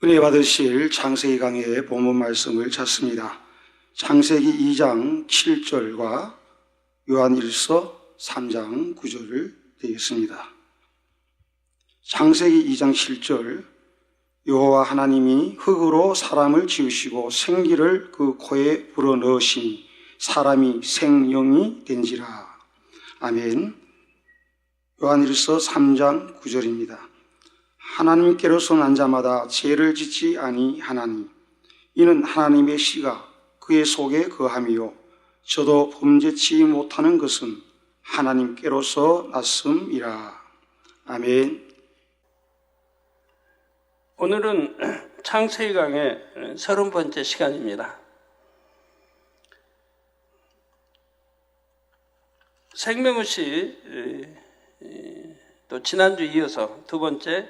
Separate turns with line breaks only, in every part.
은혜 받으실 창세기 강해의 본문 말씀을 찾습니다. 창세기 2장 7절과 요한일서 3장 9절을 드리겠습니다. 창세기 2장 7절, 여호와 하나님이 흙으로 사람을 지으시고 생기를 그 코에 불어넣으시니 사람이 생명이 된지라. 아멘. 요한일서 3장 9절입니다. 하나님께로서 난 자마다 죄를 짓지 아니하나니 이는 하나님의 씨가 그의 속에 거함이요 저도 범죄치 못하는 것은 하나님께로서 났음이라. 아멘.
오늘은 창세기 강의 30번째 시간입니다. 생명의 시 또 지난주 이어서 두 번째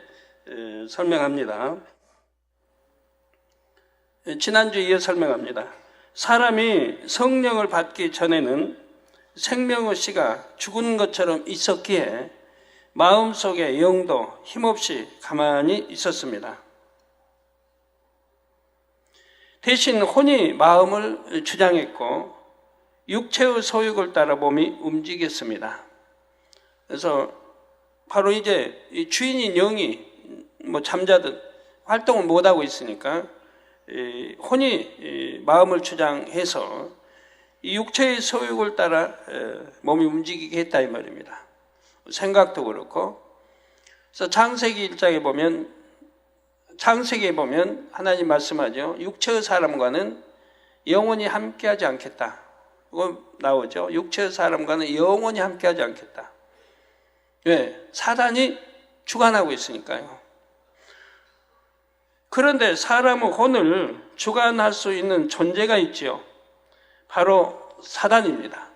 설명합니다. 지난주 이어 설명합니다. 사람이 성령을 받기 전에는 생명의 씨가 죽은 것처럼 있었기에 마음속에 영도 힘없이 가만히 있었습니다. 대신 혼이 마음을 주장했고 육체의 소욕을 따라 몸이 움직였습니다. 그래서 바로 이제 이 주인인 영이 잠자듯 활동을 못하고 있으니까 혼이 마음을 주장해서 이 육체의 소욕을 따라 몸이 움직이게 했다 이 말입니다. 생각도 그렇고. 그래서 창세기에 보면 하나님 말씀하죠. 육체의 사람과는 영원히 함께하지 않겠다. 이거 나오죠. 육체의 사람과는 영원히 함께하지 않겠다. 왜? 사단이 주관하고 있으니까요. 그런데 사람의 혼을 주관할 수 있는 존재가 있지요. 바로 사단입니다.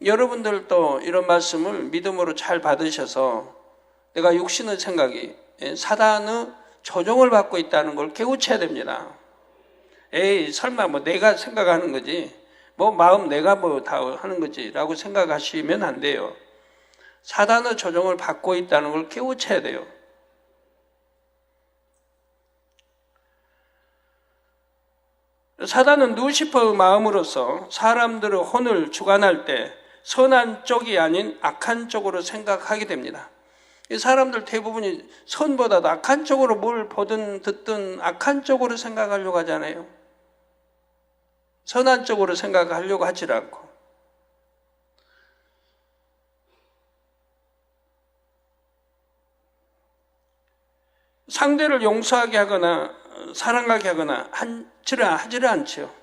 여러분들도 이런 말씀을 믿음으로 잘 받으셔서 내가 육신의 생각이 사단의 조종을 받고 있다는 걸 깨우쳐야 됩니다. 에이, 설마 내가 생각하는 거지, 마음 내가 다 하는 거지 라고 생각하시면 안 돼요. 사단의 조종을 받고 있다는 걸 깨우쳐야 돼요. 사단은 루시퍼의 마음으로서 사람들의 혼을 주관할 때 선한 쪽이 아닌 악한 쪽으로 생각하게 됩니다. 이 사람들 대부분이 선보다도 악한 쪽으로 뭘 보든 듣든 악한 쪽으로 생각하려고 하잖아요. 선한 쪽으로 생각하려고 하지 않고. 상대를 용서하게 하거나 사랑하게 하거나 하지를 않죠.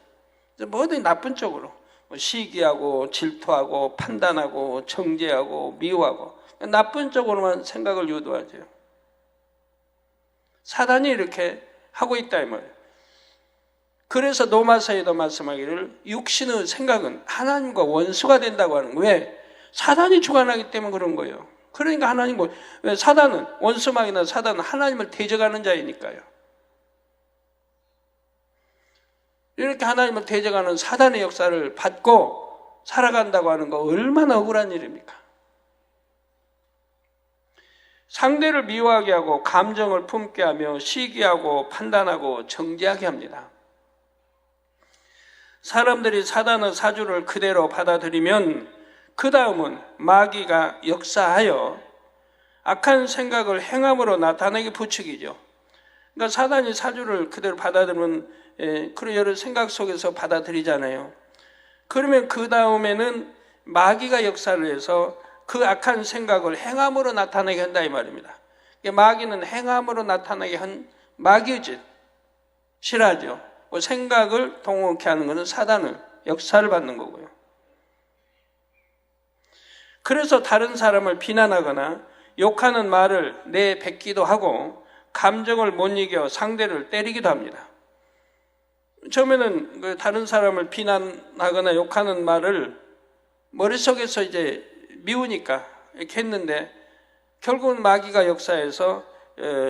뭐든 나쁜 쪽으로 시기하고 질투하고 판단하고 정죄하고 미워하고 나쁜 쪽으로만 생각을 유도하죠. 사단이 이렇게 하고 있다 이 말이에요. 그래서 로마서에도 말씀하기를 육신의 생각은 하나님과 원수가 된다고 하는 거예요. 왜? 사단이 주관하기 때문에 그런 거예요. 그러니까 하나님 왜 사단은 원수막이나 사단은 하나님을 대적하는 자이니까요. 이렇게 하나님을 대적하는 사단의 역사를 받고 살아간다고 하는 거 얼마나 억울한 일입니까? 상대를 미워하게 하고 감정을 품게 하며 시기하고 판단하고 정죄하게 합니다. 사람들이 사단의 사주를 그대로 받아들이면 그 다음은 마귀가 역사하여 악한 생각을 행함으로 나타내기 부추기죠. 그러니까 사단이 사주를 그대로 받아들이면 그런 여러 생각 속에서 받아들이잖아요. 그러면 그 다음에는 마귀가 역사를 해서 그 악한 생각을 행함으로 나타내게 한다 이 말입니다. 마귀는 행함으로 나타나게 한 마귀의 짓 싫어하죠. 생각을 동원케 하는 것은 사단을 역사를 받는 거고요. 그래서 다른 사람을 비난하거나 욕하는 말을 내뱉기도 하고 감정을 못 이겨 상대를 때리기도 합니다. 처음에는 다른 사람을 비난하거나 욕하는 말을 머릿속에서 이제 미우니까 이렇게 했는데 결국은 마귀가 역사해서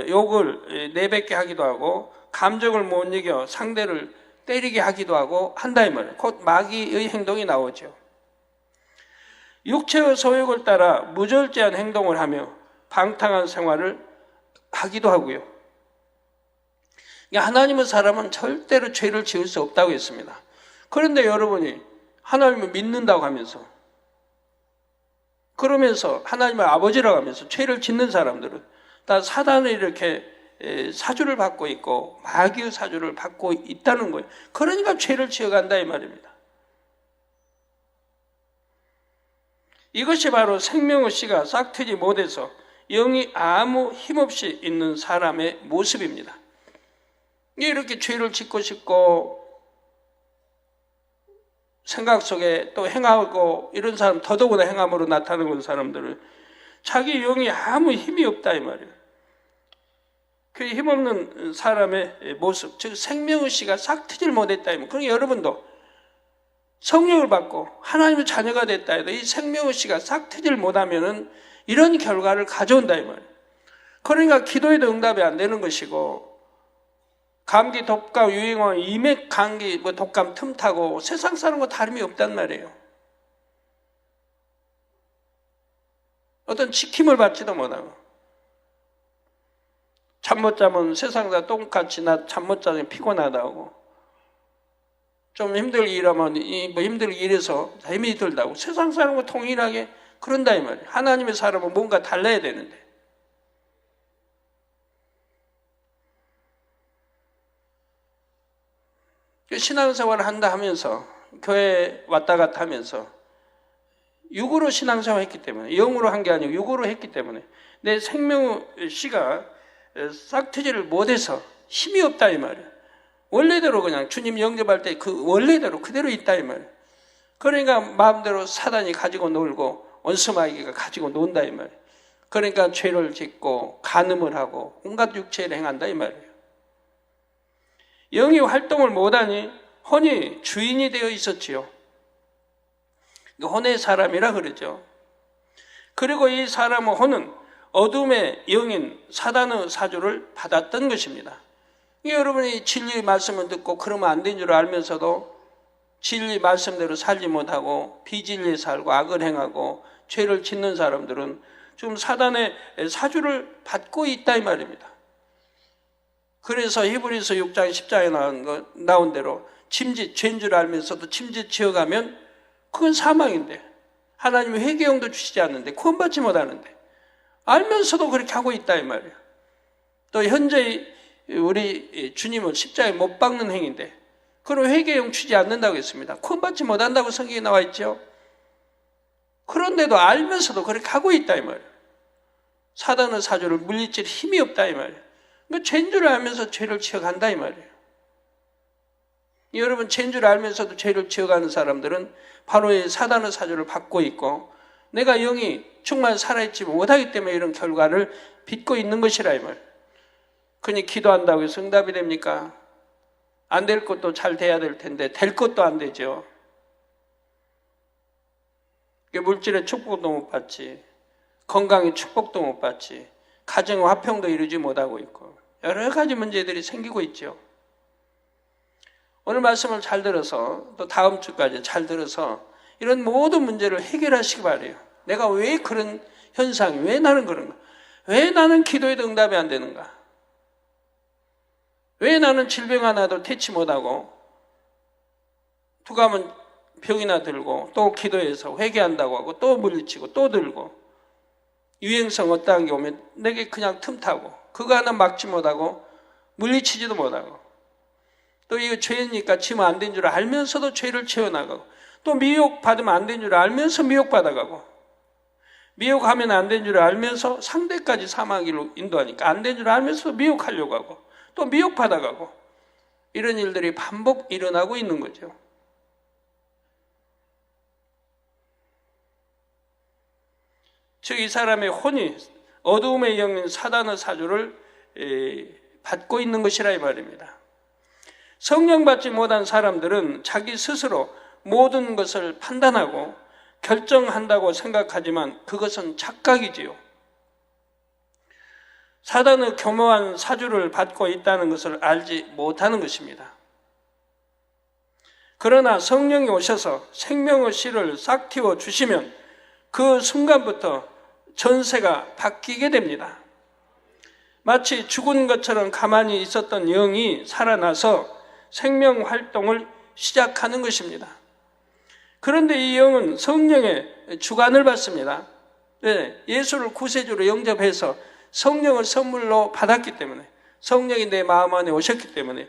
욕을 내뱉게 하기도 하고 감정을 못 이겨 상대를 때리게 하기도 하고 한다 이 말이에요. 곧 마귀의 행동이 나오죠. 육체의 소욕을 따라 무절제한 행동을 하며 방탕한 생활을 하기도 하고요. 하나님의 사람은 절대로 죄를 지을 수 없다고 했습니다. 그런데 여러분이 하나님을 믿는다고 하면서, 그러면서 하나님을 아버지라고 하면서 죄를 짓는 사람들은 다 사단을 이렇게 사주를 받고 있고 마귀의 사주를 받고 있다는 거예요. 그러니까 죄를 지어간다 이 말입니다. 이것이 바로 생명의 씨가 싹트지 못해서 영이 아무 힘없이 있는 사람의 모습입니다. 이렇게 죄를 짓고 싶고 생각 속에 또 행하고 이런 사람, 더더구나 행함으로 나타나는 사람들은 자기 영이 아무 힘이 없다 이 말이에요. 그 힘없는 사람의 모습, 즉 생명의 씨가 싹트질 못했다 이 말이에요. 그러니까 여러분도 성령을 받고 하나님의 자녀가 됐다 해도 이 생명의 씨가 싹트질 못하면은 이런 결과를 가져온다 이 말이에요. 그러니까 기도에도 응답이 안 되는 것이고, 감기, 독감, 유행어, 이맥 감기, 독감 틈타고 세상 사람과 다름이 없단 말이에요. 어떤 지킴을 받지도 못하고, 잠 못 자면 세상 다 똑같이 나 잠 못 자면 피곤하다고, 좀 힘들게 일하면 힘들게 일해서 힘이 들다고, 세상 사람과 동일하게 그런다 이 말이에요. 하나님의 사람은 뭔가 달라야 되는데. 신앙생활을 한다 하면서 교회 왔다 갔다 하면서 육으로 신앙생활을 했기 때문에, 영으로 한 게 아니고 육으로 했기 때문에 내 생명의 씨가 싹트지를 못해서 힘이 없다 이 말이에요. 원래대로 그냥 주님 영접할 때 그 원래대로 그대로 있다 이 말이에요. 그러니까 마음대로 사단이 가지고 놀고 원수마귀가 가지고 논다 이 말이에요. 그러니까 죄를 짓고 간음을 하고 온갖 육체를 행한다 이 말이에요. 영이 활동을 못하니 혼이 주인이 되어 있었지요. 혼의 사람이라 그러죠. 그리고 이 사람의 혼은 어둠의 영인 사단의 사주를 받았던 것입니다. 여러분이 진리의 말씀을 듣고 그러면 안 된 줄 알면서도 진리 말씀대로 살지 못하고 비진리에 살고 악을 행하고 죄를 짓는 사람들은 지금 사단의 사주를 받고 있다 이 말입니다. 그래서 히브리서 6장 10장에 나온 대로 침짓, 죄인 줄 알면서도 침짓 지어가면 그건 사망인데, 하나님이 회개용도 주시지 않는데, 구원받지 못하는데 알면서도 그렇게 하고 있다 이 말이에요. 또 현재 우리 주님은 십자가에 못 박는 행위인데 그런 회개용 주지 않는다고 했습니다. 구원받지 못한다고 성경에 나와 있죠. 그런데도 알면서도 그렇게 하고 있다 이 말이에요. 사단의 사주를 물리칠 힘이 없다 이 말이에요. 죄인 줄 알면서 죄를 지어간다 이 말이에요. 여러분, 죄인 줄 알면서도 죄를 지어가는 사람들은 바로 이 사단의 사주를 받고 있고, 내가 영이 정말 살아있지 못하기 때문에 이런 결과를 빚고 있는 것이라 이 말이에요. 그니 기도한다고 해서 응답이 됩니까? 안 될 것도 잘 돼야 될 텐데 될 것도 안 되죠. 물질의 축복도 못 받지, 건강의 축복도 못 받지, 가정 화평도 이루지 못하고 있고 여러 가지 문제들이 생기고 있죠. 오늘 말씀을 잘 들어서 또 다음 주까지 잘 들어서 이런 모든 문제를 해결하시기 바라요. 내가 왜 그런 현상이, 왜 나는 그런가? 왜 나는 기도에도 응답이 안 되는가? 왜 나는 질병 하나도 퇴치 못하고 누가 하면 병이나 들고 또 기도해서 회개한다고 하고 또 물리치고 또 들고 유행성 어떠한 게 오면 내게 그냥 틈타고 그거 하나 막지 못하고 물리치지도 못하고 또 이거 죄니까 치면 안 된 줄 알면서도 죄를 채워나가고 또 미혹받으면 안 된 줄 알면서 미혹받아가고 미혹하면 안 된 줄 알면서 상대까지 사망하기로 인도하니까 안 된 줄 알면서 미혹하려고 하고 또 미혹받아가고 이런 일들이 반복 일어나고 있는 거죠. 즉 이 사람의 혼이 어두움의 영인 사단의 사주를 받고 있는 것이라 이 말입니다. 성령 받지 못한 사람들은 자기 스스로 모든 것을 판단하고 결정한다고 생각하지만 그것은 착각이지요. 사단의 교묘한 사주를 받고 있다는 것을 알지 못하는 것입니다. 그러나 성령이 오셔서 생명의 씨를 싹 틔워 주시면 그 순간부터 전세가 바뀌게 됩니다. 마치 죽은 것처럼 가만히 있었던 영이 살아나서 생명 활동을 시작하는 것입니다. 그런데 이 영은 성령의 주관을 받습니다. 네, 예수를 구세주로 영접해서 성령을 선물로 받았기 때문에, 성령이 내 마음 안에 오셨기 때문에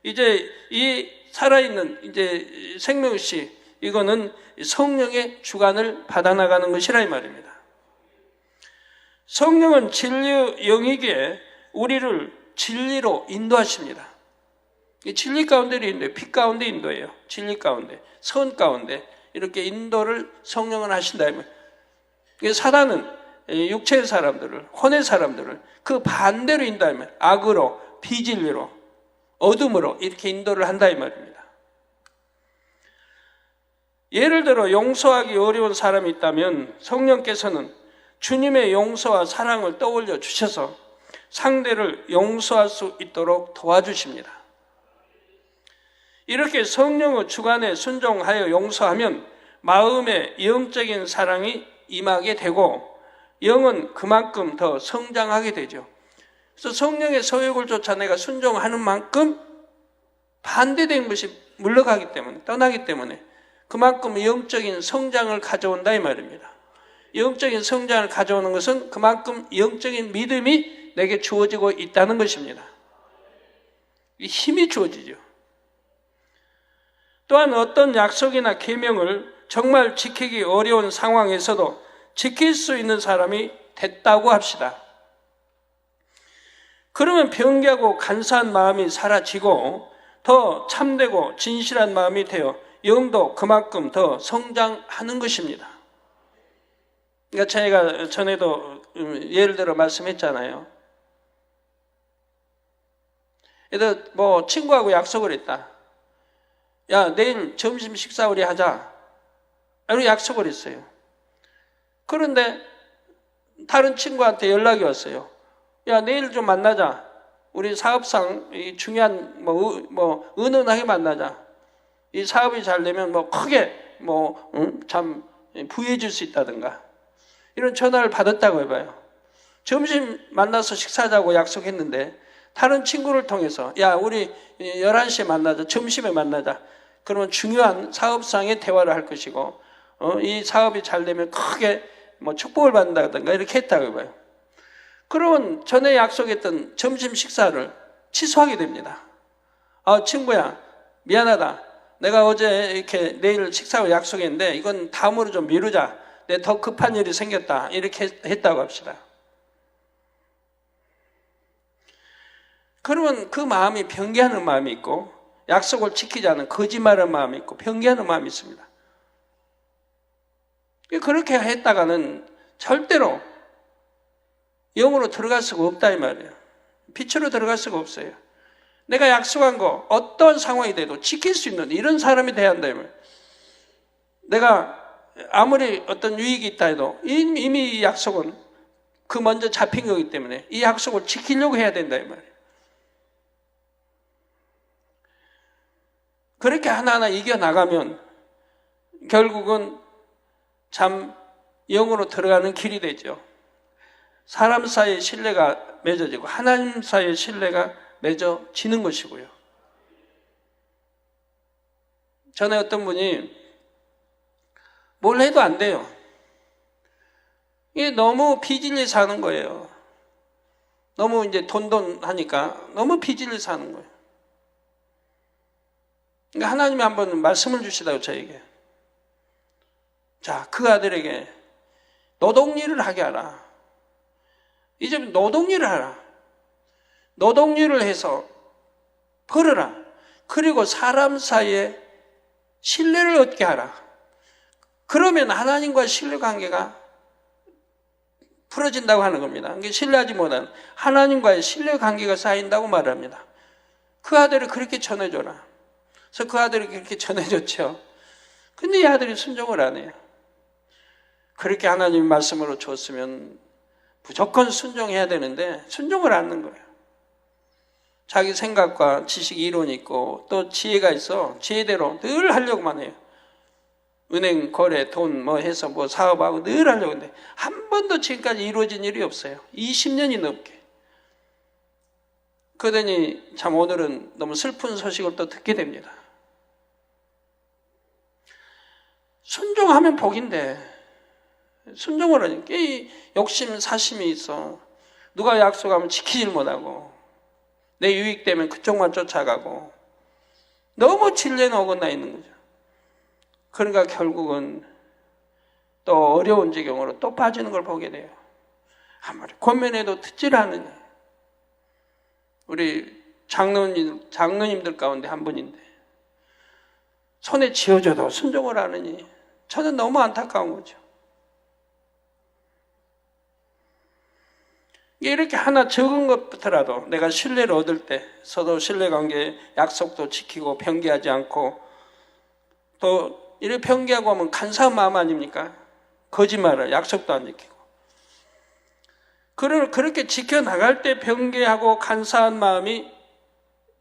이제 이 살아있는 이제 생명씨, 이거는 성령의 주관을 받아나가는 것이라 이 말입니다. 성령은 진리의 영이기에 우리를 진리로 인도하십니다. 진리 가운데로 인도해요. 빛 가운데 인도해요. 진리 가운데, 선 가운데 이렇게 인도를 성령은 하신다. 사단은 육체의 사람들을, 혼의 사람들을 그 반대로 인도하면 악으로, 비진리로, 어둠으로 이렇게 인도를 한다 이 말입니다. 예를 들어 용서하기 어려운 사람이 있다면 성령께서는 주님의 용서와 사랑을 떠올려 주셔서 상대를 용서할 수 있도록 도와주십니다. 이렇게 성령의 주관에 순종하여 용서하면 마음의 영적인 사랑이 임하게 되고 영은 그만큼 더 성장하게 되죠. 그래서 성령의 서욕을 쫓아 내가 순종하는 만큼 반대된 것이 물러가기 때문에, 떠나기 때문에 그만큼 영적인 성장을 가져온다 이 말입니다. 영적인 성장을 가져오는 것은 그만큼 영적인 믿음이 내게 주어지고 있다는 것입니다. 힘이 주어지죠. 또한 어떤 약속이나 계명을 정말 지키기 어려운 상황에서도 지킬 수 있는 사람이 됐다고 합시다. 그러면 변개하고 간사한 마음이 사라지고 더 참되고 진실한 마음이 되어 영도 그만큼 더 성장하는 것입니다. 그러니까 제가 전에도 예를 들어 말씀했잖아요. 예를 들어 뭐 친구하고 약속을 했다. 야, 내일 점심 식사 우리 하자. 이렇게 약속을 했어요. 그런데 다른 친구한테 연락이 왔어요. 야, 내일 좀 만나자. 우리 사업상 중요한 은은하게 만나자. 이 사업이 잘 되면 크게 참 부유해 줄 수 있다든가. 이런 전화를 받았다고 해봐요. 점심 만나서 식사하자고 약속했는데 다른 친구를 통해서 야, 우리 11시에 만나자. 점심에 만나자. 그러면 중요한 사업상의 대화를 할 것이고 이 사업이 잘 되면 크게 축복을 받는다든가 이렇게 했다고 해봐요. 그러면 전에 약속했던 점심 식사를 취소하게 됩니다. 친구야, 미안하다. 내가 어제 이렇게 내일 식사를 약속했는데 이건 다음으로 좀 미루자. 내 더 급한 일이 생겼다. 이렇게 했다고 합시다. 그러면 그 마음이 변개하는 마음이 있고 약속을 지키지 않은 거짓말하는 마음이 있고 변개하는 마음이 있습니다. 그렇게 했다가는 절대로 영으로 들어갈 수가 없다 이 말이에요. 빛으로 들어갈 수가 없어요. 내가 약속한 거 어떤 상황이 돼도 지킬 수 있는 이런 사람이 돼야 한다 이 말이에요. 내가 아무리 어떤 유익이 있다 해도 이미 이 약속은 그 먼저 잡힌 거기 때문에 이 약속을 지키려고 해야 된다 이 말이에요. 그렇게 하나하나 이겨나가면 결국은 참 영으로 들어가는 길이 되죠. 사람 사이의 신뢰가 맺어지고 하나님 사이의 신뢰가 맺어지는 것이고요. 전에 어떤 분이 뭘 해도 안 돼요. 이게 너무 비질리 사는 거예요. 너무 이제 돈 하니까 너무 비질리 사는 거예요. 그러니까 하나님이 한번 말씀을 주시다고 저에게. 자, 그 아들에게 노동일을 하게 하라. 이제 노동일을 하라. 노동일을 해서 벌어라. 그리고 사람 사이에 신뢰를 얻게 하라. 그러면 하나님과 신뢰관계가 풀어진다고 하는 겁니다. 신뢰하지 못한 하나님과의 신뢰관계가 쌓인다고 말합니다. 그 아들을 그렇게 전해줘라. 그래서 그 아들이 그렇게 전해줬죠. 근데 이 아들이 순종을 안 해요. 그렇게 하나님 말씀으로 줬으면 무조건 순종해야 되는데 순종을 안 하는 거예요. 자기 생각과 지식 이론이 있고 또 지혜가 있어 지혜대로 늘 하려고만 해요. 은행 거래 돈 해서 사업하고 늘 하려고 하는데 한 번도 지금까지 이루어진 일이 없어요. 20년이 넘게. 그러더니 참 오늘은 너무 슬픈 소식을 또 듣게 됩니다. 순종하면 복인데 순종을 하니까 이 욕심 사심이 있어. 누가 약속하면 지키질 못하고 내 유익 때문에 그쪽만 쫓아가고 너무 진리에 어긋나 있는 거죠. 그러니까 결국은 또 어려운 지경으로 또 빠지는 걸 보게 돼요. 아무리 권면해도 듣질 않으니. 우리 장로님들 가운데 한 분인데 손에 쥐어줘도 순종을 하느니 저는 너무 안타까운 거죠. 이렇게 하나 적은 것부터라도 내가 신뢰를 얻을 때 서로 신뢰관계 약속도 지키고 편개하지 않고 또 이렇게 편개하고 하면 간사한 마음 아닙니까? 거짓말을 약속도 안 지키고 그렇게 지켜나갈 때 편개하고 간사한 마음이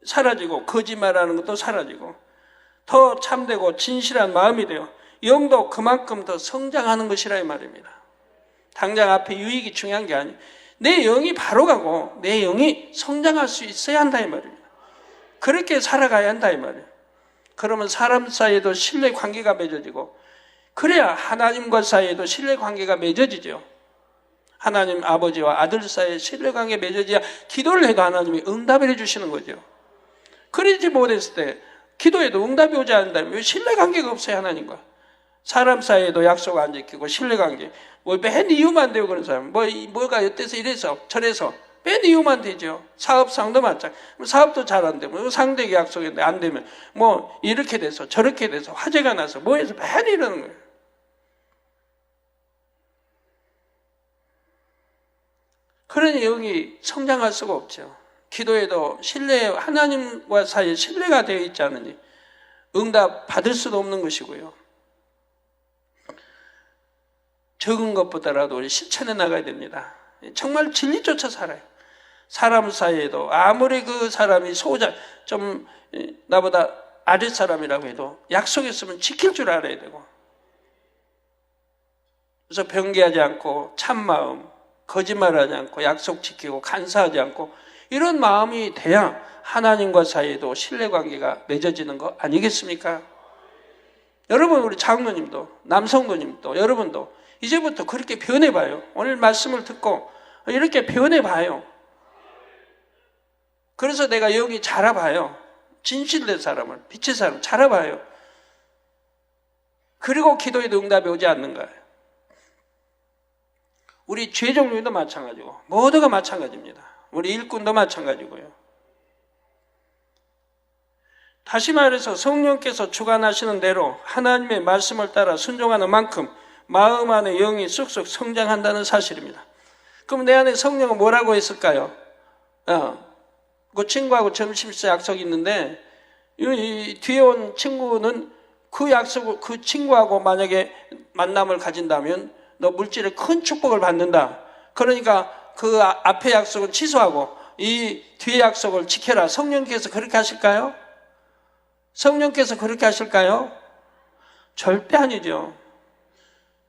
사라지고 거짓말하는 것도 사라지고 더 참되고 진실한 마음이 되어 영도 그만큼 더 성장하는 것이라 이 말입니다. 당장 앞에 유익이 중요한 게 아니에요. 내 영이 바로 가고 내 영이 성장할 수 있어야 한다 이 말입니다. 그렇게 살아가야 한다 이 말이에요. 그러면 사람 사이에도 신뢰 관계가 맺어지고 그래야 하나님과 사이에도 신뢰 관계가 맺어지죠. 하나님 아버지와 아들 사이에 신뢰 관계 맺어져야 기도를 해도 하나님이 응답을 해주시는 거죠. 그러지 못했을 때 기도해도 응답이 오지 않는다면 왜 신뢰 관계가 없어요 하나님과. 사람 사이에도 약속 안 지키고 신뢰 관계 맨 이유만 되고 그런 사람 뭐가 어때서 이래서 저래서 맨 이유만 되죠. 사업상도 마찬가지. 사업도 잘 안 되면 상대에게 약속했는데 안 되면 뭐 이렇게 돼서 저렇게 돼서 화재가 나서 뭐해서 맨 이러는 거예요. 그러니 영이 성장할 수가 없죠. 기도에도 신뢰 하나님과 사이에 신뢰가 되어 있지 않으니 응답 받을 수도 없는 것이고요. 적은 것보다라도 우리 실천해 나가야 됩니다. 정말 진리 쫓아 살아요. 사람 사이에도 아무리 그 사람이 좀 나보다 아랫 사람이라고 해도 약속했으면 지킬 줄 알아야 되고 그래서 변개하지 않고 참마음 거짓말하지 않고 약속 지키고 간사하지 않고 이런 마음이 돼야 하나님과 사이에도 신뢰관계가 맺어지는 거 아니겠습니까? 여러분 우리 장로님도 남성도님도 여러분도 이제부터 그렇게 변해봐요. 오늘 말씀을 듣고 이렇게 변해봐요. 그래서 내가 영이 자라봐요. 진실된 사람을 빛의 사람을 자라봐요. 그리고 기도에도 응답이 오지 않는 거예요. 우리 죄 종류도 마찬가지고 모두가 마찬가지입니다. 우리 일꾼도 마찬가지고요. 다시 말해서 성령께서 주관하시는 대로 하나님의 말씀을 따라 순종하는 만큼 마음 안에 영이 쑥쑥 성장한다는 사실입니다. 그럼 내 안에 성령은 뭐라고 했을까요? 그 친구하고 점심 식사 약속이 있는데 이 뒤에 온 친구는 그 친구하고 만약에 만남을 가진다면 너 물질의 큰 축복을 받는다. 그러니까 그 앞에 약속은 취소하고 이 뒤에 약속을 지켜라. 성령께서 그렇게 하실까요? 성령께서 그렇게 하실까요? 절대 아니죠.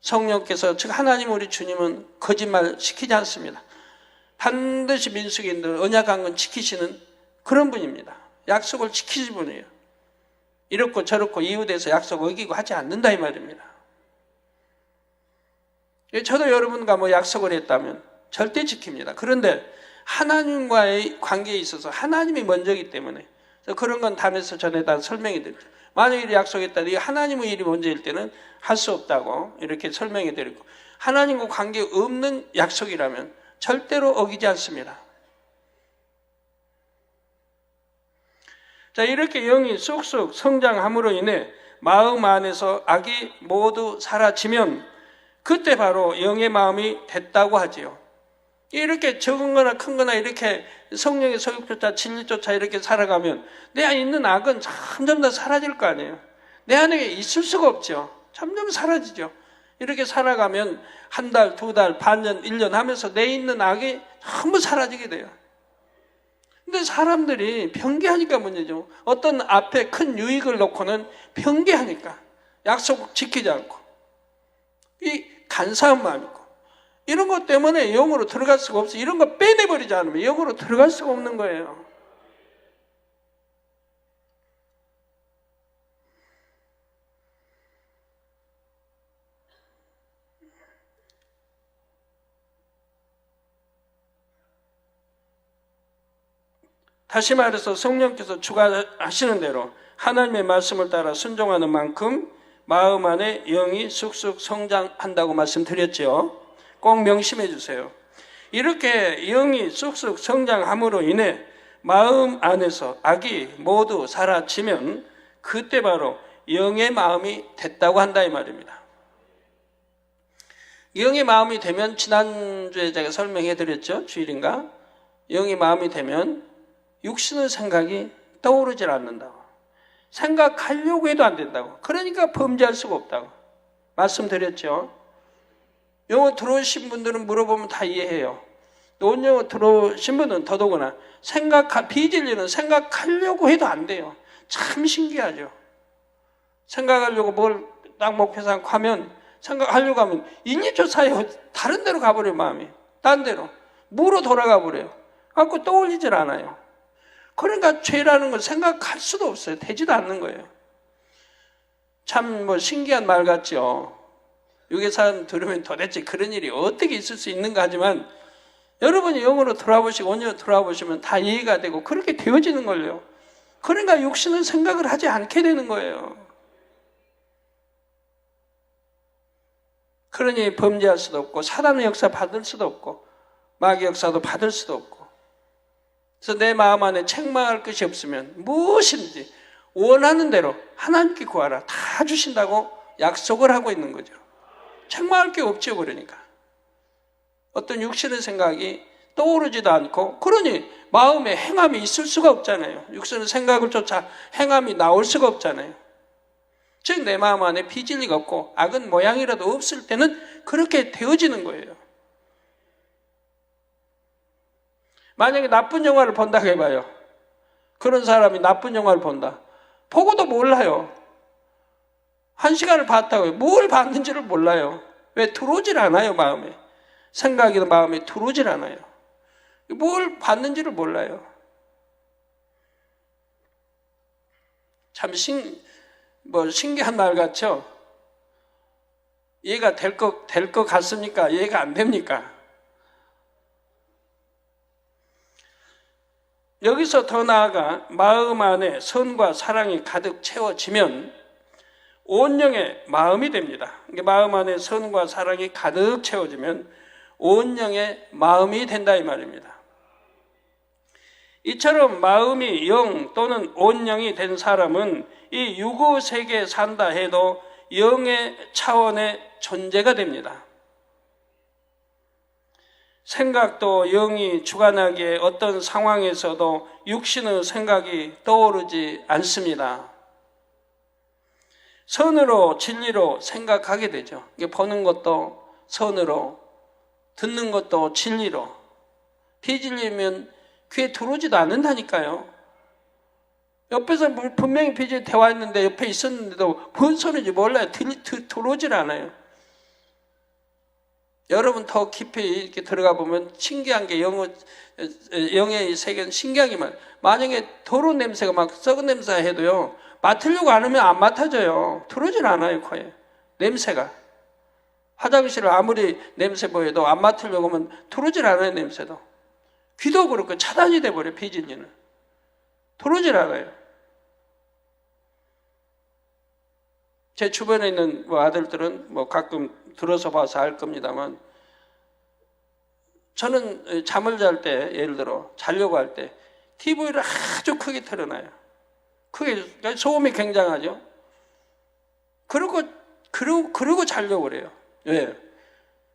성령께서 즉 하나님 우리 주님은 거짓말 시키지 않습니다. 반드시 민수기인들 언약한 건 지키시는 그런 분입니다. 약속을 지키시는 분이에요. 이렇고 저렇고 이웃에서 약속 어기고 하지 않는다 이 말입니다. 저도 여러분과 뭐 약속을 했다면 절대 지킵니다. 그런데 하나님과의 관계에 있어서 하나님이 먼저이기 때문에 그런 건 다음에서 전에다 설명해 드릴게요. 만약에 약속했다니 하나님의 일이 먼저일 때는 할 수 없다고 이렇게 설명해 드리고 하나님과 관계 없는 약속이라면 절대로 어기지 않습니다. 자, 이렇게 영이 쑥쑥 성장함으로 인해 마음 안에서 악이 모두 사라지면 그때 바로 영의 마음이 됐다고 하지요. 이렇게 적은 거나 큰 거나 이렇게 성령의 소욕조차 진리조차 이렇게 살아가면 내 안에 있는 악은 점점 더 사라질 거 아니에요. 내 안에 있을 수가 없죠. 점점 사라지죠. 이렇게 살아가면 한 달, 두 달, 반년, 1년 하면서 내 있는 악이 전부 사라지게 돼요. 근데 사람들이 변개하니까 문제죠. 어떤 앞에 큰 유익을 놓고는 변개하니까 약속 지키지 않고 이 간사한 마음이 있고 이런 것 때문에 영으로 들어갈 수가 없어요. 이런 거 빼내버리지 않으면 영으로 들어갈 수가 없는 거예요. 다시 말해서 성령께서 주관하시는 대로 하나님의 말씀을 따라 순종하는 만큼 마음 안에 영이 쑥쑥 성장한다고 말씀드렸죠. 꼭 명심해 주세요. 이렇게 영이 쑥쑥 성장함으로 인해 마음 안에서 악이 모두 사라지면 그때 바로 영의 마음이 됐다고 한다 이 말입니다. 영의 마음이 되면 지난주에 제가 설명해 드렸죠. 주일인가? 영의 마음이 되면 육신의 생각이 떠오르질 않는다고. 생각하려고 해도 안 된다고. 그러니까 범죄할 수가 없다고 말씀드렸죠. 영어 들어오신 분들은 물어보면 다 이해해요. 논영어 들어오신 분은 더더구나 비진리는 생각하려고 해도 안 돼요. 참 신기하죠. 생각하려고 뭘 딱 목표 생각하면 생각하려고 하면 인리조 사이에 다른 데로 가버려요. 마음이 딴 데로 무로 돌아가 버려요. 갖고 떠올리질 않아요. 그러니까 죄라는 걸 생각할 수도 없어요. 되지도 않는 거예요. 참 신기한 말 같죠. 유괴사람 들으면 도대체 그런 일이 어떻게 있을 수 있는가 하지만 여러분이 영으로 돌아보시고 원으로 돌아보시면 다 이해가 되고 그렇게 되어지는 거예요. 그러니까 육신은 생각을 하지 않게 되는 거예요. 그러니 범죄할 수도 없고 사단의 역사 받을 수도 없고 마귀의 역사도 받을 수도 없고 그래서 내 마음 안에 책망할 것이 없으면 무엇인지 원하는 대로 하나님께 구하라 다 주신다고 약속을 하고 있는 거죠. 책망할 게 없죠. 그러니까 어떤 육신의 생각이 떠오르지도 않고 그러니 마음에 행함이 있을 수가 없잖아요. 육신의 생각을 쫓아 행함이 나올 수가 없잖아요. 즉 내 마음 안에 비진리가 없고 악은 모양이라도 없을 때는 그렇게 되어지는 거예요. 만약에 나쁜 영화를 본다고 해봐요. 그런 사람이 나쁜 영화를 본다. 보고도 몰라요. 1시간을 봤다고요. 뭘 봤는지를 몰라요. 왜? 들어오질 않아요. 마음에. 생각이나 마음에 들어오질 않아요. 뭘 봤는지를 몰라요. 참 신기한 말 같죠? 이해가 될 것 같습니까? 이해가 안 됩니까? 여기서 더 나아가 마음 안에 선과 사랑이 가득 채워지면 온 영의 마음이 됩니다. 마음 안에 선과 사랑이 가득 채워지면 온 영의 마음이 된다 이 말입니다. 이처럼 마음이 영 또는 온 영이 된 사람은 이 유고 세계에 산다 해도 영의 차원의 존재가 됩니다. 생각도 영이 주관하기에 어떤 상황에서도 육신의 생각이 떠오르지 않습니다. 선으로 진리로 생각하게 되죠. 보는 것도 선으로, 듣는 것도 진리로. 비진리면 귀에 들어오지도 않는다니까요. 옆에서 분명히 비진리 대화했는데 옆에 있었는데도 뭔 소리인지 몰라요. 들어오질 않아요. 여러분 더 깊이 이렇게 들어가 보면 신기한 게 영의 세계는 신기한 게 만약에 더러운 냄새가 막 썩은 냄새 해도요. 맡으려고 안 하면 안 맡아져요. 들어오질 않아요. 코에. 냄새가. 화장실을 아무리 냄새 보여도 안 맡으려고 하면 들어오질 않아요. 냄새도. 귀도 그렇고 차단이 돼버려요. 비진리는. 들어오질 않아요. 제 주변에 있는 아들들은 가끔 들어서 봐서 알 겁니다만 저는 잠을 잘 때 예를 들어 자려고 할 때 TV를 아주 크게 틀어놔요. 크게 소음이 굉장하죠. 그러고 자려고 그래요. 왜?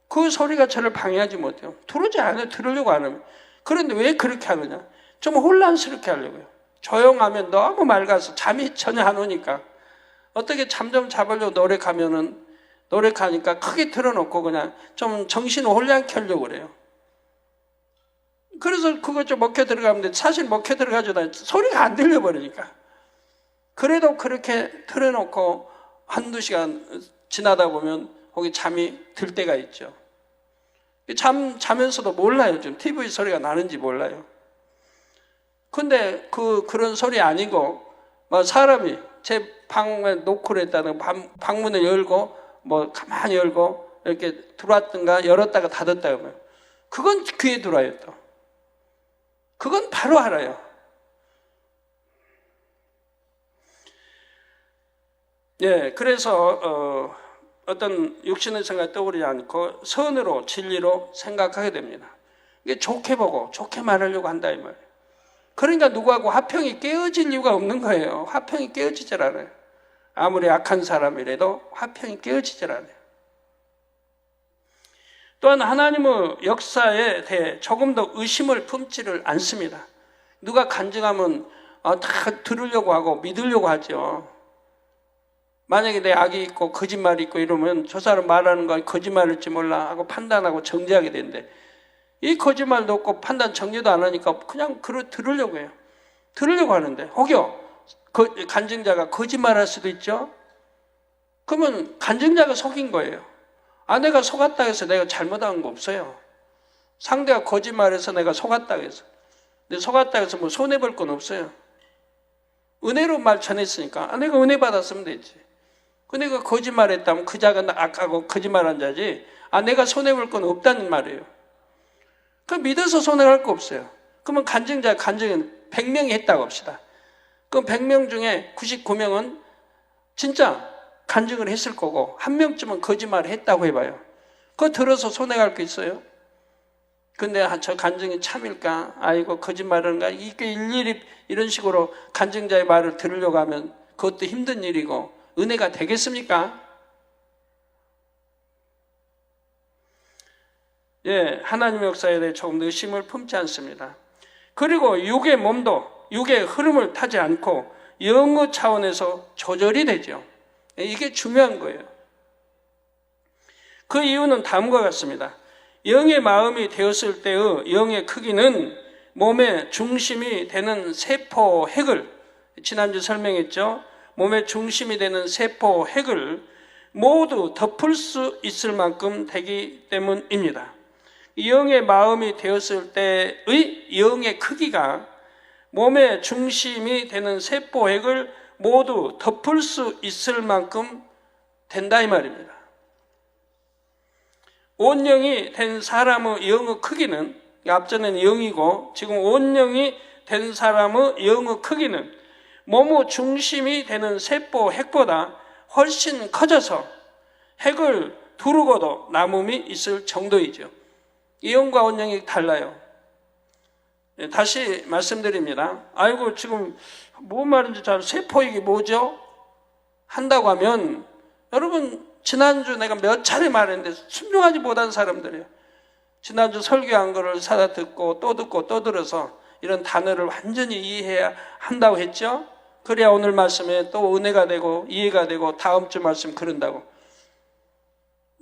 그 소리가 저를 방해하지 못해요. 들어오지 않아요. 들으려고 안 하면. 그런데 왜 그렇게 하느냐? 좀 혼란스럽게 하려고요. 조용하면 너무 맑아서 잠이 전혀 안 오니까 어떻게 잠 좀 잡으려고 노력하니까 크게 틀어놓고 그냥 좀 정신을 혼란케 하려고 그래요. 그래서 그거 좀 먹혀 들어가는데 사실 먹혀 들어가지도 소리가 안 들려버리니까. 그래도 그렇게 틀어놓고 한두 시간 지나다 보면 거기 잠이 들 때가 있죠. 자면서도 몰라요. 지금 TV 소리가 나는지 몰라요. 근데 그런 소리 아니고 사람이 제 방에 놓고 했다는 방문을 열고 가만히 열고 이렇게 들어왔던가 열었다가 닫았다가 그건 귀에 들어와요. 또 그건 바로 알아요. 예, 그래서 어떤 육신의 생각이 떠오르지 않고 선으로 진리로 생각하게 됩니다. 이게 좋게 보고 좋게 말하려고 한다 이 말이에요. 그러니까 누구하고 화평이 깨어질 이유가 없는 거예요. 화평이 깨어지질 않아요. 아무리 악한 사람이라도 화평이 깨어지질 않아요. 또한 하나님의 역사에 대해 조금 더 의심을 품지를 않습니다. 누가 간증하면 다 들으려고 하고 믿으려고 하죠. 만약에 내 악이 있고 거짓말이 있고 이러면 저 사람 말하는 거 거짓말일지 몰라 하고 판단하고 정죄하게 되는데, 이 거짓말도 없고 판단 정죄도 안 하니까 그냥 들으려고 해요. 들으려고 하는데 혹여 간증자가 거짓말할 수도 있죠. 그러면 간증자가 속인 거예요. 내가 속았다 해서 내가 잘못한 거 없어요. 상대가 거짓말해서 내가 속았다 해서, 근데 속았다 해서 뭐 손해볼 건 없어요. 은혜로 말 전했으니까 내가 은혜 받았으면 되지. 근데 그 거짓말했다면 그 자가 악하고 거짓말한 자지 내가 손해볼 건 없다는 말이에요. 그 믿어서 손해할 거 없어요. 그러면 간증은 100명이 했다고 합시다. 그럼 100명 중에 99명은 진짜 간증을 했을 거고 1명쯤은 거짓말을 했다고 해봐요. 그거 들어서 손해갈 게 있어요? 근데 저 간증이 참일까? 아이고 거짓말하는가? 이게 일일이 이런 식으로 간증자의 말을 들으려고 하면 그것도 힘든 일이고 은혜가 되겠습니까? 예, 하나님의 역사에 대해 조금 더 의심을 품지 않습니다. 그리고 육의 몸도 육의 흐름을 타지 않고 영의 차원에서 조절이 되죠. 이게 중요한 거예요. 그 이유는 다음과 같습니다. 영의 마음이 되었을 때의 영의 크기는 몸의 중심이 되는 세포 핵을, 지난주 설명했죠. 몸의 중심이 되는 세포 핵을 모두 덮을 수 있을 만큼 되기 때문입니다. 영의 마음이 되었을 때의 영의 크기가 몸의 중심이 되는 세포 핵을 모두 덮을 수 있을 만큼 된다 이 말입니다. 온영이 된 사람의 영의 크기는, 앞전에는 영이고 지금 온영이 된 사람의 영의 크기는 몸의 중심이 되는 세포 핵보다 훨씬 커져서 핵을 두르고도 남음이 있을 정도이죠. 영과 온영이 달라요. 다시 말씀드립니다. 아이고 지금 뭔 말인지 잘, 세포액이 뭐죠? 한다고 하면 여러분 지난주 내가 몇 차례 말했는데 순종하지 못한 사람들이에요. 지난주 설교한 거를 사다 듣고 또 들어서 이런 단어를 완전히 이해해야 한다고 했죠. 그래야 오늘 말씀에 또 은혜가 되고 이해가 되고 다음 주 말씀 그런다고.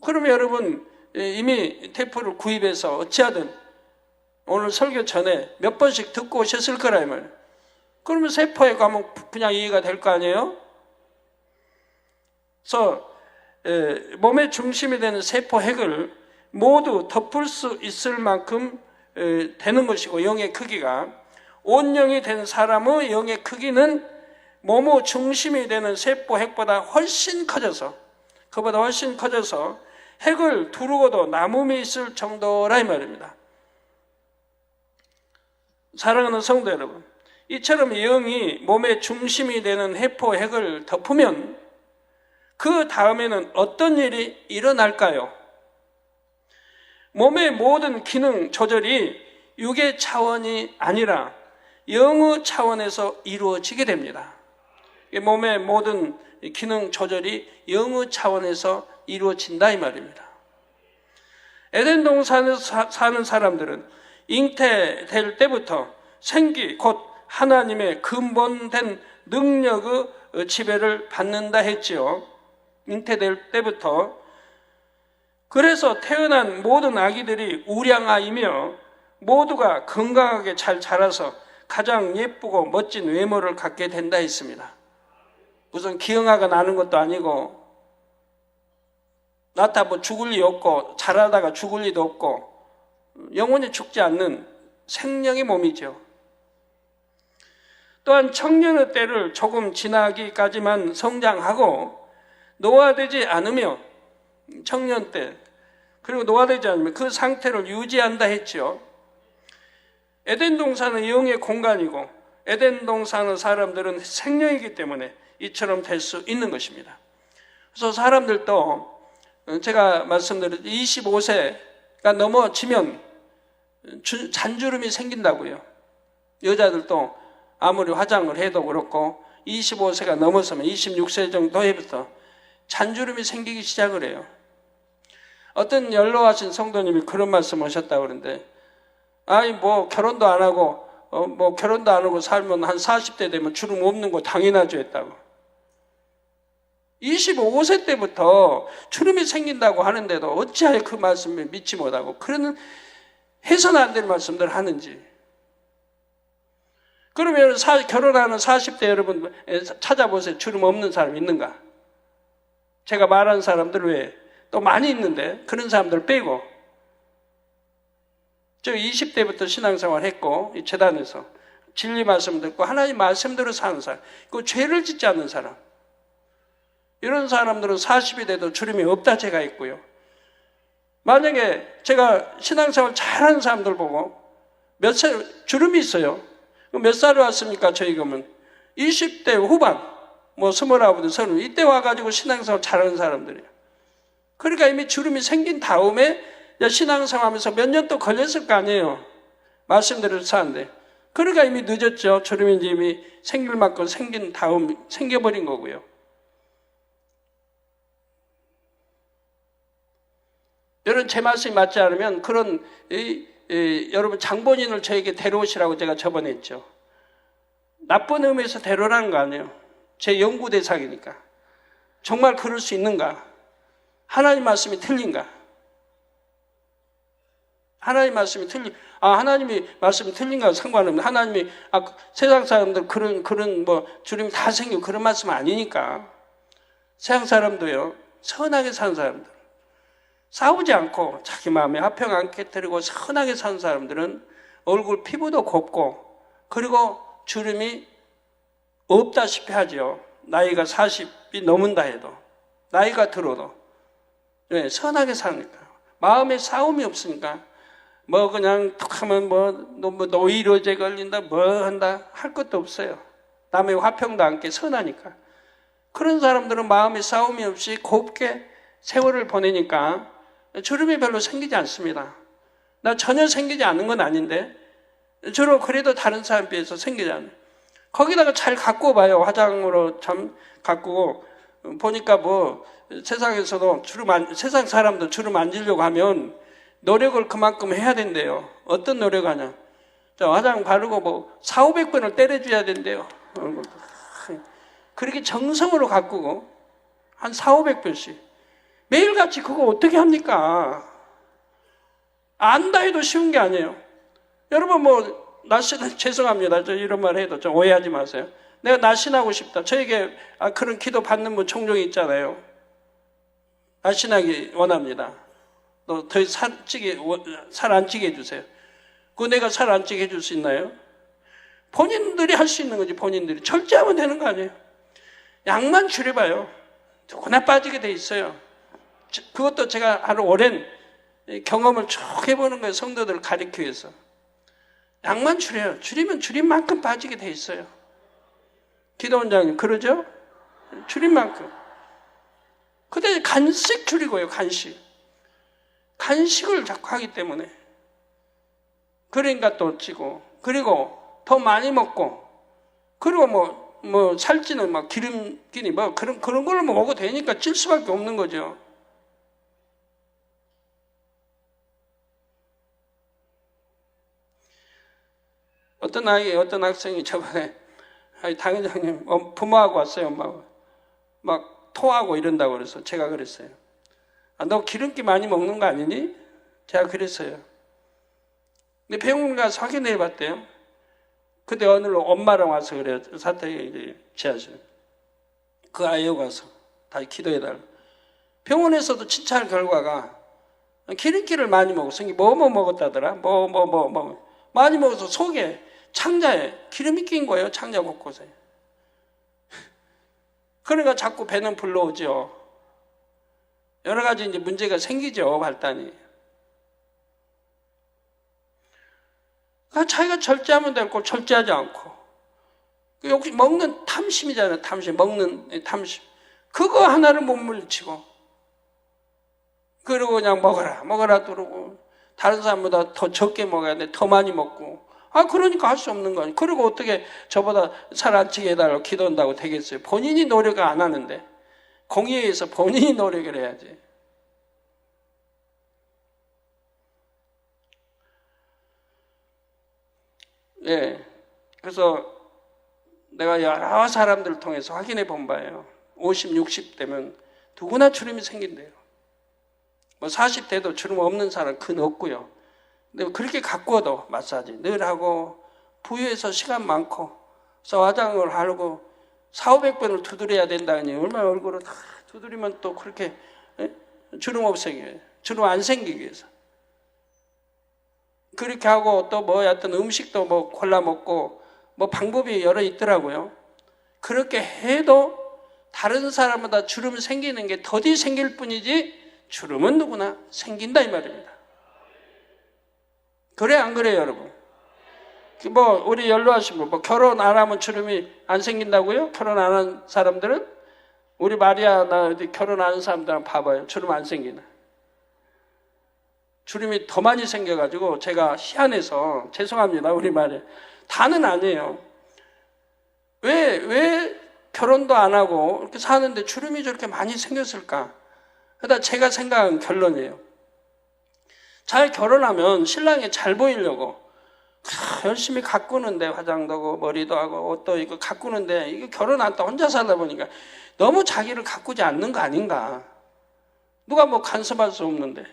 그러면 여러분 이미 테이프를 구입해서 어찌하든 오늘 설교 전에 몇 번씩 듣고 오셨을 거라 이 말이에요. 그러면 세포에 가면 그냥 이해가 될 거 아니에요? 그래서 몸의 중심이 되는 세포 핵을 모두 덮을 수 있을 만큼 되는 것이고, 영의 크기가, 온영이 된 사람의 영의 크기는 몸의 중심이 되는 세포 핵보다 훨씬 커져서, 그보다 훨씬 커져서 핵을 두르고도 남음이 있을 정도라 이 말입니다. 사랑하는 성도 여러분, 이처럼 영이 몸의 중심이 되는 세포 핵을 덮으면 그 다음에는 어떤 일이 일어날까요? 몸의 모든 기능 조절이 육의 차원이 아니라 영의 차원에서 이루어지게 됩니다. 몸의 모든 기능 조절이 영의 차원에서 이루어진다 이 말입니다. 에덴 동산에서 사는 사람들은 잉태될 때부터 생기 곧 하나님의 근본된 능력의 지배를 받는다 했지요. 잉태될 때부터. 그래서 태어난 모든 아기들이 우량아이며 모두가 건강하게 잘 자라서 가장 예쁘고 멋진 외모를 갖게 된다 했습니다. 무슨 기형아가 나는 것도 아니고 낳다 뭐 죽을 리 없고 자라다가 죽을 리도 없고 영원히 죽지 않는 생명의 몸이죠. 또한 청년의 때를 조금 지나기까지만 성장하고 노화되지 않으며, 청년 때 그리고 노화되지 않으면 그 상태를 유지한다 했죠. 에덴 동산은 영의 공간이고 에덴 동산의 사람들은 생명이기 때문에 이처럼 될 수 있는 것입니다. 그래서 사람들도 제가 말씀드린 25세가 넘어지면 잔주름이 생긴다고요. 여자들도 아무리 화장을 해도 그렇고 25세가 넘어서면 26세 정도에부터 잔주름이 생기기 시작을 해요. 어떤 연로하신 성도님이 그런 말씀 하셨다고 그러는데, 아니 뭐 결혼도 안 하고 살면 한 40대 되면 주름 없는 거 당연하죠 했다고. 25세 때부터 주름이 생긴다고 하는데도 어찌하여 그 말씀을 믿지 못하고 그런 해서는 안 될 말씀들을 하는지. 그러면 결혼하는 40대 여러분 찾아보세요. 주름 없는 사람 있는가? 제가 말한 사람들 외에 또 많이 있는데 그런 사람들 빼고, 저 20대부터 신앙생활 했고 이 재단에서 진리 말씀 듣고 하나님 말씀대로 사는 사람, 그 죄를 짓지 않는 사람, 이런 사람들은 40이 돼도 주름이 없다 제가 있고요. 만약에 제가 신앙생활 잘하는 사람들 보고 몇 살 주름이 있어요. 몇 살에 왔습니까? 저희 그러면 20대 후반, 뭐 29, 30 이때 와가지고 신앙생활 잘하는 사람들이에요. 그러니까 이미 주름이 생긴 다음에 신앙생활하면서 몇 년 또 걸렸을 거 아니에요. 말씀대로 사는데. 그러니까 이미 늦었죠. 주름이 이미 생길 만큼 생긴 다음 생겨버린 거고요. 여러분 제 말씀이 맞지 않으면 그런 여러분 장본인을 저에게 데려오시라고 제가 저번에 했죠. 나쁜 의미에서 데려오라는 거 아니에요. 제 연구 대상이니까. 정말 그럴 수 있는가? 하나님 말씀이 틀린가? 하나님 말씀이 하나님이 말씀이 틀린가 상관없는, 하나님이 세상 사람들 그런 뭐 주름이 다 생기고 그런 말씀 아니니까. 세상 사람도요, 선하게 사는 사람들, 싸우지 않고 자기 마음에 화평 안 깨뜨리고 선하게 사는 사람들은 얼굴 피부도 곱고, 그리고 주름이 없다시피 하죠. 나이가 40이 넘은다 해도, 나이가 들어도. 네, 선하게 사니까. 마음에 싸움이 없으니까. 뭐 그냥 툭 하면 뭐 노이로제 걸린다 뭐 한다 할 것도 없어요. 남의 화평도 않게 선하니까. 그런 사람들은 마음에 싸움이 없이 곱게 세월을 보내니까 주름이 별로 생기지 않습니다. 나 전혀 생기지 않는 건 아닌데 주로 그래도 다른 사람에 비해서 생기지 않아요. 거기다가 잘 가꾸어 봐요. 화장으로 참 가꾸고 보니까 뭐 세상에서도 세상 사람도 주름 안 지려고 하면 노력을 그만큼 해야 된대요. 어떤 노력하냐? 화장 바르고 뭐 400~500번을 때려줘야 된대요. 그렇게 정성으로 가꾸고 한 400~500번씩 매일같이 그거 어떻게 합니까? 안다 해도 쉬운 게 아니에요. 여러분 뭐 날씬은 죄송합니다. 저 이런 말 해도 좀 오해하지 마세요. 내가 날씬하고 싶다. 저에게 그런 기도 받는 분 종종이 있잖아요. 날씬하기 원합니다. 너 더 살 안 찌게 해주세요. 그거 내가 살 안 찌게 해줄 수 있나요? 본인들이 할 수 있는 거지. 본인들이 절제하면 되는 거 아니에요. 양만 줄여봐요. 누구나 빠지게 돼 있어요. 그것도 제가 아주 오랜 경험을 쭉 해보는 거예요. 성도들을 가리키기 위해서. 양만 줄여요. 줄이면 줄인 만큼 빠지게 돼 있어요. 기도원장님 그러죠? 줄인 만큼. 근데 간식 줄이고요. 간식을 자꾸 하기 때문에. 그러니까 또 찌고, 그리고 더 많이 먹고, 그리고 뭐 살찌는 막 기름기니 뭐 그런 걸로 먹어도 되니까 찔 수밖에 없는 거죠. 어떤 학생이 저번에 당회장님 부모하고 왔어요. 막 토하고 이런다고 그래서 제가 그랬어요. 너 기름기 많이 먹는 거 아니니? 제가 그랬어요. 근데 병원 가서 확인해 봤대요. 근데 오늘 엄마랑 와서 그래요. 사택에 이제 지하실. 그 아이하고 가서 다 기도해달라. 병원에서도 진찰 결과가 기름기를 많이 먹었어. 뭐 먹었다더라? 많이 먹어서 속에 창자에 기름이 낀 거예요. 창자 곳곳에. 그러니까 자꾸 배는 불러오죠. 여러 가지 이제 문제가 생기죠. 발단이. 자기가 절제하면 되고 절제하지 않고. 혹시 먹는 탐심이잖아요. 먹는 탐심. 그거 하나를 못 물리치고, 그리고 그냥 먹어라 그러고, 다른 사람보다 더 적게 먹어야 돼, 더 많이 먹고. 그러니까 할 수 없는 거 아니에요. 그리고 어떻게 저보다 살 안 찌게 해달라고 기도한다고 되겠어요? 본인이 노력을 안 하는데, 공의에 의해서 본인이 노력을 해야지. 예. 그래서 내가 여러 사람들을 통해서 확인해 본 바예요. 50, 60 되면 누구나 주름이 생긴대요. 뭐 40대도 주름 없는 사람 근 없고요. 근데 그렇게 가꾸어도 마사지 늘 하고, 부유해서 시간 많고, 그래서 화장을 하고 400~500번을 두드려야 된다니, 얼마나 얼굴을 다 두드리면 또 그렇게 주름 없애기 위해서, 주름 안 생기기 위해서 그렇게 하고, 또 뭐 하여튼 음식도 뭐 골라 먹고, 뭐 방법이 여러 있더라고요. 그렇게 해도 다른 사람보다 주름 생기는 게 더디 생길 뿐이지, 주름은 누구나 생긴다 이 말입니다. 그래 안 그래요 여러분? 뭐 우리 연로하신 분, 뭐 결혼 안 하면 주름이 안 생긴다고요? 결혼 안 한 사람들은? 우리 마리아나 어디 결혼 안 한 사람들은 봐봐요. 주름 안 생기나? 주름이 더 많이 생겨가지고 제가 희한해서 죄송합니다. 우리 마리아 다는 아니에요. 왜 결혼도 안 하고 이렇게 사는데 주름이 저렇게 많이 생겼을까? 그러다 제가 생각한 결론이에요. 잘 결혼하면 신랑이 잘 보이려고 열심히 가꾸는데, 화장도 하고 머리도 하고 옷도 이거 가꾸는데, 이거 결혼 안 했다 혼자 살다 보니까 너무 자기를 가꾸지 않는 거 아닌가? 누가 뭐 간섭할 수 없는데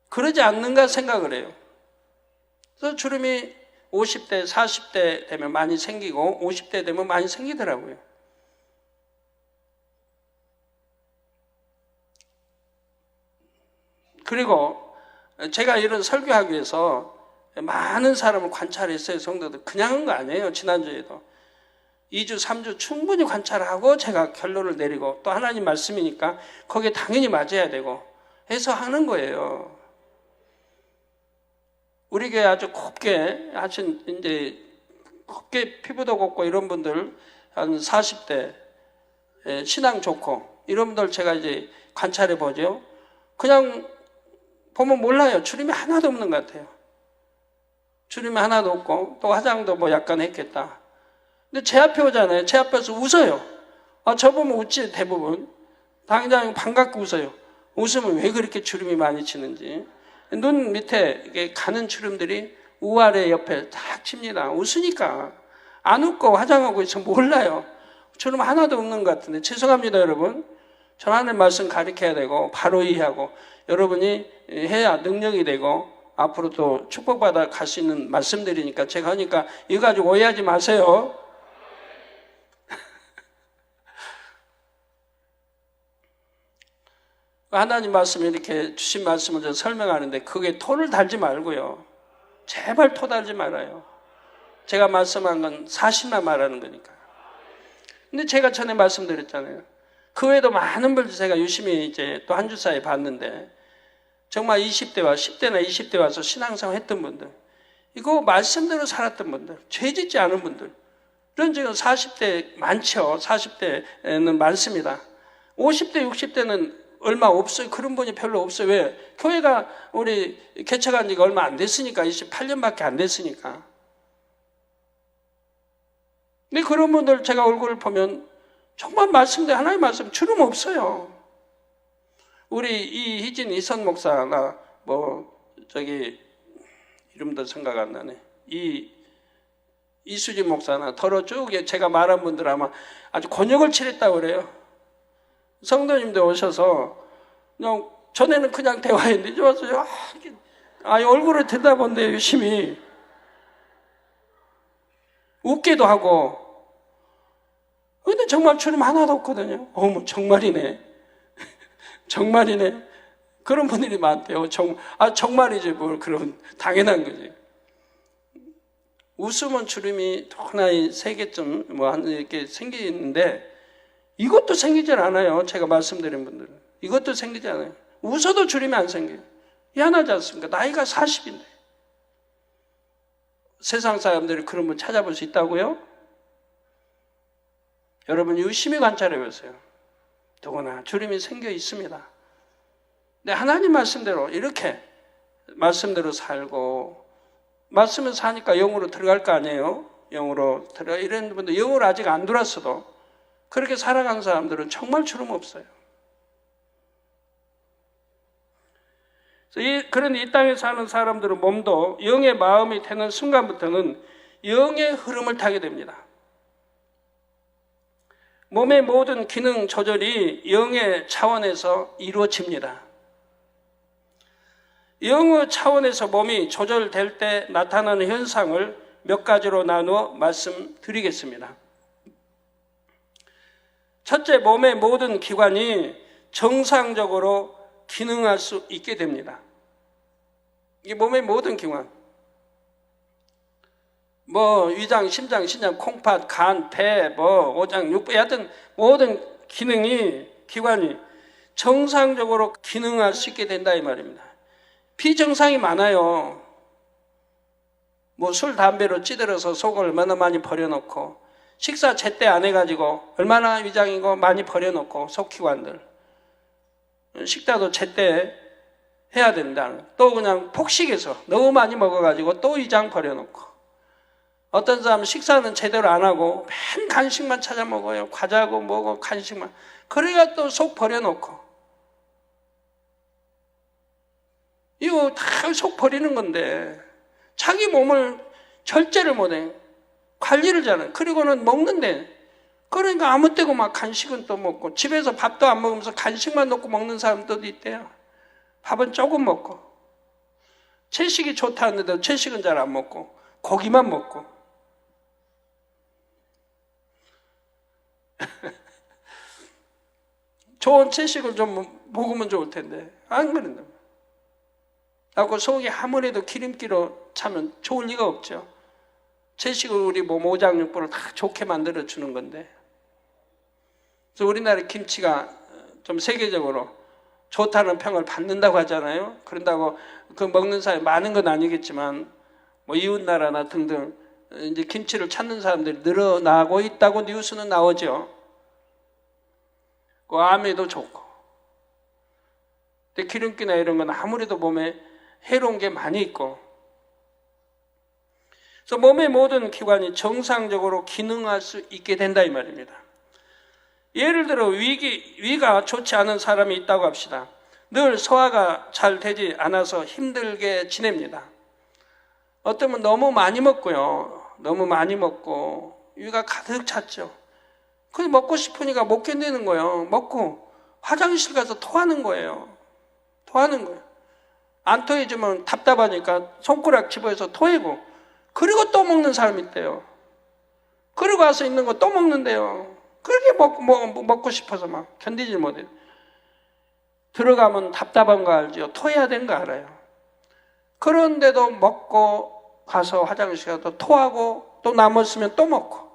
그러지 않는가 생각을 해요. 그래서 주름이 50대, 40대 되면 많이 생기고 50대 되면 많이 생기더라고요. 그리고 제가 이런 설교하기 위해서 많은 사람을 관찰했어요. 성도들 그냥 한 거 아니에요. 지난주에도 2주, 3주 충분히 관찰하고 제가 결론을 내리고, 또 하나님 말씀이니까 거기에 당연히 맞아야 되고 해서 하는 거예요. 우리 교회 아주 곱게 하신, 이제 곱게 피부도 곱고 이런 분들 한 40대 신앙 좋고 이런 분들 제가 이제 관찰해 보죠. 그냥 보면 몰라요. 주름이 하나도 없는 것 같아요. 주름이 하나도 없고, 또 화장도 뭐 약간 했겠다. 근데 제 앞에 오잖아요. 제 앞에서 웃어요. 저 보면 웃지 대부분. 당장 반갑게 웃어요. 웃으면 왜 그렇게 주름이 많이 치는지. 눈 밑에 이게 가는 주름들이 우아래 옆에 딱 칩니다. 웃으니까. 안 웃고 화장하고 있으면 몰라요. 주름 하나도 없는 것 같은데. 죄송합니다 여러분. 저 하나님 말씀 가르쳐야 되고 바로 이해하고 여러분이 해야 능력이 되고 앞으로 또 축복받아 갈 수 있는 말씀들이니까 제가 하니까 이거 가지고 오해하지 마세요. 하나님 말씀 이렇게 주신 말씀을 제가 설명하는데 그게 토를 달지 말고요. 제발 토 달지 말아요. 제가 말씀한 건 사실만 말하는 거니까. 근데 제가 전에 말씀드렸잖아요. 그 외에도 많은 분들 제가 유심히 이제 또 한 주 사이에 봤는데 정말 20대와 10대나 20대 와서 신앙생활 했던 분들, 이거 말씀대로 살았던 분들, 죄 짓지 않은 분들, 이런 지금 40대 많죠. 40대는 많습니다. 50대, 60대는 얼마 없어요. 그런 분이 별로 없어요. 왜? 교회가 우리 개척한 지가 얼마 안 됐으니까, 28년밖에 안 됐으니까. 근데 그런 분들 제가 얼굴을 보면 정말 말씀대로 하나님 말씀 주름 없어요. 우리 이희진 이선 목사나 이름도 생각 안 나네. 이수진 목사나 더러 쭉 제가 말한 분들 아마 아주 곤욕을 치렀다고 그래요. 성도님들 오셔서 그냥 전에는 그냥 대화했는데 이제 와서 얼굴을 대답한데 열심히 웃기도 하고. 근데 정말 주름 하나도 없거든요. 어머 정말이네. 정말이네. 그런 분들이 많대요. 정말이지 뭘 그런 당연한 거지. 웃으면 주름이 하나에 3개쯤 이렇게 생기는데 이것도 생기질 않아요. 제가 말씀드린 분들은. 이것도 생기지 않아요. 웃어도 주름이 안 생겨요. 희한하지 않습니까? 나이가 40인데. 세상 사람들이 그런 분 찾아볼 수 있다고요? 여러분 유심히 관찰해 보세요. 더구나 주름이 생겨 있습니다. 근데 하나님 말씀대로 이렇게 말씀대로 살고 말씀을 사니까 영으로 들어갈 거 아니에요? 영으로 들어가 이런 분들 영으로 아직 안 들어왔어도 그렇게 살아간 사람들은 정말 주름 없어요. 그런 이 땅에 사는 사람들은 몸도 영의 마음이 되는 순간부터는 영의 흐름을 타게 됩니다. 몸의 모든 기능 조절이 영의 차원에서 이루어집니다. 영의 차원에서 몸이 조절될 때 나타나는 현상을 몇 가지로 나누어 말씀드리겠습니다. 첫째, 몸의 모든 기관이 정상적으로 기능할 수 있게 됩니다. 이게 몸의 모든 기관. 위장, 심장, 신장, 콩팥, 간, 배, 오장, 육부, 하여튼 모든 기관이 정상적으로 기능할 수 있게 된다 이 말입니다. 비정상이 많아요. 술, 담배로 찌들어서 속을 얼마나 많이 버려놓고 식사 제때 안 해가지고 얼마나 위장이고 많이 버려놓고 속기관들 식사도 제때 해야 된다. 또 그냥 폭식해서 너무 많이 먹어가지고 또 위장 버려놓고 어떤 사람은 식사는 제대로 안 하고 맨 간식만 찾아 먹어요. 과자고 뭐고 간식만. 그러니까 또 속 버려놓고 이거 다 속 버리는 건데 자기 몸을 절제를 못해. 관리를 잘해. 그리고는 먹는데 그러니까 아무 때고 막 간식은 또 먹고 집에서 밥도 안 먹으면서 간식만 넣고 먹는 사람들도 있대요. 밥은 조금 먹고 채식이 좋다는데도 채식은 잘 안 먹고 고기만 먹고 좋은 채식을 좀 먹으면 좋을 텐데 안 그런다. 하고 속이 아무래도 기름기로 차면 좋을 리가 없죠. 채식을 우리 오장육부를 다 좋게 만들어 주는 건데. 그래서 우리나라 김치가 좀 세계적으로 좋다는 평을 받는다고 하잖아요. 그런다고 그 먹는 사람이 많은 건 아니겠지만 이웃나라나 등등 이제 김치를 찾는 사람들이 늘어나고 있다고 뉴스는 나오죠. 그 암에도 좋고. 근데 기름기나 이런 건 아무래도 몸에 해로운 게 많이 있고. 그래서 몸의 모든 기관이 정상적으로 기능할 수 있게 된다 이 말입니다. 예를 들어 위가 좋지 않은 사람이 있다고 합시다. 늘 소화가 잘 되지 않아서 힘들게 지냅니다. 어쩌면 너무 많이 먹고요. 너무 많이 먹고 위가 가득 찼죠. 그래 먹고 싶으니까 못 견디는 거예요. 먹고 화장실 가서 토하는 거예요. 토하는 거예요. 안 토해주면 답답하니까 손가락 집어서 토해고 그리고 또 먹는 사람이 있대요. 그리고 와서 있는 거 또 먹는데요. 그렇게 먹고 싶어서 막 견디질 못해요. 들어가면 답답한 거 알죠? 토해야 되는 거 알아요. 그런데도 먹고 가서 화장실 가서 토하고 또 남았으면 또 먹고.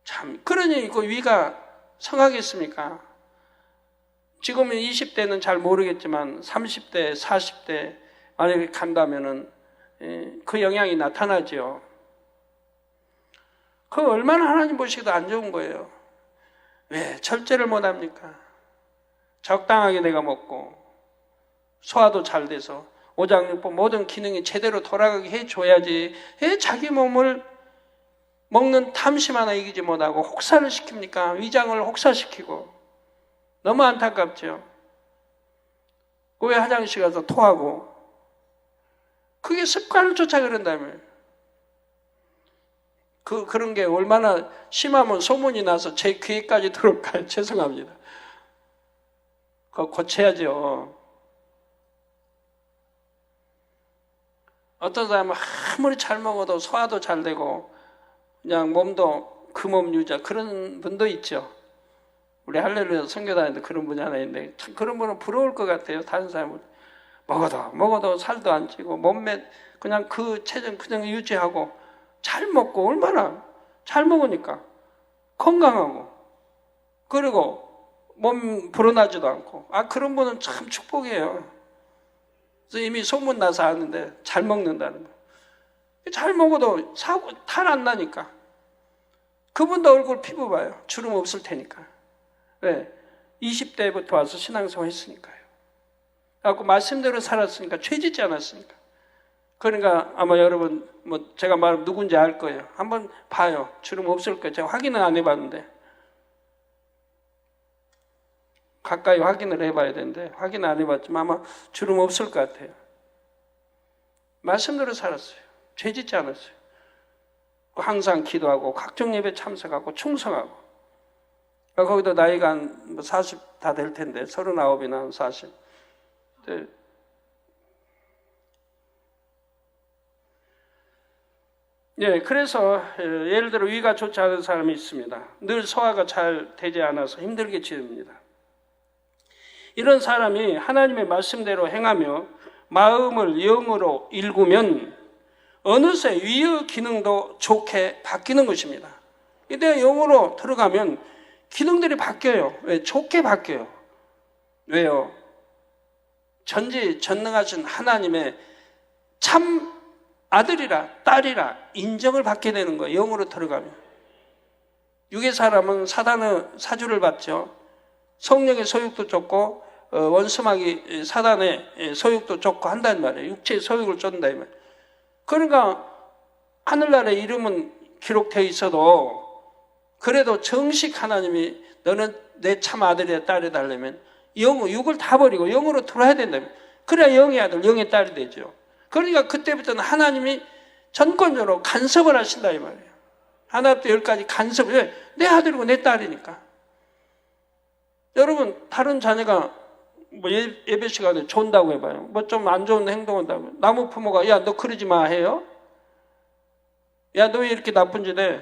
참, 그러니 그 위가 성하겠습니까? 지금은 20대는 잘 모르겠지만 30대, 40대 만약에 간다면은 그 영향이 나타나죠. 그 얼마나 하나님 보시기도 안 좋은 거예요. 왜 절제를 못합니까? 적당하게 내가 먹고 소화도 잘 돼서 오장육부 모든 기능이 제대로 돌아가게 해줘야지. 왜 자기 몸을 먹는 탐심 하나 이기지 못하고 혹사를 시킵니까? 위장을 혹사시키고. 너무 안타깝죠. 왜 화장실 가서 토하고. 그게 습관을 쫓아 그런다며. 그런 게 얼마나 심하면 소문이 나서 제 귀에까지 들어올까요? 죄송합니다. 그거 고쳐야죠. 어떤 사람은 아무리 잘 먹어도 소화도 잘 되고 그냥 몸도 그 몸 유지하 그런 분도 있죠. 우리 할렐루야 선교 다니는데 그런 분이 하나 있는데 참 그런 분은 부러울 것 같아요. 다른 사람은 먹어도 살도 안 찌고 몸매 그냥 그 체중 그냥 유지하고 잘 먹고 얼마나 잘 먹으니까 건강하고 그리고 몸 불어나지도 않고 그런 분은 참 축복이에요. 그래서 이미 소문 나서 아는데 잘 먹는다는 거. 잘 먹어도 탈 안 나니까 그분도 얼굴 피부 봐요. 주름 없을 테니까. 왜? 20대부터 와서 신앙생활 했으니까요. 그래갖고 말씀대로 살았으니까, 죄짓지 않았으니까. 그러니까 아마 여러분, 제가 말하면 누군지 알 거예요. 한번 봐요. 주름 없을 거예요. 제가 확인은 안 해봤는데. 가까이 확인을 해봐야 되는데, 확인 안 해봤지만 아마 주름 없을 것 같아요. 말씀대로 살았어요. 죄짓지 않았어요. 항상 기도하고, 각종 예배 참석하고, 충성하고. 거기도 나이가 한 40 다 될 텐데, 39이나 한 40. 네. 예, 그래서 예를 들어 위가 좋지 않은 사람이 있습니다. 늘 소화가 잘 되지 않아서 힘들게 지냅니다. 이런 사람이 하나님의 말씀대로 행하며 마음을 영으로 일구면 어느새 위의 기능도 좋게 바뀌는 것입니다. 내가 영으로 들어가면 기능들이 바뀌어요. 왜? 좋게 바뀌어요. 왜요? 전지전능하신 하나님의 참 아들이라 딸이라 인정을 받게 되는 거예요. 영으로 들어가면. 육의 사람은 사단의 사주를 받죠. 성령의 소욕도 쫓고 원수마귀 사단의 소욕도 쫓고 한단 말이에요. 육체의 소욕을 쫓는다 이 말이에요. 그러니까 하늘나라의 이름은 기록되어 있어도 그래도 정식 하나님이 너는 내 참 아들이야 딸이 달려면 육을 다 버리고 영으로 들어야 된다면 그래야 영의 아들 영의 딸이 되죠. 그러니까 그때부터는 하나님이 전권적으로 간섭을 하신다 이 말이에요. 하나부터 열까지 간섭을 해. 내 아들이고 내 딸이니까. 여러분 다른 자녀가 예배 시간에 존다고 해봐요. 좀 안 좋은 행동을 한다면 나무 부모가 야 너 그러지 마 해요? 야 너 왜 이렇게 나쁜 짓 해?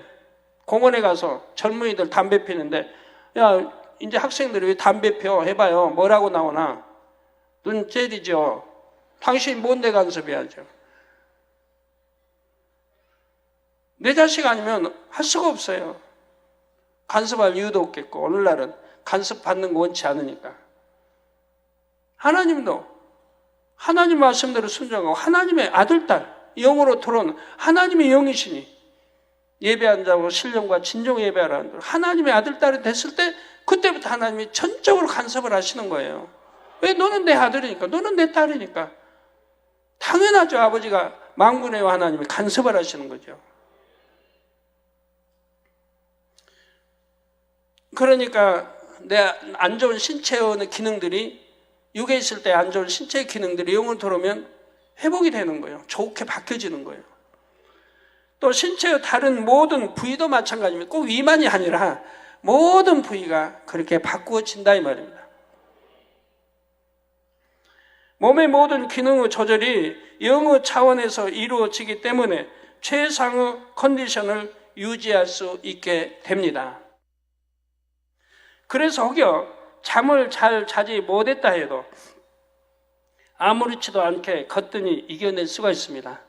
공원에 가서 젊은이들 담배 피는데 야 이제 학생들이 왜 담배 펴 해봐요. 뭐라고 나오나? 눈 째리죠. 당신이 뭔데 간섭해야죠. 내 자식 아니면 할 수가 없어요. 간섭할 이유도 없겠고 오늘날은 간섭받는 거 원치 않으니까. 하나님도 하나님 말씀대로 순종하고 하나님의 아들, 딸, 영으로 들어온 하나님의 영이시니 예배한 자고 신령과 진정 예배하라는 대로 하나님의 아들, 딸이 됐을 때 그때부터 하나님이 전적으로 간섭을 하시는 거예요. 왜? 너는 내 아들이니까, 너는 내 딸이니까. 당연하죠. 아버지가 만군의 하나님이 간섭을 하시는 거죠. 그러니까 내 안 좋은 신체의 기능들이 육에 있을 때 안 좋은 신체의 기능들이 영으로 들어오면 회복이 되는 거예요. 좋게 바뀌어지는 거예요. 또 신체의 다른 모든 부위도 마찬가지입니다. 꼭 위만이 아니라 모든 부위가 그렇게 바꾸어진다 이 말입니다. 몸의 모든 기능의 조절이 영의 차원에서 이루어지기 때문에 최상의 컨디션을 유지할 수 있게 됩니다. 그래서 혹여 잠을 잘 자지 못했다 해도 아무렇지도 않게 거뜬히 이겨낼 수가 있습니다.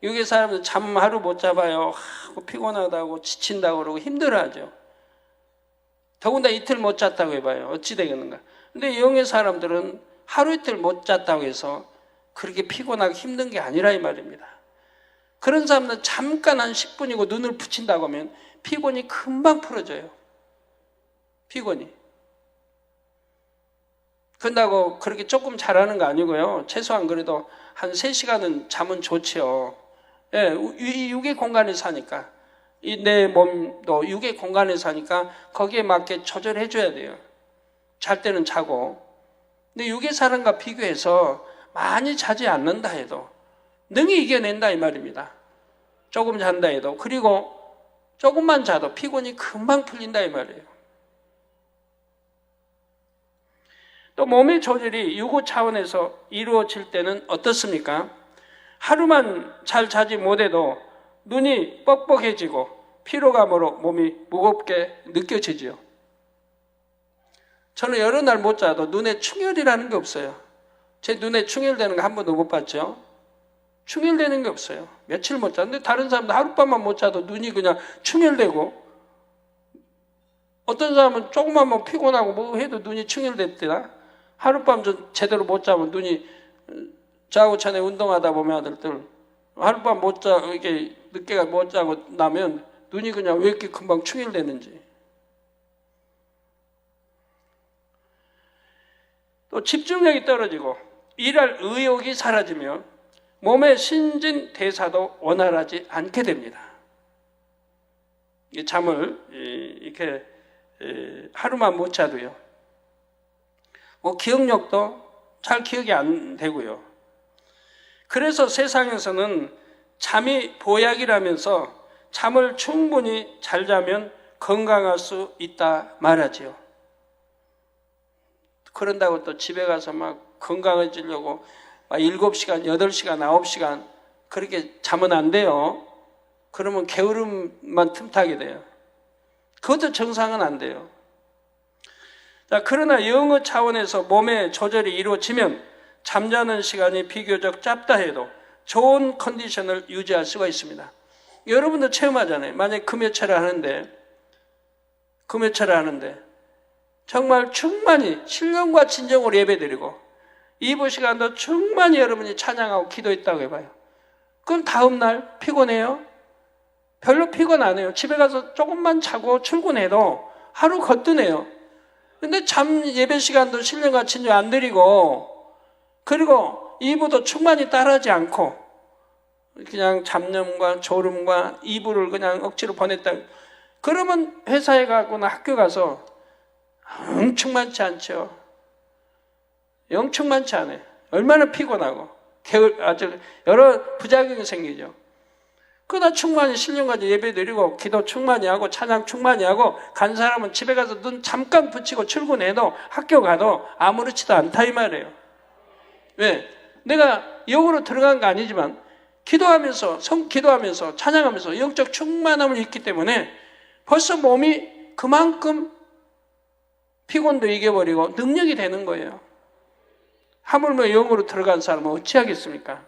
여기 사람들 잠 하루 못 잡아요. 피곤하다고 지친다고 그러고 힘들어하죠. 더군다나 이틀 못 잤다고 해봐요. 어찌 되겠는가. 근데 영의 사람들은 하루 이틀 못 잤다고 해서 그렇게 피곤하고 힘든 게 아니라 이 말입니다. 그런 사람들은 잠깐 한 10분이고 눈을 붙인다고 하면 피곤이 금방 풀어져요. 피곤이. 그런다고 그렇게 조금 잘하는 거 아니고요. 최소한 그래도 한 3시간은 잠은 좋지요. 예, 육의 공간에 사니까. 내 몸도 육의 공간에 사니까 거기에 맞게 조절해 줘야 돼요. 잘 때는 자고. 근데 육의 사람과 비교해서 많이 자지 않는다 해도 능히 이겨낸다 이 말입니다. 조금 잔다 해도. 그리고 조금만 자도 피곤이 금방 풀린다 이 말이에요. 또 몸의 조절이 유구 차원에서 이루어질 때는 어떻습니까? 하루만 잘 자지 못해도 눈이 뻑뻑해지고 피로감으로 몸이 무겁게 느껴지죠. 저는 여러 날 못 자도 눈에 충혈이라는 게 없어요. 제 눈에 충혈되는 거 한 번도 못 봤죠. 충혈되는 게 없어요. 며칠 못 자는데 다른 사람들 하룻밤만 못 자도 눈이 그냥 충혈되고 어떤 사람은 조금만 뭐 피곤하고 뭐 해도 눈이 충혈됐더라. 하룻밤 제대로 못 자면 눈이 자고 전에 운동하다 보면 아들들 하룻밤 못 자 이렇게 늦게 못 자고 나면 눈이 그냥 왜 이렇게 금방 충혈되는지. 또 집중력이 떨어지고 일할 의욕이 사라지며 몸의 신진대사도 원활하지 않게 됩니다. 잠을 이렇게 하루만 못 자도요. 기억력도 잘 기억이 안 되고요. 그래서 세상에서는 잠이 보약이라면서 잠을 충분히 잘 자면 건강할 수 있다 말하지요. 그런다고 또 집에 가서 막 건강해지려고 7시간, 8시간, 9시간 그렇게 자면 안 돼요. 그러면 게으름만 틈타게 돼요. 그것도 정상은 안 돼요. 자, 그러나 영어 차원에서 몸의 조절이 이루어지면 잠자는 시간이 비교적 짧다 해도 좋은 컨디션을 유지할 수가 있습니다. 여러분도 체험하잖아요. 만약에 금요철을 하는데 정말 충만히 신령과 진정으로 예배드리고 이부 시간도 충만히 여러분이 찬양하고 기도했다고 해봐요. 그럼 다음날 피곤해요? 별로 피곤 안 해요. 집에 가서 조금만 자고 출근해도 하루 거뜬해요. 근데 잠 예배 시간도 신령과 진정 안 드리고 그리고 이부도 충만히 따르지 않고 그냥 잡념과 졸음과 이부를 그냥 억지로 보냈다. 그러면 회사에 가거나 학교 가서 충만치 않죠. 충만치 않아요. 얼마나 피곤하고 아주 여러 부작용이 생기죠. 그러나 충만히 신령까지 예배드리고 기도 충만히 하고 찬양 충만히 하고 간 사람은 집에 가서 눈 잠깐 붙이고 출근해도 학교 가도 아무렇지도 않다 이 말이에요. 왜? 내가 영으로 들어간 거 아니지만 기도하면서 기도하면서 찬양하면서 영적 충만함을 잃기 때문에 벌써 몸이 그만큼 피곤도 이겨버리고 능력이 되는 거예요. 하물며 영으로 들어간 사람은 어찌하겠습니까?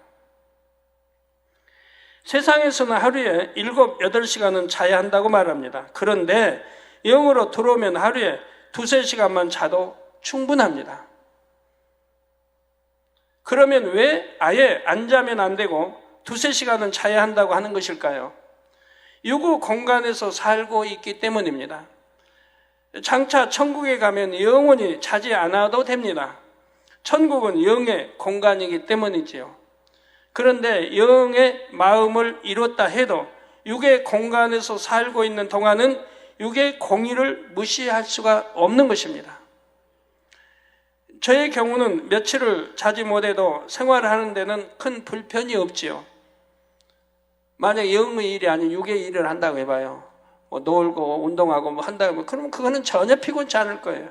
세상에서는 하루에 7, 8시간은 자야 한다고 말합니다. 그런데 영으로 들어오면 하루에 2, 3시간만 자도 충분합니다. 그러면 왜 아예 안 자면 안 되고 2, 3시간은 자야 한다고 하는 것일까요? 유구 공간에서 살고 있기 때문입니다. 장차 천국에 가면 영원히 자지 않아도 됩니다. 천국은 영의 공간이기 때문이지요. 그런데 영의 마음을 이뤘다 해도 육의 공간에서 살고 있는 동안은 육의 공의를 무시할 수가 없는 것입니다. 저의 경우는 며칠을 자지 못해도 생활을 하는 데는 큰 불편이 없지요. 만약 영의 일이 아닌 육의 일을 한다고 해봐요. 놀고 운동하고 한다고 그러면 그거는 전혀 피곤치 않을 거예요.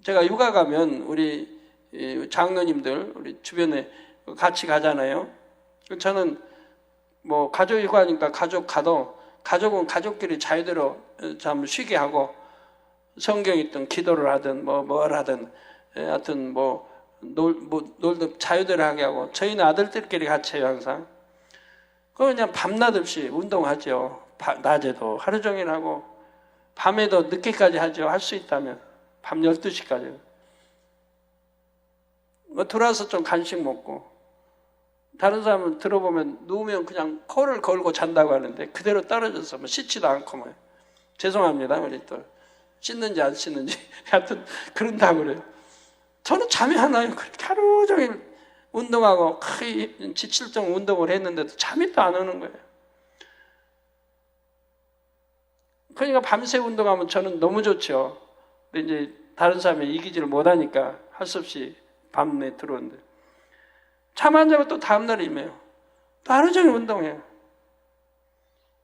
제가 육아 가면 우리 장로님들 우리 주변에 같이 가잖아요. 저는 가족 육아니까 가족 가도 가족은 가족끼리 자유대로 참 쉬게 하고 성경 읽든 기도를 하든 뭘 하든 하여튼 놀든 자유대로 하게 하고 저희는 아들들끼리 같이 해요 항상. 그냥 밤낮 없이 운동하죠. 낮에도 하루 종일 하고 밤에도 늦게까지 하죠. 할 수 있다면 밤 12시까지. 들어와서 좀 간식 먹고 다른 사람은 들어보면 누우면 그냥 코를 걸고 잔다고 하는데 그대로 떨어져서 씻지도 않고 죄송합니다. 우리 또 씻는지 안 씻는지 하여튼 그런다고 그래요. 저는 잠이 안 와요. 그렇게 하루 종일 운동하고 지칠 정도 운동을 했는데도 잠이 또 안 오는 거예요. 그러니까 밤새 운동하면 저는 너무 좋죠. 근데 이제 다른 사람이 이기지를 못하니까 할 수 없이 밤에 들어오는데 잠 안 자고 또 다음날 임해요. 또 하루 종일 운동해요.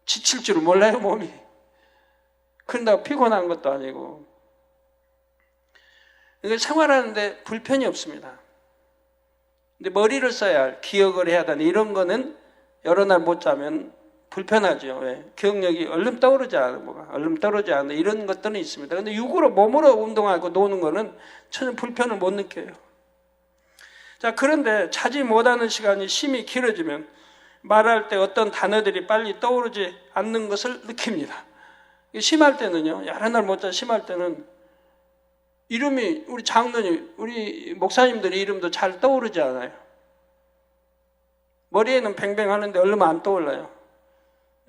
지칠 줄 몰라요 몸이. 그런다고 피곤한 것도 아니고. 그러니까 생활하는데 불편이 없습니다. 근데 머리를 써야 할, 기억을 해야 하는 이런 거는 여러 날 못 자면 불편하죠. 왜? 기억력이 얼른 떠오르지 않아, 얼른 떨어지지 않아 이런 것들은 있습니다. 근데 육으로 몸으로 운동하고 노는 거는 전혀 불편을 못 느껴요. 자, 그런데 자지 못하는 시간이 심히 길어지면 말할 때 어떤 단어들이 빨리 떠오르지 않는 것을 느낍니다. 심할 때는요, 여러 날 못 자 심할 때는 이름이 우리 장로님, 우리 목사님들의 이름도 잘 떠오르지 않아요. 머리에는 뱅뱅 하는데 얼른 안 떠올라요.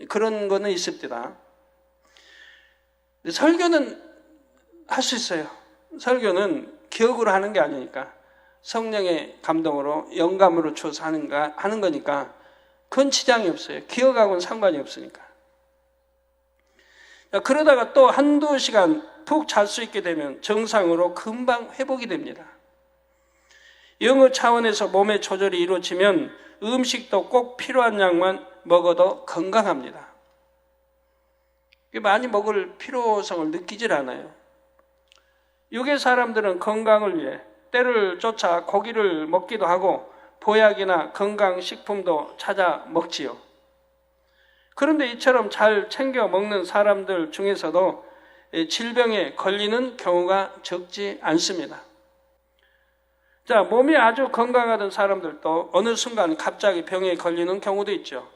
그런 거는 있습니다. 설교는 할 수 있어요. 설교는 기억으로 하는 게 아니니까, 성령의 감동으로 영감으로 주어서 하는 거니까 그건 지장이 없어요. 기억하고는 상관이 없으니까. 그러다가 또 한두 시간 푹 잘 수 있게 되면 정상으로 금방 회복이 됩니다. 영어 차원에서 몸의 조절이 이루어지면 음식도 꼭 필요한 양만 먹어도 건강합니다. 많이 먹을 필요성을 느끼질 않아요. 육의 사람들은 건강을 위해 때를 쫓아 고기를 먹기도 하고 보약이나 건강식품도 찾아 먹지요. 그런데 이처럼 잘 챙겨 먹는 사람들 중에서도 질병에 걸리는 경우가 적지 않습니다. 자, 몸이 아주 건강하던 사람들도 어느 순간 갑자기 병에 걸리는 경우도 있죠.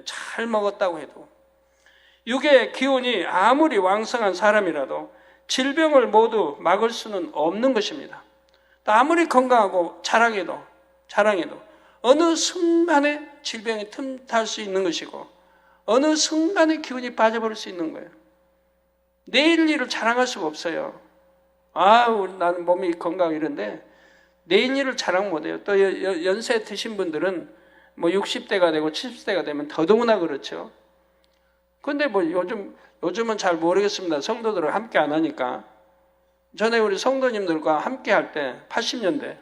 잘 먹었다고 해도. 육의 기운이 아무리 왕성한 사람이라도 질병을 모두 막을 수는 없는 것입니다. 또 아무리 건강하고 자랑해도 어느 순간에 질병이 틈탈 수 있는 것이고 어느 순간에 기운이 빠져버릴 수 있는 거예요. 내일 일을 자랑할 수가 없어요. 나는 몸이 건강 이런데 내일 일을 자랑 못해요. 또 연세 드신 분들은 뭐 60대가 되고 70대가 되면 더더구나 그렇죠. 근데 뭐 요즘은 잘 모르겠습니다. 성도들을 함께 안 하니까. 전에 우리 성도님들과 함께 할 때 80년대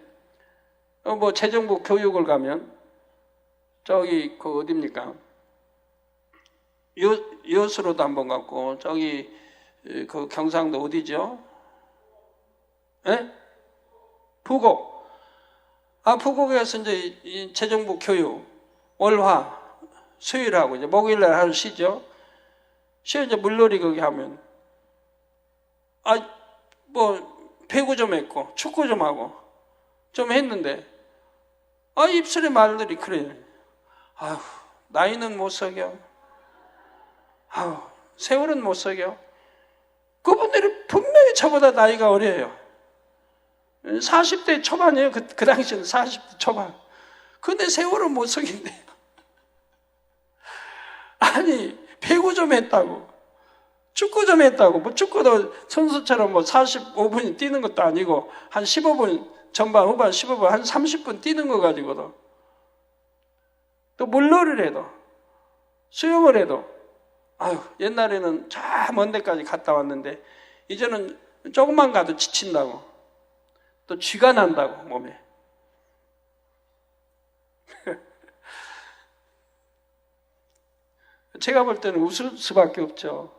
뭐 재정부 교육을 가면 저기 그 어딥니까? 여수로도 한번 갔고 저기 그 경상도 어디죠? 예? 부곡. 부곡에서 이제 이 재정부 교육 월화 수요일하고 이제 목요일날 하루 쉬죠. 이제 물놀이 거기 하면 뭐 배구 좀 했고 축구 좀 하고 좀 했는데 입술에 말들이 그래요. 나이는 못 속여. 세월은 못 속여. 그분들이 분명히 저보다 나이가 어려요. 40대 초반이에요. 그 당시에는 40대 초반. 근데 세월은 못 속인대요. 아니 배구 좀 했다고, 축구 좀 했다고, 뭐 축구도 선수처럼 뭐 45분이 뛰는 것도 아니고 한 15분 전반 후반 15분 한 30분 뛰는 거 가지고도 또 물놀이를 해도 수영을 해도 옛날에는 저 먼 데까지 갔다 왔는데 이제는 조금만 가도 지친다고 또 쥐가 난다고 몸에. 제가 볼 때는 웃을 수밖에 없죠.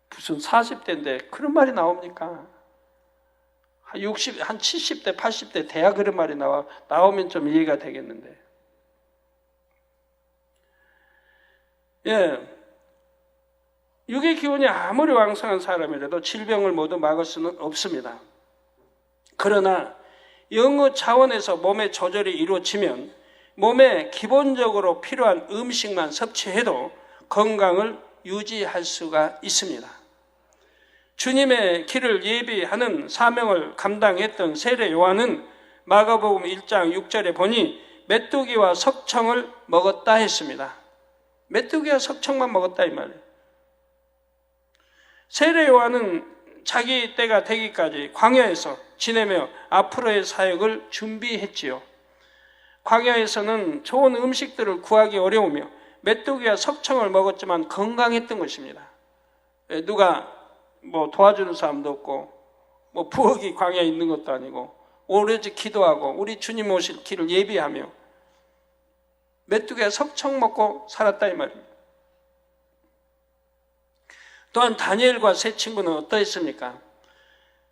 무슨 40대인데 그런 말이 나옵니까? 한 70대, 80대 돼야 그런 말이 나오면 좀 이해가 되겠는데. 육의 기운이 아무리 왕성한 사람이라도 질병을 모두 막을 수는 없습니다. 그러나 영의 차원에서 몸의 조절이 이루어지면 몸에 기본적으로 필요한 음식만 섭취해도 건강을 유지할 수가 있습니다. 주님의 길을 예비하는 사명을 감당했던 세례 요한은 마가복음 1장 6절에 보니 메뚜기와 석청을 먹었다 했습니다. 메뚜기와 석청만 먹었다 이 말이에요. 세례 요한은 자기 때가 되기까지 광야에서 지내며 앞으로의 사역을 준비했지요. 광야에서는 좋은 음식들을 구하기 어려우며 메뚜기와 석청을 먹었지만 건강했던 것입니다. 누가 뭐 도와주는 사람도 없고 뭐 부엌이 광야에 있는 것도 아니고 오로지 기도하고 우리 주님 오실 길을 예비하며 메뚜기와 석청 먹고 살았다 이 말입니다. 또한 다니엘과 세 친구는 어떠했습니까?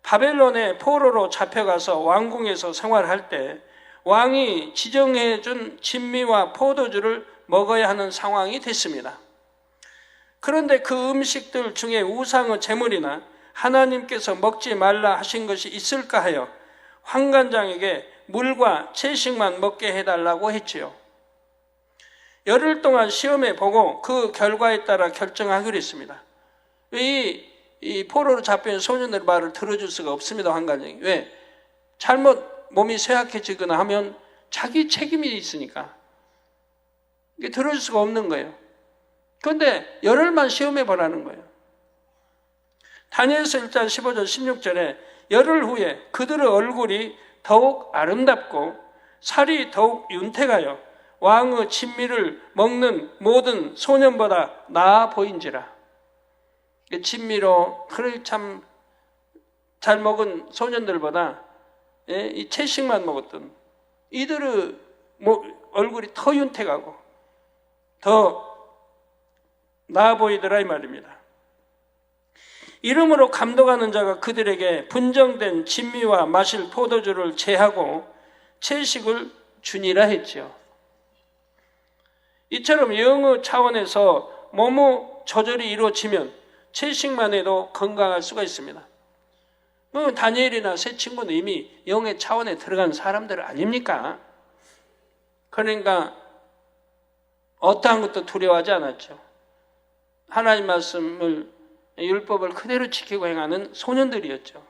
바벨론의 포로로 잡혀가서 왕궁에서 생활할 때 왕이 지정해준 진미와 포도주를 먹어야 하는 상황이 됐습니다. 그런데 그 음식들 중에 우상의 제물이나 하나님께서 먹지 말라 하신 것이 있을까 하여 환관장에게 물과 채식만 먹게 해달라고 했지요. 열흘 동안 시험해 보고 그 결과에 따라 결정하기로 했습니다. 이 포로로 잡힌 소년들 말을 들어줄 수가 없습니다. 환관장이. 왜? 잘못 몸이 쇠약해지거나 하면 자기 책임이 있으니까 이게 들어줄 수가 없는 거예요. 그런데 열흘만 시험해 보라는 거예요. 다니엘서 1장 15절 16절에 열흘 후에 그들의 얼굴이 더욱 아름답고 살이 더욱 윤택하여 왕의 진미를 먹는 모든 소년보다 나아 보인지라. 진미로 그렇게 참 잘 먹은 소년들보다 이 채식만 먹었던 이들의 얼굴이 더 윤택하고 더 나아 보이더라 이 말입니다. 이름으로 감독하는 자가 그들에게 분정된 진미와 마실 포도주를 제하고 채식을 주니라 했지요. 이처럼 영의 차원에서 몸의 조절이 이루어지면 채식만 해도 건강할 수가 있습니다. 다니엘이나 세 친구는 이미 영의 차원에 들어간 사람들 아닙니까? 그러니까 어떠한 것도 두려워하지 않았죠. 하나님 말씀을 율법을 그대로 지키고 행하는 소년들이었죠.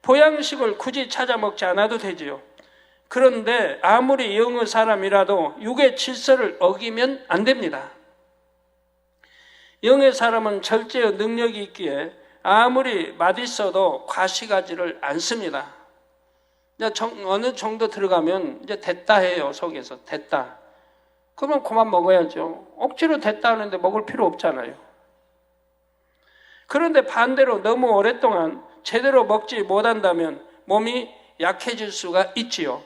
보양식을 굳이 찾아 먹지 않아도 되지요. 그런데 아무리 영의 사람이라도 육의 질서를 어기면 안 됩니다. 영의 사람은 절제의 능력이 있기에 아무리 맛있어도 과시가지를 않습니다. 어느 정도 들어가면 이제 됐다 해요. 속에서 됐다. 그러면 그만 먹어야죠. 억지로 됐다 하는데 먹을 필요 없잖아요. 그런데 반대로 너무 오랫동안 제대로 먹지 못한다면 몸이 약해질 수가 있지요.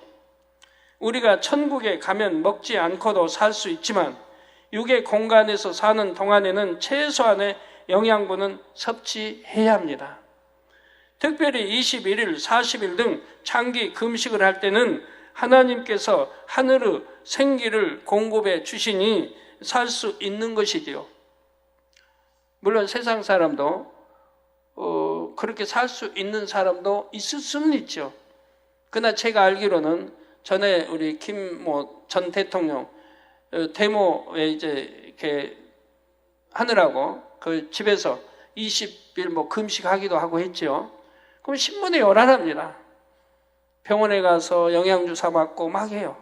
우리가 천국에 가면 먹지 않고도 살 수 있지만 육의 공간에서 사는 동안에는 최소한의 영양분은 섭취해야 합니다. 특별히 21일, 40일 등 장기 금식을 할 때는 하나님께서 하늘의 생기를 공급해 주시니 살 수 있는 것이지요. 물론 세상 사람도 그렇게 살 수 있는 사람도 있을 수는 있죠. 그러나 제가 알기로는 전에 우리 김 전 대통령 데모에 이제 이렇게 하느라고 그 집에서 20일 금식하기도 하고 했죠. 그럼 신문에 열안합니다. 병원에 가서 영양주 사 맞고 막 해요.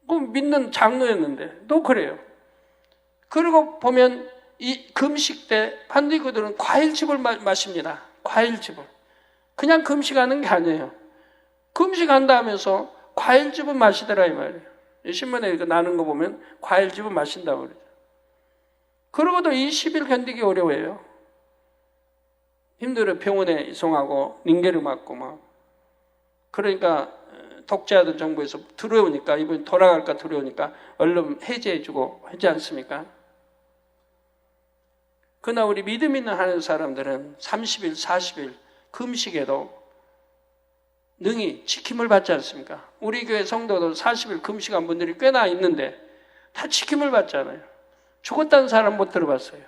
그럼 믿는 장로였는데 또 그래요. 그리고 보면 이 금식 때 반드시 그들은 과일즙을 마십니다. 과일즙을. 그냥 금식하는 게 아니에요. 금식한다 하면서 과일즙을 마시더라 이 말이에요. 신문에 이거 나는 거 보면 과일즙을 마신다고 그러죠. 그러고도 20일 견디기 어려워요. 힘들어. 병원에 이송하고 링게를 맞고 막. 그러니까 독재하던 정부에서 두려우니까 이번 돌아갈까 두려우니까 얼른 해제해주고 하지 않습니까? 그러나 우리 믿음 있는 하는 사람들은 30일, 40일 금식에도 능히 지킴을 받지 않습니까? 우리 교회 성도도 40일 금식한 분들이 꽤나 있는데 다 지킴을 받잖아요. 죽었다는 사람 못 들어봤어요.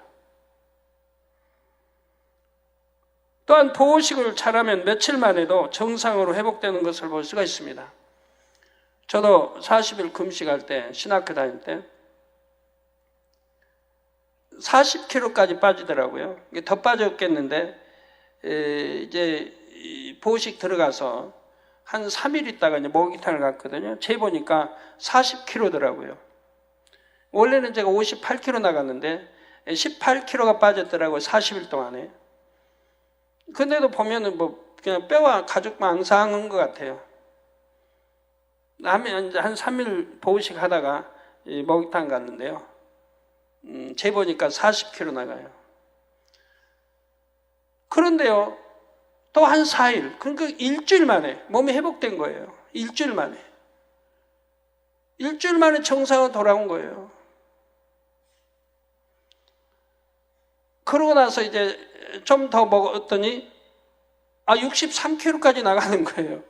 또한 보호식을 잘하면 며칠 만에도 정상으로 회복되는 것을 볼 수가 있습니다. 저도 40일 금식할 때, 신학교 다닐 때 40kg까지 빠지더라고요. 더 빠졌겠는데 이제 보호식 들어가서 한 3일 있다가 이제 목욕탕을 갔거든요. 재보니까 40kg더라고요. 원래는 제가 58kg 나갔는데 18kg가 빠졌더라고요. 40일 동안에. 근데도 보면은 그냥 뼈와 가죽만 앙상한 것 같아요. 한 3일 보호식 하다가 목욕탕 갔는데요. 재보니까 40kg 나가요. 그런데요, 또 한 4일, 그러니까 일주일 만에 몸이 회복된 거예요. 일주일 만에. 일주일 만에 정상으로 돌아온 거예요. 그러고 나서 이제 좀 더 먹었더니 63kg까지 나가는 거예요.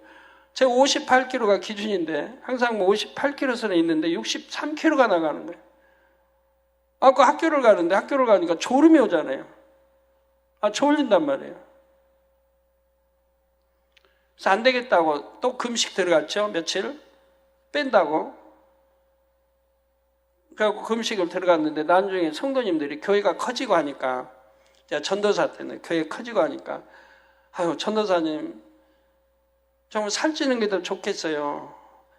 제가 58kg가 기준인데 항상 58kg 선에 있는데 63kg가 나가는 거예요. 그 학교를 가니까 졸음이 오잖아요. 졸린단 말이에요. 그래서 안 되겠다고 또 금식 들어갔죠. 며칠 뺀다고. 그래갖고 금식을 들어갔는데 나중에 성도님들이 교회가 커지고 하니까, 제가 전도사 때는 교회 커지고 하니까, 전도사님 정말 살찌는 게 더 좋겠어요.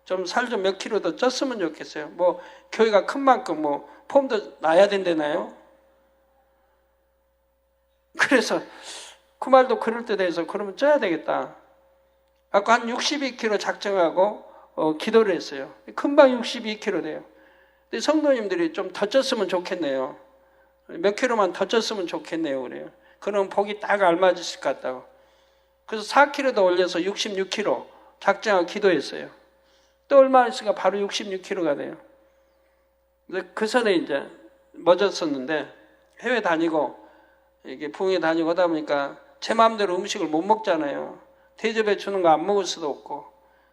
좀 살 좀 몇 킬로 더 쪘으면 좋겠어요. 뭐 교회가 큰 만큼 뭐 폼도 나야 된다나요? 그래서 그 말도 그럴 때 돼서 그러면 쪄야 되겠다. 아까 한 62kg 작정하고 기도를 했어요. 금방 62kg 돼요. 근데 성도님들이 좀 더 쪘으면 좋겠네요. 몇 킬로만 더 쪘으면 좋겠네요. 그래요. 그럼 복이 딱 알맞으실 것 같다고. 그래서 4kg 더 올려서 66kg 작정하고 기도했어요. 또 얼마 있으니까 바로 66kg가 돼요. 근데 그 전에 이제 멎었었는데 해외 다니고 이게 부흥회 다니고 하다 보니까 제 마음대로 음식을 못 먹잖아요. 대접해 주는 거 안 먹을 수도 없고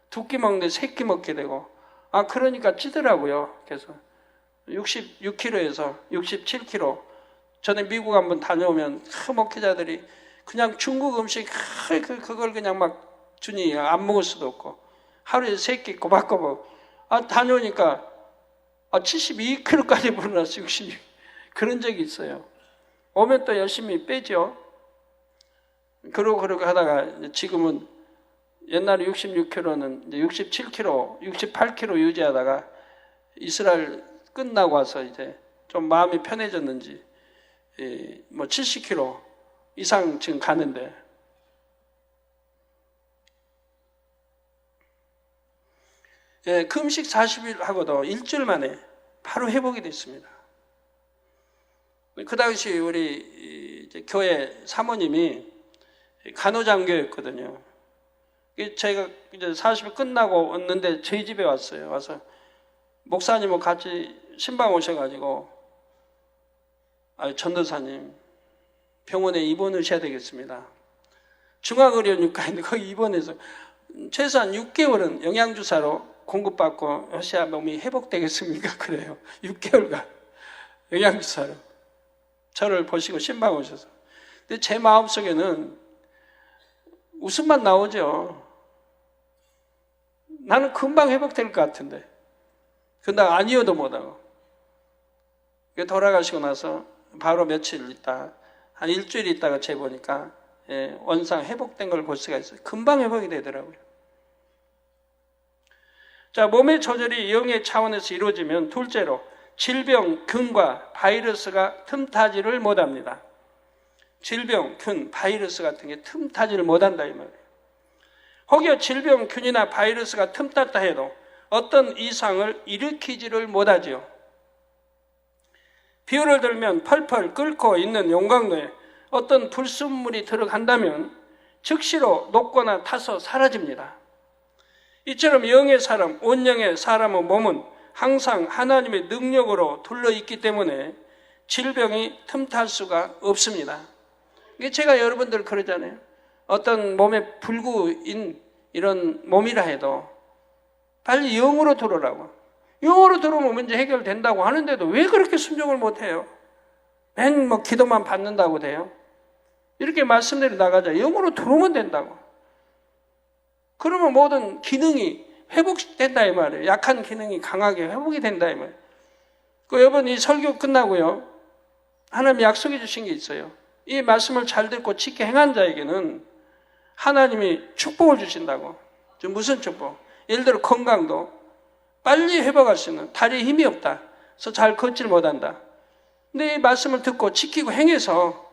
두 끼 먹는데 세 끼 먹게 되고 그러니까 찌더라고요. 그래서 66kg에서 67kg. 전에 미국 한번 다녀오면 목회자들이 그냥 중국 음식 그걸 그냥 막 주니 안 먹을 수도 없고 하루에 3끼 꼬박꼬박 다녀오니까 72kg까지 불어났어요. 66. 그런 적이 있어요. 오면 또 열심히 빼죠. 그러고 하다가 지금은 옛날에 66kg는 67kg, 68kg 유지하다가 이스라엘 끝나고 와서 이제 좀 마음이 편해졌는지 뭐 70kg 이상 지금 가는데 금식 40일 하고도 일주일 만에 바로 회복이 됐습니다. 그 당시 우리 이제 교회 사모님이 간호장교였거든요. 제가 이제 40일 끝나고 왔는데 저희 집에 왔어요. 와서 목사님하고 같이 신방 오셔가지고 전도사님 병원에 입원하셔야 되겠습니다. 중앙의료원과인데 거기 입원해서 최소한 6개월은 영양주사로 공급받고 하셔야 몸이 회복되겠습니까? 그래요. 6개월간 영양주사로 저를 보시고 신방 오셔서. 근데 제 마음속에는 웃음만 나오죠. 나는 금방 회복될 것 같은데. 근데 아니어도 못하고. 돌아가시고 나서 바로 며칠 있다, 한 일주일 있다가 재보니까 원상 회복된 걸 볼 수가 있어요. 금방 회복이 되더라고요. 자, 몸의 조절이 영의 차원에서 이루어지면 둘째로 질병, 균과 바이러스가 틈타지를 못합니다. 질병, 균, 바이러스 같은 게 틈타지를 못한다 이 말이에요. 혹여 질병, 균이나 바이러스가 틈탔다 해도 어떤 이상을 일으키지를 못하지요. 비유를 들면 펄펄 끓고 있는 용광로에 어떤 불순물이 들어간다면 즉시로 녹거나 타서 사라집니다. 이처럼 영의 사람, 온영의 사람의 몸은 항상 하나님의 능력으로 둘러있기 때문에 질병이 틈탈 수가 없습니다. 제가 여러분들 그러잖아요. 어떤 몸에 불구인 이런 몸이라 해도 빨리 영으로 들어오라고. 영으로 들어오면 문제 해결된다고 하는데도 왜 그렇게 순종을 못해요? 맨 기도만 받는다고 돼요? 이렇게 말씀대로 나가자. 영으로 들어오면 된다고. 그러면 모든 기능이 회복된다 이 말이에요. 약한 기능이 강하게 회복이 된다 이 말이에요. 여러분 이 설교 끝나고요. 하나님이 약속해 주신 게 있어요. 이 말씀을 잘 듣고 지켜 행한 자에게는 하나님이 축복을 주신다고. 무슨 축복? 예를 들어 건강도 빨리 회복할 수 있는, 다리에 힘이 없다. 그래서 잘 걷질 못한다. 근데 이 말씀을 듣고 지키고 행해서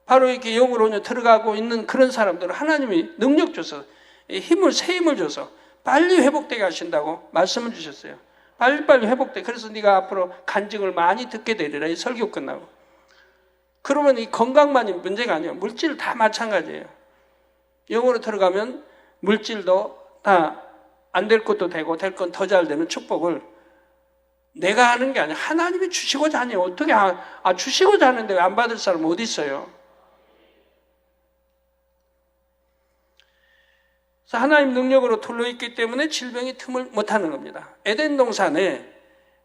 바로 이렇게 영으로 들어가고 있는 그런 사람들은 하나님이 능력 줘서 힘을, 새 힘을 줘서 빨리 회복되게 하신다고 말씀을 주셨어요. 빨리빨리 회복돼. 그래서 네가 앞으로 간증을 많이 듣게 되리라. 이 설교 끝나고. 그러면 이 건강만이 문제가 아니에요. 물질 다 마찬가지예요. 영으로 들어가면 물질도 다 안 될 것도 되고 될 건 더 잘 되는 축복을 내가 하는 게 아니라 하나님이 주시고자 하니 어떻게 주시고자 하는데 왜 안 받을 사람 어디 있어요? 그래서 하나님 능력으로 둘러있기 때문에 질병이 틈을 못하는 겁니다. 에덴 동산에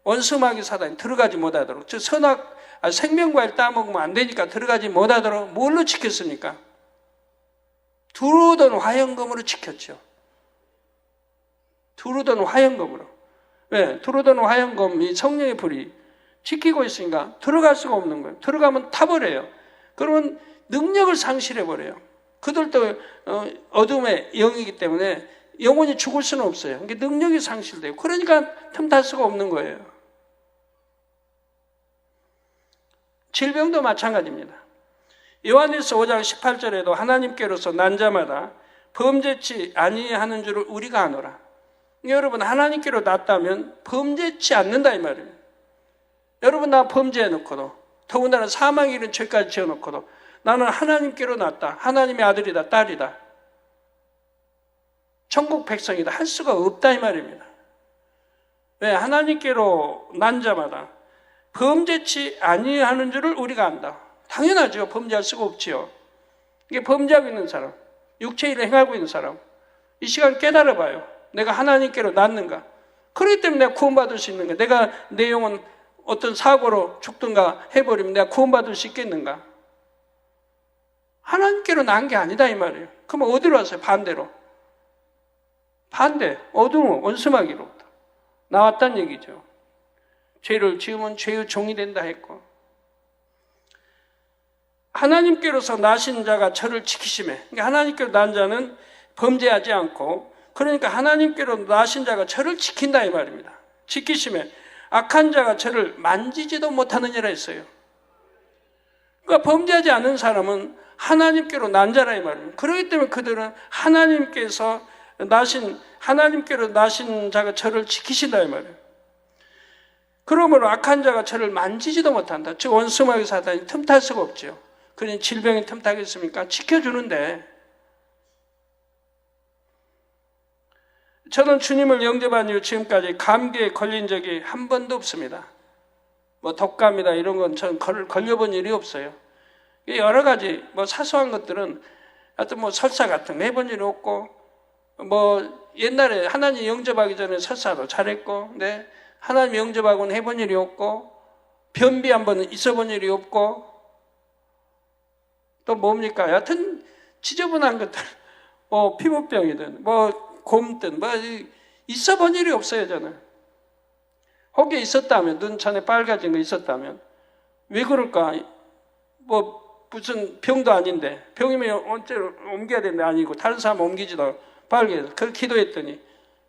원수마귀 사단이 들어가지 못하도록, 즉 생명과일 따먹으면 안 되니까 들어가지 못하도록 뭘로 지켰습니까? 두루던 화형검으로 지켰죠. 두루던 화형검으로. 왜? 두루던 화형검이 성령의 불이 지키고 있으니까 들어갈 수가 없는 거예요. 들어가면 타버려요. 그러면 능력을 상실해버려요. 그들도 어둠의 영이기 때문에 영원히 죽을 수는 없어요. 이게 능력이 상실돼요. 그러니까 틈탈 수가 없는 거예요. 질병도 마찬가지입니다. 요한일서 5장 18절에도 하나님께로서 난 자마다 범죄치 아니하는 줄을 우리가 아노라. 여러분, 하나님께로 났다면 범죄치 않는다 이 말이에요. 여러분, 나 범죄해놓고도, 더군다나 사망에 이른 죄까지 지어놓고도 나는 하나님께로 났다, 하나님의 아들이다, 딸이다, 천국 백성이다 할 수가 없다 이 말입니다. 왜? 하나님께로 난 자마다 범죄치 아니하는 줄을 우리가 안다. 당연하죠. 범죄할 수가 없지요. 이게 범죄하고 있는 사람, 육체의 일을 행하고 있는 사람, 이 시간 깨달아봐요. 내가 하나님께로 났는가? 그렇기 때문에 내가 구원받을 수 있는가? 내가 내 영혼 어떤 사고로 죽든가 해버리면 내가 구원받을 수 있겠는가? 하나님께로 난 게 아니다 이 말이에요. 그럼 어디로 왔어요? 반대로. 반대, 어두운 원수마귀로부터 나왔다는 얘기죠. 죄를 지으면 죄의 종이 된다 했고, 하나님께로서 나신 자가 저를 지키시매. 그러니까 하나님께로 난 자는 범죄하지 않고, 그러니까 하나님께로 나신 자가 저를 지킨다 이 말입니다. 지키시매 악한 자가 저를 만지지도 못하느니라 했어요. 그러니까 범죄하지 않은 사람은 하나님께로 난 자라 이 말입니다. 그렇기 때문에 그들은 하나님께로 나신 자가 저를 지키신다 이 말이에요. 그러므로 악한 자가 저를 만지지도 못한다. 즉 원수마귀 사단이 틈탈 수가 없죠. 그러니 질병이 틈타겠습니까? 지켜주는데, 저는 주님을 영접한 이후 지금까지 감기에 걸린 적이 한 번도 없습니다. 뭐 독감이다 이런 건 저는 걸려본 일이 없어요. 여러 가지 뭐 사소한 것들은 하여튼 뭐 설사 같은 거 해본 일이 없고, 뭐 옛날에 하나님 영접하기 전에 설사도 잘했고, 네, 하나님 영접하고는 해본 일이 없고, 변비 한 번은 있어본 일이 없고, 또 뭡니까? 여하튼 지저분한 것들, 뭐 피부병이든 뭐 곰든 뭐 있어본 일이 없어요. 저는 혹에 있었다면, 눈천에 빨개진 거 있었다면 왜 그럴까? 뭐 무슨 병도 아닌데, 병이면 언제로 옮겨야 되는 게 아니고 다른 사람 옮기지도 빨개. 그걸 기도했더니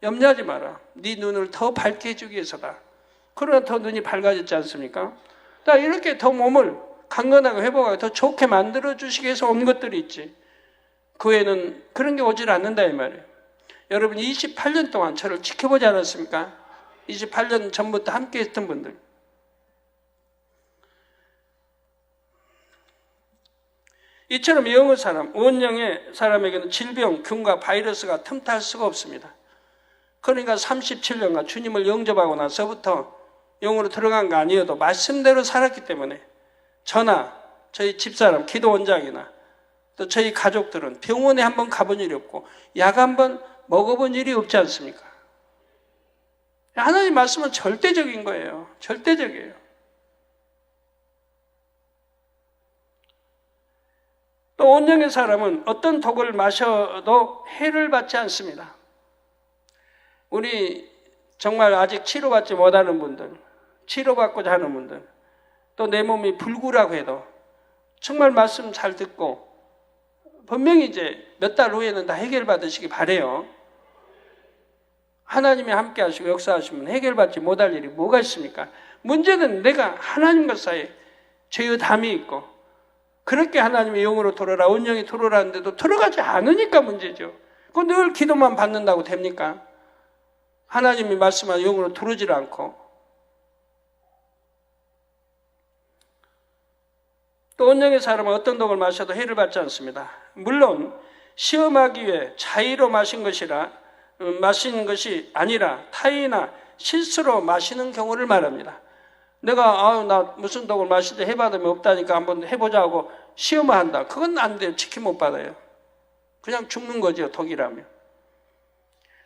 염려하지 마라, 네 눈을 더 밝게 해주기 위해서다. 그러나 더 눈이 밝아졌지 않습니까? 나 이렇게 더 몸을 강건하고 회복하고 더 좋게 만들어 주시기 위해서 온 것들이 있지, 그 외에는 그런 게 오질 않는다 이 말이에요. 여러분 28년 동안 저를 지켜보지 않았습니까? 28년 전부터 함께 했던 분들, 이처럼 영의 사람, 원령의 사람에게는 질병, 균과 바이러스가 틈탈 수가 없습니다. 그러니까 37년간 주님을 영접하고 나서부터 영으로 들어간 거 아니어도 말씀대로 살았기 때문에 저나 저희 집사람, 기도원장이나 또 저희 가족들은 병원에 한번 가본 일이 없고 약 한번 먹어본 일이 없지 않습니까? 하나님 말씀은 절대적인 거예요. 절대적이에요. 또 온영의 사람은 어떤 독을 마셔도 해를 받지 않습니다. 우리 정말 아직 치료받지 못하는 분들, 치료받고자 하는 분들, 또 내 몸이 불구라고 해도 정말 말씀 잘 듣고 분명히 이제 몇 달 후에는 다 해결받으시기 바래요. 하나님이 함께 하시고 역사하시면 해결받지 못할 일이 뭐가 있습니까? 문제는 내가 하나님과 사이에 죄의 담이 있고, 그렇게 하나님의 영으로 돌아라, 온영이 돌아라는데도 들어가지 않으니까 문제죠. 그건 늘 기도만 받는다고 됩니까? 하나님이 말씀한 영으로 들어오질 않고. 또 온영의 사람은 어떤 독을 마셔도 해를 받지 않습니다. 물론 시험하기 위해 자의로 마신 것이 아니라 타의나 실수로 마시는 경우를 말합니다. 내가 나 무슨 독을 마시지 해받으면 없다니까 한번 해보자고 시험을 한다. 그건 안 돼요. 치킨 못 받아요. 그냥 죽는 거죠, 독이라면.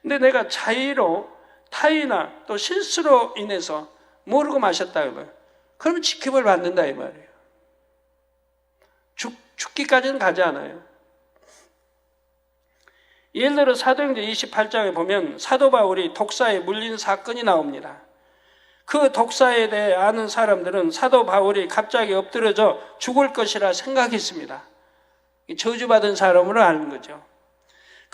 근데 내가 자의로 타의나 또 실수로 인해서 모르고 마셨다 그러면 직급을 받는다 이 말이에요. 죽기까지는 가지 않아요. 예를 들어 사도행전 28장에 보면 사도 바울이 독사에 물린 사건이 나옵니다. 그 독사에 대해 아는 사람들은 사도 바울이 갑자기 엎드려져 죽을 것이라 생각했습니다. 저주받은 사람으로 아는 거죠.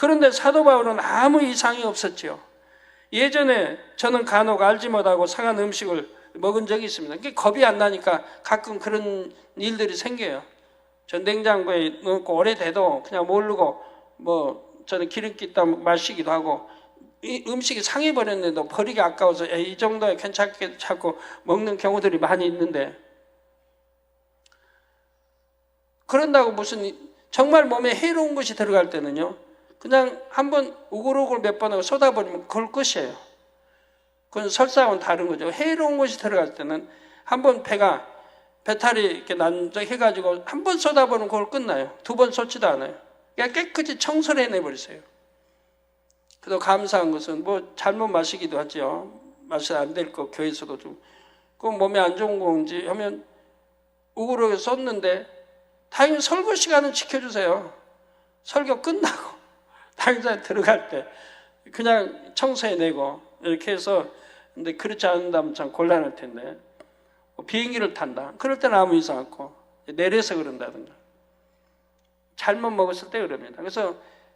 그런데 사도 바울은 아무 이상이 없었지요. 예전에 저는 간혹 알지 못하고 상한 음식을 먹은 적이 있습니다. 그게 겁이 안 나니까 가끔 그런 일들이 생겨요. 전 냉장고에 넣고 오래돼도 그냥 모르고 저는 기름기 있다 마시기도 하고, 이 음식이 상해버렸는데도 버리기 아까워서 이 정도에 괜찮게 자꾸 먹는 경우들이 많이 있는데, 그런다고 무슨 정말 몸에 해로운 것이 들어갈 때는요, 그냥 한번 우글우글 몇 번 하고 쏟아버리면 그걸 끝이에요. 그건 설사하고는 다른 거죠. 해로운 것이 들어갈 때는 한번 배탈이 이렇게 난적해가지고 한 번 쏟아버리면 그걸 끝나요. 두 번 쏟지도 않아요. 그냥 깨끗이 청소를 해내버리세요. 그래도 감사한 것은 잘못 마시기도 하죠. 마셔야 안 될 거 교회에서도 좀. 그 몸에 안 좋은 건지 하면 우글우글 쏟는데 다행히 설교 시간은 지켜주세요. 설교 끝나고 당장 들어갈 때 그냥 청소해내고 이렇게 해서, 근데 그렇지 않는다면 참 곤란할 텐데, 비행기를 탄다. 그럴 때는 아무 이상 없고, 내려서 그런다든가. 잘못 먹었을 때 그럽니다. 그래서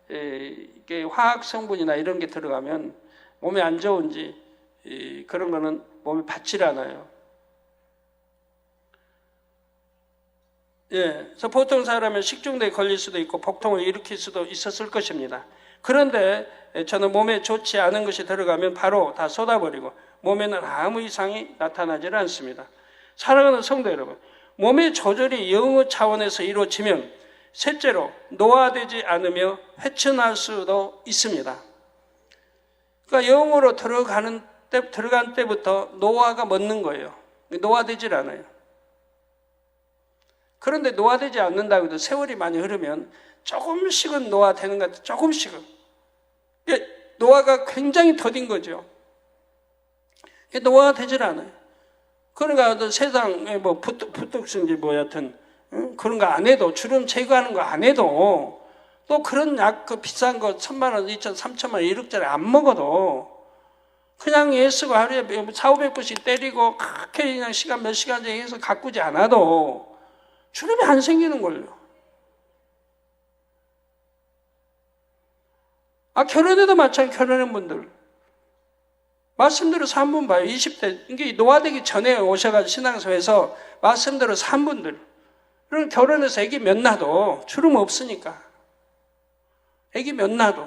이게 화학 성분이나 이런 게 들어가면 몸에 안 좋은지 그런 거는 몸에 받질 않아요. 그래서 보통 사람은 식중독에 걸릴 수도 있고 복통을 일으킬 수도 있었을 것입니다. 그런데 저는 몸에 좋지 않은 것이 들어가면 바로 다 쏟아버리고 몸에는 아무 이상이 나타나질 않습니다. 사랑하는 성도 여러분, 몸의 조절이 영의 차원에서 이루어지면 셋째로 노화되지 않으며 회춘할 수도 있습니다. 그러니까 영으로 들어간 때부터 노화가 멎는 거예요. 노화되질 않아요. 그런데 노화되지 않는다고 해도 세월이 많이 흐르면 조금씩은 노화되는 것 같아요. 조금씩은. 노화가 굉장히 더딘 거죠. 노화가 되질 않아요. 그러니까 세상에 부뚝승지 여튼 그런 거 안 해도, 주름 제거하는 거 안 해도, 또 그런 약 비싼 거 1,000만 원, 2,000, 3,000만 원, 1억짜리 안 먹어도 그냥 예수고 하루에 4,500불씩 때리고 그렇게 그냥 시간 몇 시간째 해서 가꾸지 않아도 주름이 안 생기는 걸요. 결혼해도 마찬가지. 결혼한 분들 말씀대로 산 분 봐요. 20대 이게 노화되기 전에 오셔가지고 신앙소에서 말씀대로 산 분들, 그럼 결혼해서 애기 몇 낳아도 주름 없으니까. 애기 몇 낳아도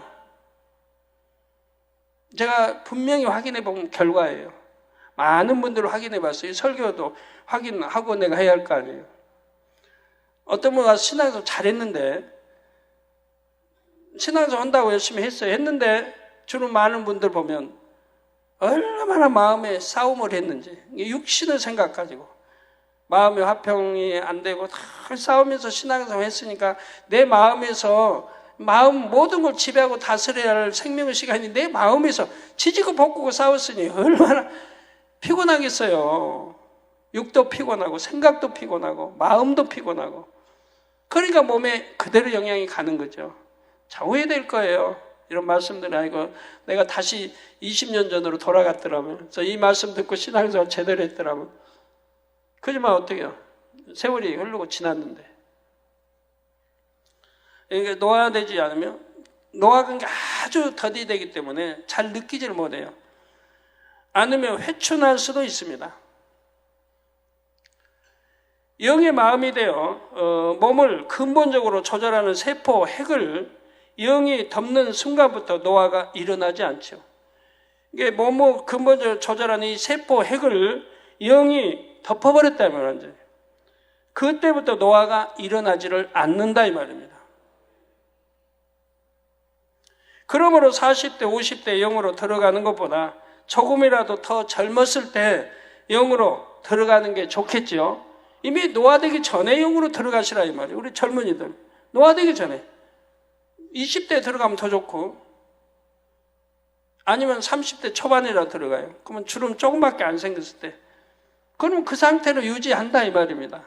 제가 분명히 확인해 본 결과예요. 많은 분들을 확인해 봤어요. 설교도 확인하고 내가 해야 할 거 아니에요. 어떤 분가 신앙소 잘했는데, 신앙소 한다고 열심히 했어요. 했는데 주름 많은 분들 보면 얼마나 마음에 싸움을 했는지, 육신을 생각 가지고 마음의 화평이 안 되고 다 싸우면서 신앙생활 했으니까 내 마음에서 모든 걸 지배하고 다스려야 할 생명의 시간이 내 마음에서 지지고 볶고 싸웠으니 얼마나 피곤하겠어요. 육도 피곤하고 생각도 피곤하고 마음도 피곤하고. 그러니까 몸에 그대로 영향이 가는 거죠. 자, 후회될 거예요. 이런 말씀들이 아니고 내가 다시 20년 전으로 돌아갔더라면, 그래서 이 말씀 듣고 신앙생활 제대로 했더라면, 그지만 어떡해요? 세월이 흐르고 지났는데. 그러니까 노화되지 않으면, 노화가 아주 더디되기 때문에 잘 느끼지를 못해요. 않으면 회춘할 수도 있습니다. 영의 마음이 되어 몸을 근본적으로 조절하는 세포 핵을 영이 덮는 순간부터 노화가 일어나지 않죠. 이게 몸을 근본적으로 조절하는 이 세포 핵을 영이 덮어버렸다면 완전히, 그때부터 노화가 일어나지를 않는다 이 말입니다. 그러므로 40대, 50대 영으로 들어가는 것보다 조금이라도 더 젊었을 때 영으로 들어가는 게 좋겠죠. 이미 노화되기 전에 영으로 들어가시라 이 말이에요. 우리 젊은이들 노화되기 전에 20대에 들어가면 더 좋고, 아니면 30대 초반이라 들어가요. 그러면 주름 조금밖에 안 생겼을 때, 그러면 그 상태로 유지한다 이 말입니다.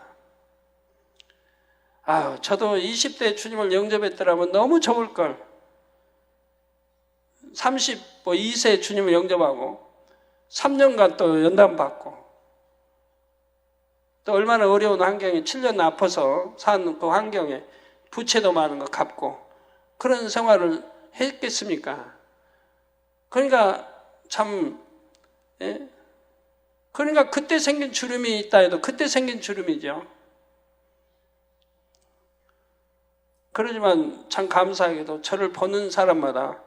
저도 20대 주님을 영접했더라면 너무 좋을 걸. 32세 주님을 영접하고 3년간 또 연단 받고, 또 얼마나 어려운 환경에 7년 아파서 사는 그 환경에 부채도 많은 거 갚고, 그런 생활을 했겠습니까? 그러니까 참, 예? 그러니까 그때 생긴 주름이 있다 해도 그때 생긴 주름이죠. 그러지만 참 감사하게도 저를 보는 사람마다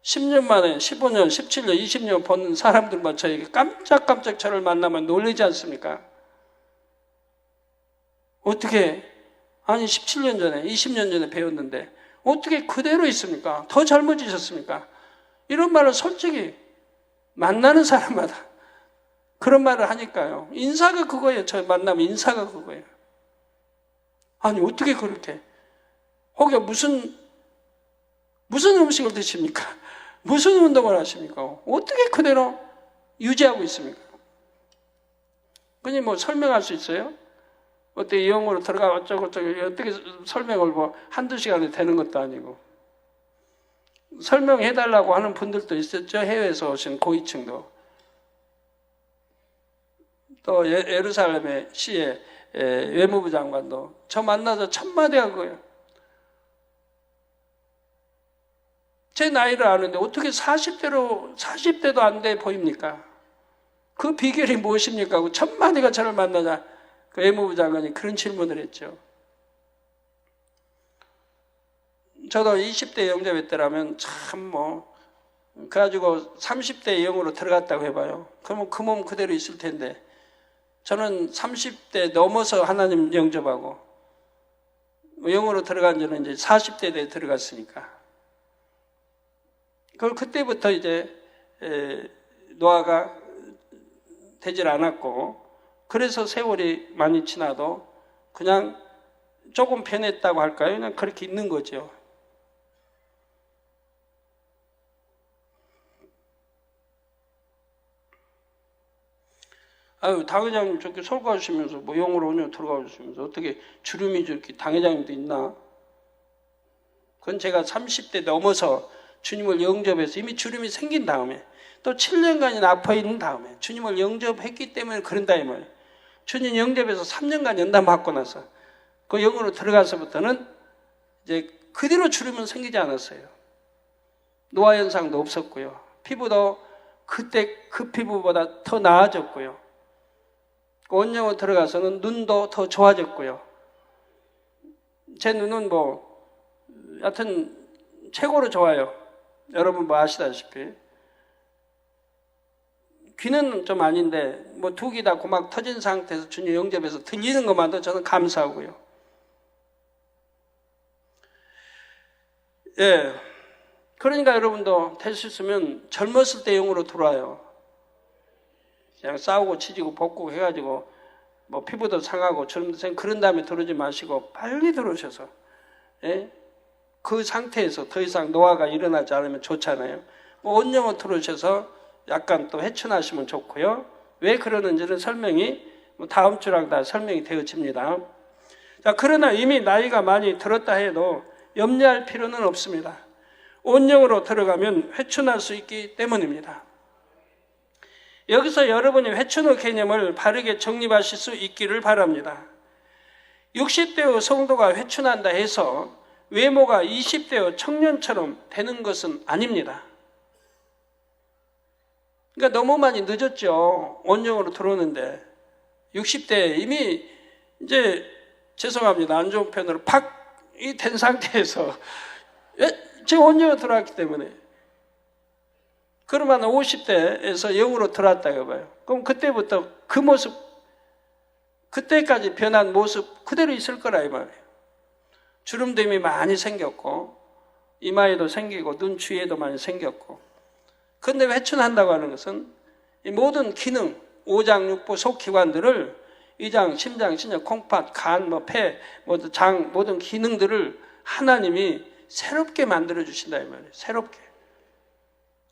10년 만에 15년, 17년, 20년 보는 사람들만 저에게 깜짝깜짝 저를 만나면 놀라지 않습니까? 어떻게, 아니 17년 전에, 20년 전에 배웠는데 어떻게 그대로 있습니까? 더 젊어지셨습니까? 이런 말을 솔직히 만나는 사람마다 그런 말을 하니까요. 인사가 그거예요. 저 만나면 인사가 그거예요. 아니 어떻게 그렇게, 혹여 무슨 음식을 드십니까? 무슨 운동을 하십니까? 어떻게 그대로 유지하고 있습니까? 그니 뭐 설명할 수 있어요? 어떻게 영어로 들어가 어쩌고저쩌고 어떻게 설명을 뭐 한두 시간에 되는 것도 아니고. 설명해달라고 하는 분들도 있었죠. 해외에서 오신 고위층도. 또 예루살렘의 시의 외무부 장관도 저 만나서 첫마디가 그거예요. 제 나이를 아는데 어떻게 40대도 안 돼 보입니까? 그 비결이 무엇입니까? 하고 첫마디가 저를 만나자 그 외무부 장관이 그런 질문을 했죠. 저도 20대 영접할 때라면 참 뭐 그래가지고 30대 영으로 들어갔다고 해봐요. 그러면 그 몸 그대로 있을 텐데 저는 30대 넘어서 하나님 영접하고 영으로 들어간 지는 이제 40대 때 들어갔으니까. 그걸 그때부터 이제 노화가 되질 않았고, 그래서 세월이 많이 지나도 그냥 조금 변했다고 할까요? 그냥 그렇게 있는 거죠. 아유, 당회장님 저렇게 설교하시면서 뭐 영어로 오늘 들어가 주시면서 어떻게 주름이 저렇게 당회장님도 있나? 그건 제가 30대 넘어서 주님을 영접해서 이미 주름이 생긴 다음에 또 7년간이나 아파 있는 다음에 주님을 영접했기 때문에 그런다 이 말이에요. 주님 영접해서 3년간 연단 받고 나서 그 영으로 들어가서부터는 이제 그대로 주름은 생기지 않았어요. 노화 현상도 없었고요. 피부도 그때 그 피부보다 더 나아졌고요. 원영으로 들어가서는 눈도 더 좋아졌고요. 제 눈은 뭐 하여튼 최고로 좋아요. 여러분 뭐 아시다시피. 귀는 좀 아닌데 뭐 두 귀 다 고막 터진 상태에서 주님 영접해서 들리는 것만도 저는 감사하고요. 예. 그러니까 여러분도 될 수 있으면 젊었을 때 영으로 들어와요. 그냥 싸우고 치지고 볶고 해가지고 뭐 피부도 상하고 주름도 생 그런 다음에 들어오지 마시고 빨리 들어오셔서, 예? 그 상태에서 더 이상 노화가 일어나지 않으면 좋잖아요. 뭐 온영으로 들어오셔서 약간 또 회춘하시면 좋고요. 왜 그러는지는 설명이 다음 주랑 다 설명이 되어집니다. 자, 그러나 이미 나이가 많이 들었다 해도 염려할 필요는 없습니다. 온영으로 들어가면 회춘할 수 있기 때문입니다. 여기서 여러분이 회춘의 개념을 바르게 정립하실 수 있기를 바랍니다. 60대의 성도가 회춘한다 해서 외모가 20대의 청년처럼 되는 것은 아닙니다. 그러니까 너무 많이 늦었죠. 온영으로 들어오는데 60대에 이미 이제 죄송합니다. 안 좋은 편으로 팍이 된 상태에서 제가 온영으로 들어왔기 때문에. 그러면 50대에서 영으로 들어왔다고 봐요. 그럼 그때부터 그 모습, 그때까지 변한 모습 그대로 있을 거라 이 말이에요. 주름도 이미 많이 생겼고 이마에도 생기고 눈 주위에도 많이 생겼고. 그런데 회춘한다고 하는 것은 이 모든 기능, 오장, 육부, 속기관들을 위장, 심장, 신장, 콩팥, 간, 폐, 장 모든 기능들을 하나님이 새롭게 만들어 주신다 이 말이에요. 새롭게.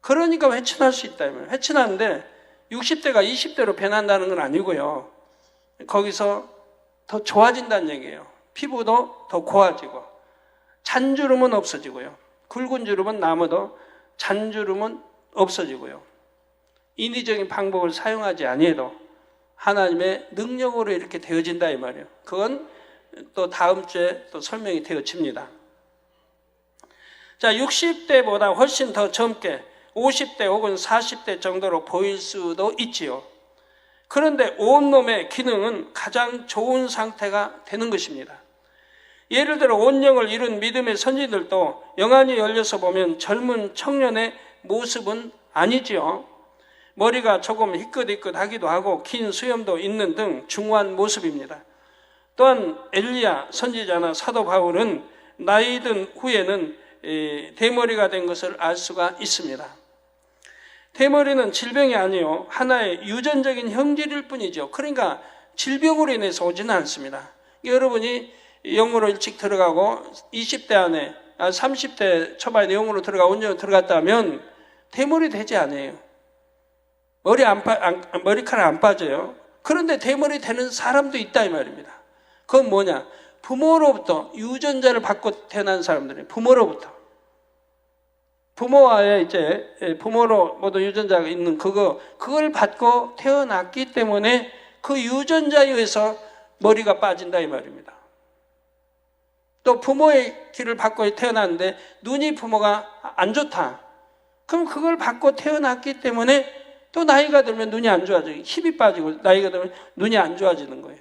그러니까 회춘할 수 있다 이 말이에요. 회춘하는데 60대가 20대로 변한다는 건 아니고요. 거기서 더 좋아진다는 얘기예요. 피부도 더 고와지고 잔주름은 없어지고요. 굵은 주름은 남아도 잔주름은 없어지고요. 인위적인 방법을 사용하지 아니해도 하나님의 능력으로 이렇게 되어진다 이 말이에요. 그건 또 다음 주에 또 설명이 되어집니다. 자, 60대보다 훨씬 더 젊게 50대 혹은 40대 정도로 보일 수도 있지요. 그런데 온몸의 기능은 가장 좋은 상태가 되는 것입니다. 예를 들어 온영을 이룬 믿음의 선지들도 영안이 열려서 보면 젊은 청년의 모습은 아니지요. 머리가 조금 희끗희끗하기도 하고 긴 수염도 있는 등 중후한 모습입니다. 또한 엘리야 선지자나 사도 바울은 나이 든 후에는 대머리가 된 것을 알 수가 있습니다. 대머리는 질병이 아니요 하나의 유전적인 형질일 뿐이죠. 그러니까 질병으로 인해서 오지는 않습니다. 여러분이 영으로 일찍 들어가고 20대 안에 30대 초반에 영으로 온영으로 들어갔다 하면 대머리 되지 않아요. 머리카락 안 빠져요. 그런데 대머리 되는 사람도 있다 이 말입니다. 그건 뭐냐? 부모로부터 유전자를 받고 태어난 사람들이에요. 부모로부터. 부모와의 부모로 모두 유전자가 있는 그걸 받고 태어났기 때문에 그 유전자에 의해서 머리가 빠진다 이 말입니다. 또 부모의 길을 받고 태어났는데 눈이 부모가 안 좋다. 그럼 그걸 받고 태어났기 때문에 또 나이가 들면 눈이 안 좋아지고 힘이 빠지고 나이가 들면 눈이 안 좋아지는 거예요.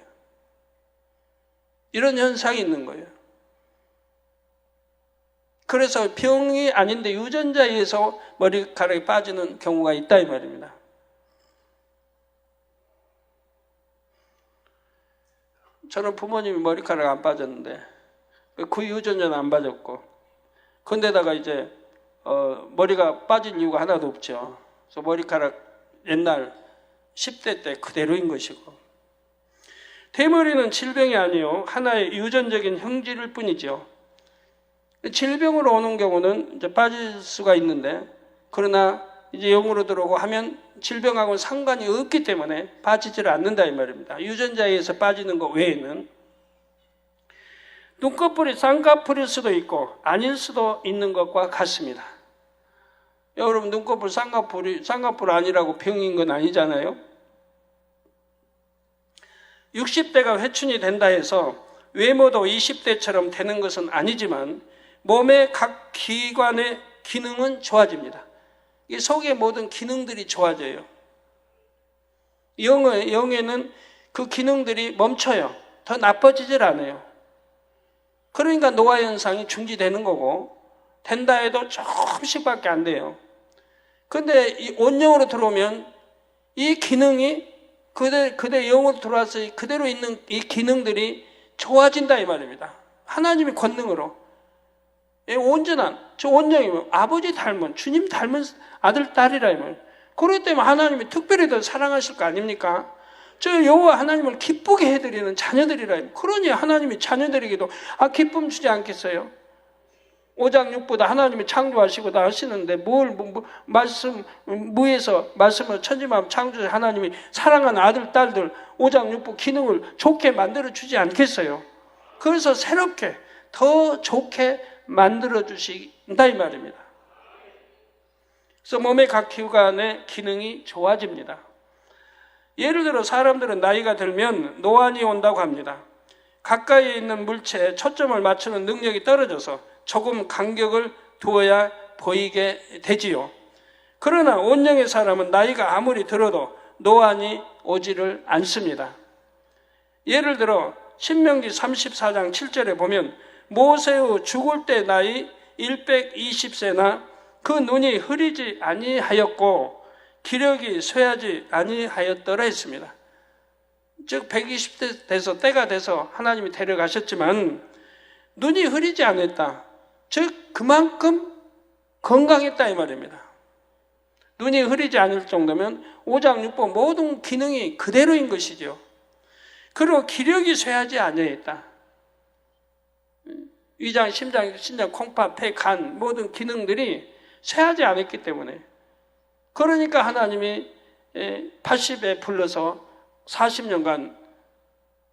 이런 현상이 있는 거예요. 그래서 병이 아닌데 유전자에 의해서 머리카락이 빠지는 경우가 있다 이 말입니다. 저는 부모님이 머리카락 안 빠졌는데 그 유전자는 안 빠졌고 근데다가 머리가 빠질 이유가 하나도 없죠. 그래서 머리카락 옛날 10대 때 그대로인 것이고 대머리는 질병이 아니요 하나의 유전적인 형질일 뿐이죠. 질병으로 오는 경우는 빠질 수가 있는데 그러나 영으로 들어오고 하면 질병하고는 상관이 없기 때문에 빠지지를 않는다 이 말입니다. 유전자에 의해서 빠지는 것 외에는 눈꺼풀이 쌍꺼풀일 수도 있고 아닐 수도 있는 것과 같습니다. 여러분 눈꺼풀 쌍꺼풀 아니라고 병인 건 아니잖아요. 60대가 회춘이 된다 해서 외모도 20대처럼 되는 것은 아니지만 몸의 각 기관의 기능은 좋아집니다. 이 속의 모든 기능들이 좋아져요. 영에는 그 기능들이 멈춰요. 더 나빠지질 않아요. 그러니까 노화 현상이 중지되는 거고 된다 해도 조금씩밖에 안 돼요. 근데 이 온영으로 들어오면 이 기능이 그대 영으로 들어와서 그대로 있는 이 기능들이 좋아진다 이 말입니다. 하나님의 권능으로. 온전한, 저 온영이면 아버지 닮은, 주님 닮은 아들, 딸이라 이 말. 그렇기 때문에 하나님이 특별히 더 사랑하실 거 아닙니까? 저 여호와 하나님을 기쁘게 해드리는 자녀들이라. 그러니 하나님이 자녀들에게도 기쁨 주지 않겠어요? 오장육부다 하나님이 창조하시고 다 하시는데 말씀을 천지만 창조해 하나님이 사랑하는 아들, 딸들 오장육부 기능을 좋게 만들어 주지 않겠어요? 그래서 새롭게 더 좋게 만들어 주신다 이 말입니다. 그래서 몸의 각 기관의 기능이 좋아집니다. 예를 들어 사람들은 나이가 들면 노안이 온다고 합니다. 가까이에 있는 물체에 초점을 맞추는 능력이 떨어져서 조금 간격을 두어야 보이게 되지요. 그러나 온영의 사람은 나이가 아무리 들어도 노안이 오지를 않습니다. 예를 들어 신명기 34장 7절에 보면 모세의 죽을 때 나이 120세나 그 눈이 흐리지 아니하였고 기력이 쇠하지 아니하였더라 했습니다. 즉 120대 돼서 때가 돼서 하나님이 데려가셨지만 눈이 흐리지 않았다. 즉 그만큼 건강했다 이 말입니다. 눈이 흐리지 않을 정도면 오장육부 모든 기능이 그대로인 것이죠. 그리고 기력이 쇠하지 아니했다. 위장, 심장, 콩팥, 폐, 간 모든 기능들이 쇠하지 않았기 때문에 그러니까 하나님이 80에 불러서 40년간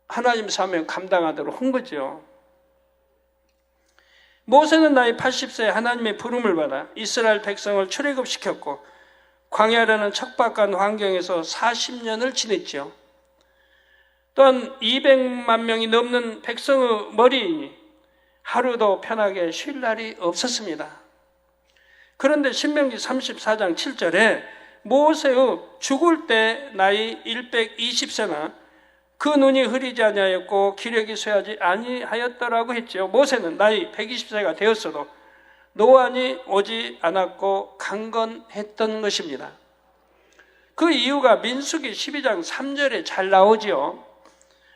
하나님 사명 감당하도록 한 거죠. 모세는 나이 80세에 하나님의 부름을 받아 이스라엘 백성을 출애굽시켰고 광야라는 척박한 환경에서 40년을 지냈죠. 또한 200만 명이 넘는 백성의 머리이니 하루도 편하게 쉴 날이 없었습니다. 그런데 신명기 34장 7절에 모세의 죽을 때 나이 120세나 그 눈이 흐리지 아니하였고 기력이 쇠하지 아니하였더라고 했지요. 모세는 나이 120세가 되었어도 노안이 오지 않았고 강건했던 것입니다. 그 이유가 민수기 12장 3절에 잘 나오지요.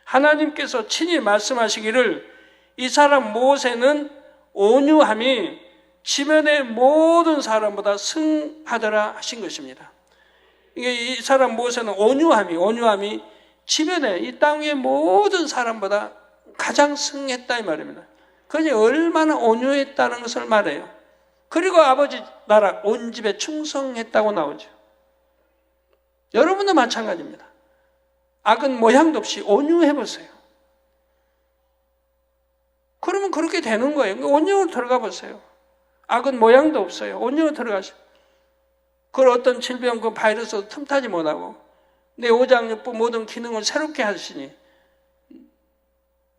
하나님께서 친히 말씀하시기를 이 사람 모세는 온유함이 지면의 모든 사람보다 승하더라 하신 것입니다. 이게 이 사람 모세는 온유함이 지면에 이 땅의 모든 사람보다 가장 승했다 이 말입니다. 그러니 얼마나 온유했다는 것을 말해요. 그리고 아버지 나라 온 집에 충성했다고 나오죠. 여러분도 마찬가지입니다. 악은 모양도 없이 온유해보세요. 그러면 그렇게 되는 거예요. 온유로 들어가 보세요. 악은 모양도 없어요. 온유로 들어가세요. 그걸 어떤 질병, 그 바이러스도 틈타지 못하고 내 오장육부 모든 기능을 새롭게 하시니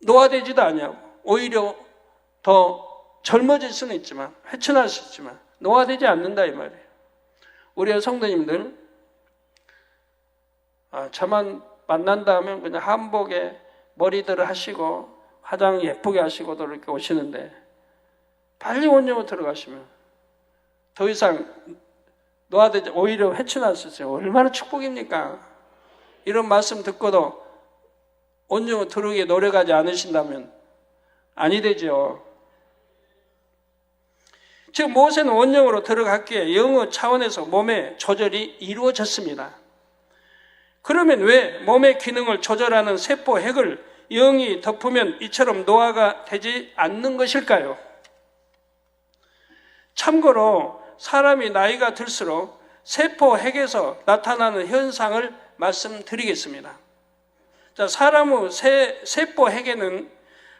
노화되지도 아니하고 오히려 더 젊어질 수는 있지만 회춘할 수 있지만 노화되지 않는다 이 말이에요. 우리 성도님들 저만 만난다 하면 그냥 한복에 머리들을 하시고 화장 예쁘게 하시고도 이렇게 오시는데 빨리 온유로 들어가시면 더 이상 노화되지 오히려 회춘할 수 있어요. 얼마나 축복입니까? 이런 말씀 듣고도 온유로 들어오게 노력하지 않으신다면 아니 되죠. 즉 모세는 온영으로 들어갔기에 영어 차원에서 몸의 조절이 이루어졌습니다. 그러면 왜 몸의 기능을 조절하는 세포 핵을 영이 덮으면 이처럼 노화가 되지 않는 것일까요? 참고로 사람이 나이가 들수록 세포 핵에서 나타나는 현상을 말씀드리겠습니다. 자, 사람의 세포 핵에는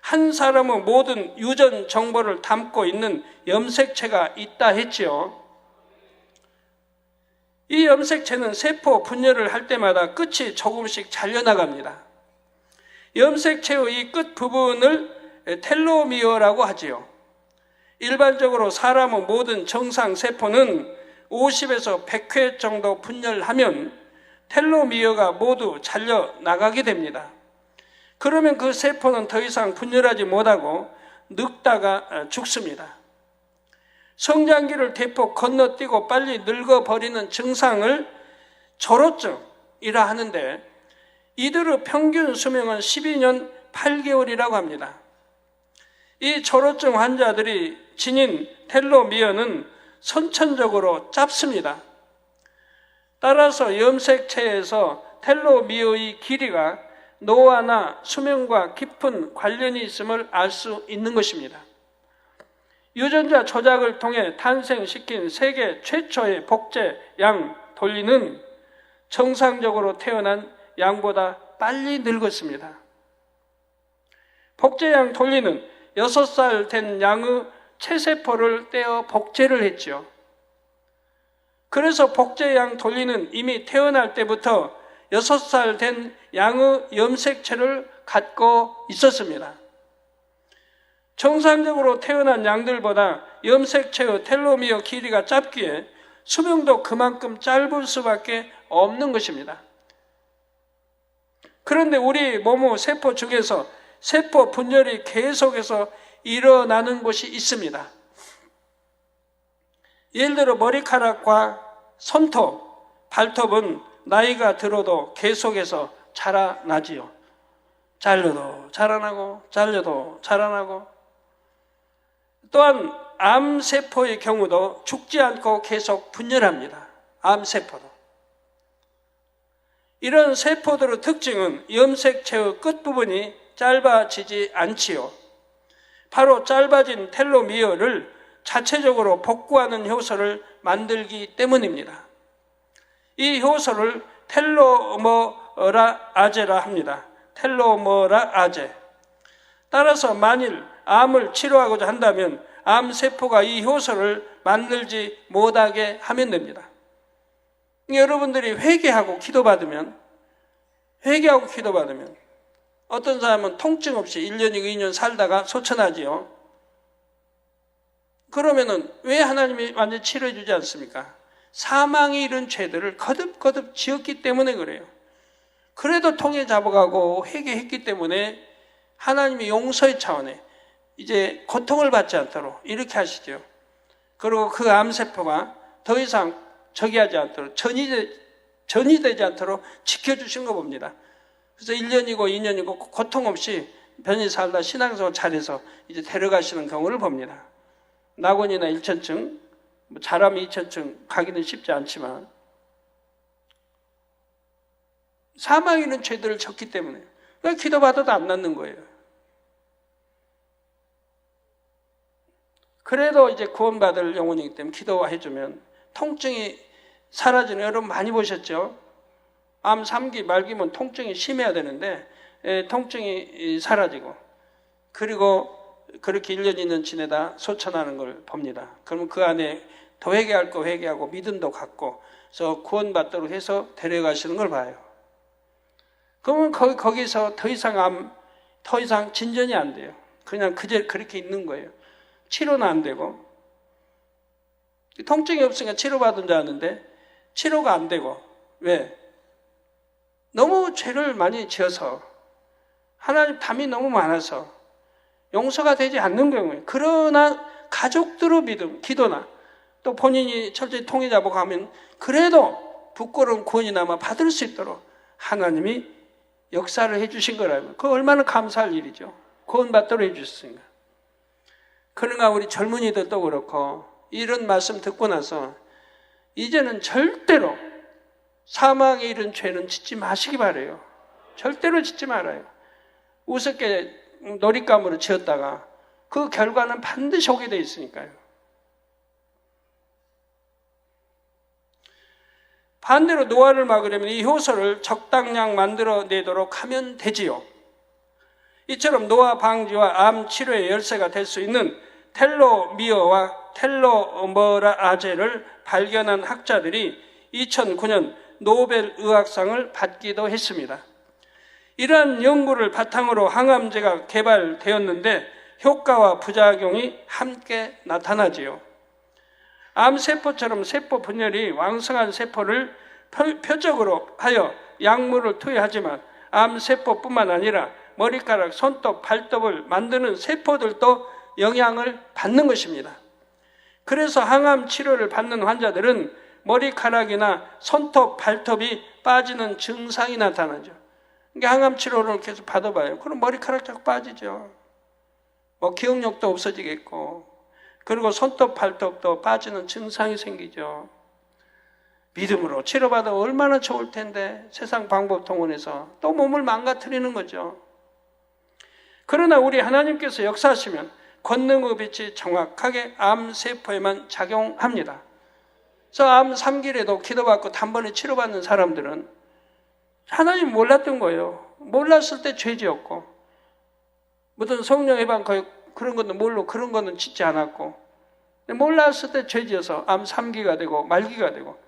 한 사람의 모든 유전 정보를 담고 있는 염색체가 있다 했지요. 이 염색체는 세포 분열을 할 때마다 끝이 조금씩 잘려나갑니다. 염색체의 이 끝 부분을 텔로미어라고 하지요. 일반적으로 사람의 모든 정상 세포는 50에서 100회 정도 분열하면 텔로미어가 모두 잘려나가게 됩니다. 그러면 그 세포는 더 이상 분열하지 못하고 늙다가 죽습니다. 성장기를 대폭 건너뛰고 빨리 늙어버리는 증상을 졸호증이라 하는데 이들의 평균 수명은 12년 8개월이라고 합니다. 이 졸호증 환자들이 지닌 텔로미어는 선천적으로 짧습니다. 따라서 염색체에서 텔로미어의 길이가 노화나 수명과 깊은 관련이 있음을 알 수 있는 것입니다. 유전자 조작을 통해 탄생시킨 세계 최초의 복제 양 돌리는 정상적으로 태어난 양보다 빨리 늙었습니다. 복제 양 돌리는 6살 된 양의 체세포를 떼어 복제를 했죠. 그래서 복제 양 돌리는 이미 태어날 때부터 6살 된 양의 염색체를 갖고 있었습니다. 정상적으로 태어난 양들보다 염색체의 텔로미어 길이가 짧기에 수명도 그만큼 짧을 수밖에 없는 것입니다. 그런데 우리 몸의 세포 중에서 세포 분열이 계속해서 일어나는 곳이 있습니다. 예를 들어 머리카락과 손톱, 발톱은 나이가 들어도 계속해서 자라나지요. 잘려도 자라나고 잘려도 자라나고 또한 암세포의 경우도 죽지 않고 계속 분열합니다. 암세포도. 이런 세포들의 특징은 염색체의 끝부분이 짧아지지 않지요. 바로 짧아진 텔로미어를 자체적으로 복구하는 효소를 만들기 때문입니다. 이 효소를 텔로머라아제라 합니다. 텔로머라아제. 따라서 만일 암을 치료하고자 한다면 암세포가 이 효소를 만들지 못하게 하면 됩니다. 여러분들이 회개하고 기도받으면 어떤 사람은 통증 없이 1년이고 2년 살다가 소천하지요. 그러면은 왜 하나님이 완전히 치료해 주지 않습니까? 사망이 이런 죄들을 거듭거듭 지었기 때문에 그래요. 그래도 통에 잡아가고 회개했기 때문에 하나님이 용서의 차원에 이제 고통을 받지 않도록 이렇게 하시죠. 그리고 그 암세포가 더 이상 저기하지 않도록 전이되지 않도록 지켜주신 거 봅니다. 그래서 1년이고 2년이고 고통 없이 편히 살다 신앙생활 잘해서 이제 데려가시는 경우를 봅니다. 낙원이나 1천층, 잘하면 2천층 가기는 쉽지 않지만 사망이 있는 죄들을 졌기 때문에 기도받아도 안 낫는 거예요. 그래도 이제 구원받을 영혼이기 때문에 기도해주면 통증이 사라지는, 여러분 많이 보셨죠? 암 3기 말기면 통증이 심해야 되는데 통증이 사라지고, 그리고 그렇게 1년 2년 지내다 소천하는 걸 봅니다. 그러면 그 안에 더 회개할 거 회개하고 믿음도 갖고 그래서 구원받도록 해서 데려가시는 걸 봐요. 그러면 거기서 더 이상 진전이 안 돼요. 그냥 그렇게 있는 거예요. 치료는 안 되고, 통증이 없으니까 치료받은 줄 아는데 치료가 안 되고, 왜? 너무 죄를 많이 지어서 하나님 담이 너무 많아서 용서가 되지 않는 경우에, 그러나 가족들의 믿음, 기도나 또 본인이 철저히 통해 잡아가면 그래도 부끄러운 구원이나마 받을 수 있도록 하나님이 역사를 해주신 거라면 그거 얼마나 감사할 일이죠. 구원받도록 해주셨으니까. 그러나 우리 젊은이들도 그렇고 이런 말씀 듣고 나서 이제는 절대로 사망에 이른 죄는 짓지 마시기 바라요. 절대로 짓지 말아요. 우습게 놀잇감으로 지었다가 그 결과는 반드시 오게 돼 있으니까요. 반대로 노화를 막으려면 이 효소를 적당량 만들어내도록 하면 되지요. 이처럼 노화 방지와 암 치료의 열쇠가 될 수 있는 텔로미어와 텔로머라아제를 발견한 학자들이 2009년 노벨 의학상을 받기도 했습니다. 이러한 연구를 바탕으로 항암제가 개발되었는데 효과와 부작용이 함께 나타나지요. 암세포처럼 세포 분열이 왕성한 세포를 표적으로 하여 약물을 투여하지만 암세포뿐만 아니라 머리카락, 손톱, 발톱을 만드는 세포들도 영향을 받는 것입니다. 그래서 항암 치료를 받는 환자들은 머리카락이나 손톱, 발톱이 빠지는 증상이 나타나죠. 그러니까 항암 치료를 계속 받아봐요. 그럼 머리카락 자꾸 빠지죠. 기억력도 없어지겠고, 그리고 손톱, 발톱도 빠지는 증상이 생기죠. 믿음으로 치료받아 얼마나 좋을 텐데 세상 방법 동원해서 또 몸을 망가뜨리는 거죠. 그러나 우리 하나님께서 역사하시면 권능의 빛이 정확하게 암세포에만 작용합니다. 그래서 암 3기라도 기도받고 단번에 치료받는 사람들은 하나님 몰랐던 거예요. 몰랐을 때 죄지었고, 무슨 성령 해방 그런 것도 모르고 그런 거는 짓지 않았고, 몰랐을 때 죄지어서 암 3기가 되고 말기가 되고,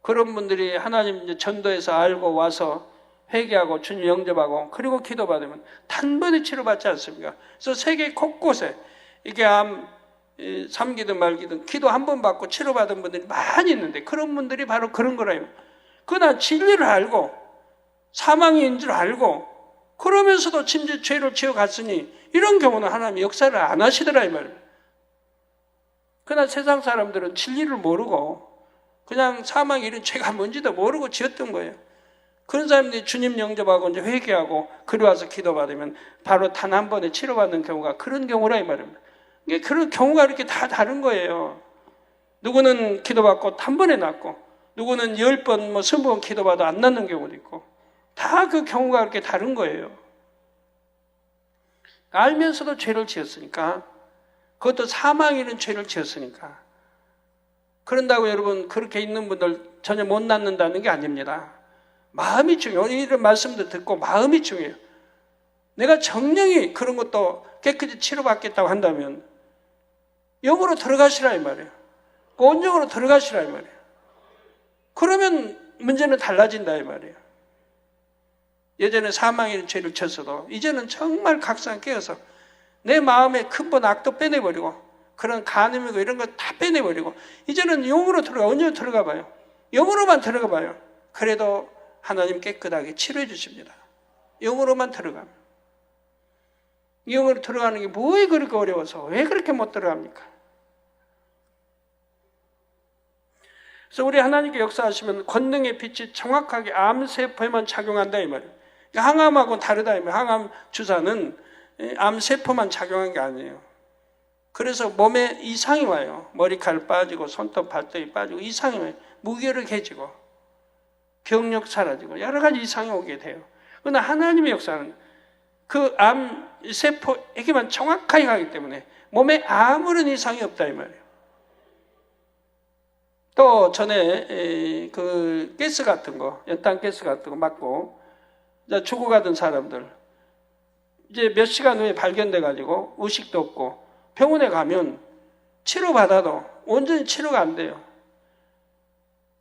그런 분들이 하나님 이제 전도해서 알고 와서 회개하고 주님 영접하고 그리고 기도받으면 단번에 치료받지 않습니까? 그래서 세계 곳곳에 이게 암 3기든 말기든 기도 한 번 받고 치료받은 분들이 많이 있는데, 그런 분들이 바로 그런 거라요. 그러나 진리를 알고 사망인 줄 알고 그러면서도 진짜 죄를 지어갔으니 이런 경우는 하나님이 역사를 안 하시더라 이 말이에요. 그러나 세상 사람들은 진리를 모르고 그냥 사망이 이런 죄가 뭔지도 모르고 지었던 거예요. 그런 사람들이 주님 영접하고 이제 회개하고 그리 와서 기도받으면 바로 단 한 번에 치료받는 경우가 그런 경우라 이 말입니다. 그런 경우가 이렇게 다 다른 거예요. 누구는 기도받고 한 번에 낫고, 누구는 10번, 20번 기도받아 안 낫는 경우도 있고, 다 그 경우가 이렇게 다른 거예요. 알면서도 죄를 지었으니까, 그것도 사망 이런 죄를 지었으니까. 그런다고 여러분 그렇게 있는 분들 전혀 못 낫는다는 게 아닙니다. 마음이 중요해요. 이런 말씀도 듣고 마음이 중요해요. 내가 정령이 그런 것도 깨끗이 치료받겠다고 한다면 영으로 들어가시라 이 말이에요. 온정으로 들어가시라 이 말이에요. 그러면 문제는 달라진다 이 말이에요. 예전에 사망의 죄를 쳤어도 이제는 정말 각성 깨어서 내 마음의 근본 악도 빼내버리고 그런 간음이고 이런 거 다 빼내버리고 이제는 영으로 들어가. 언제 들어가 봐요? 영으로만 들어가 봐요. 그래도 하나님 깨끗하게 치료해 주십니다. 영으로만 들어가면. 영으로 들어가는 게 뭐에 그렇게 어려워서 왜 그렇게 못 들어갑니까? 그래서 우리 하나님께 역사하시면 권능의 빛이 정확하게 암세포에만 작용한다 이 말이에요. 항암하고는 다르다 이 말이에요. 항암 주사는 암세포만 작용한 게 아니에요. 그래서 몸에 이상이 와요. 머리칼 빠지고 손톱 발톱이 빠지고 이상이 와요. 무기력해지고 경력 사라지고 여러 가지 이상이 오게 돼요. 그러나 하나님의 역사는 그 암세포에게만 정확하게 가기 때문에 몸에 아무런 이상이 없다 이 말이에요. 또 전에 그 가스 같은 거, 연탄 가스 같은 거 맞고 죽어가던 사람들 이제 몇 시간 후에 발견돼 가지고 의식도 없고 병원에 가면 치료받아도 온전히 치료가 안 돼요.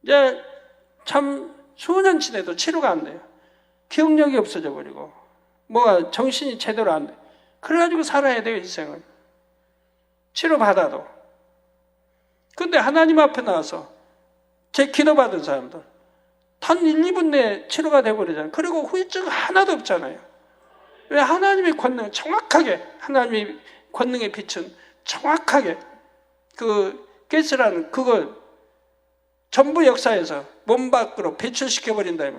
이제 참 수년 지내도 치료가 안 돼요. 기억력이 없어져 버리고 뭐가 정신이 제대로 안 돼. 그래가지고 살아야 돼요, 이 생은. 치료받아도. 근데 하나님 앞에 나와서 제 기도받은 사람들 단 1, 2분 내에 치료가 돼버리잖아요. 그리고 후유증 하나도 없잖아요. 왜? 하나님의 권능 정확하게, 하나님의 권능의 빛은 정확하게 그 가스라는 그걸 전부 역사에서 몸 밖으로 배출시켜버린다.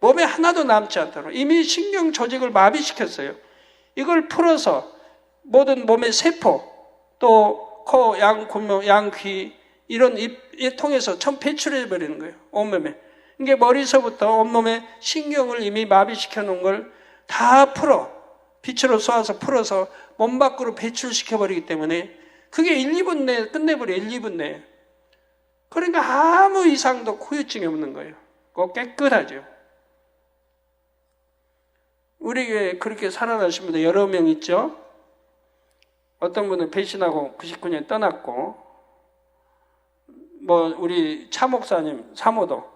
몸에 하나도 남지 않도록 이미 신경 조직을 마비시켰어요. 이걸 풀어서 모든 몸의 세포, 또 코, 양, 콧물, 양, 귀 이런 입 통해서 전 배출해버리는 거예요. 온몸에. 이게 머리서부터 온몸에 신경을 이미 마비시켜 놓은 걸 다 풀어. 빛으로 쏘아서 풀어서 몸 밖으로 배출시켜버리기 때문에 그게 1, 2분 내에 끝내버려요. 1, 2분 내에. 그러니까 아무 이상도 후유증이 없는 거예요. 꼭 깨끗하죠. 우리 교회에 그렇게 살아나신 분들 여러 명 있죠. 어떤 분은 배신하고 99년에 떠났고, 뭐 우리 차 목사님 사모도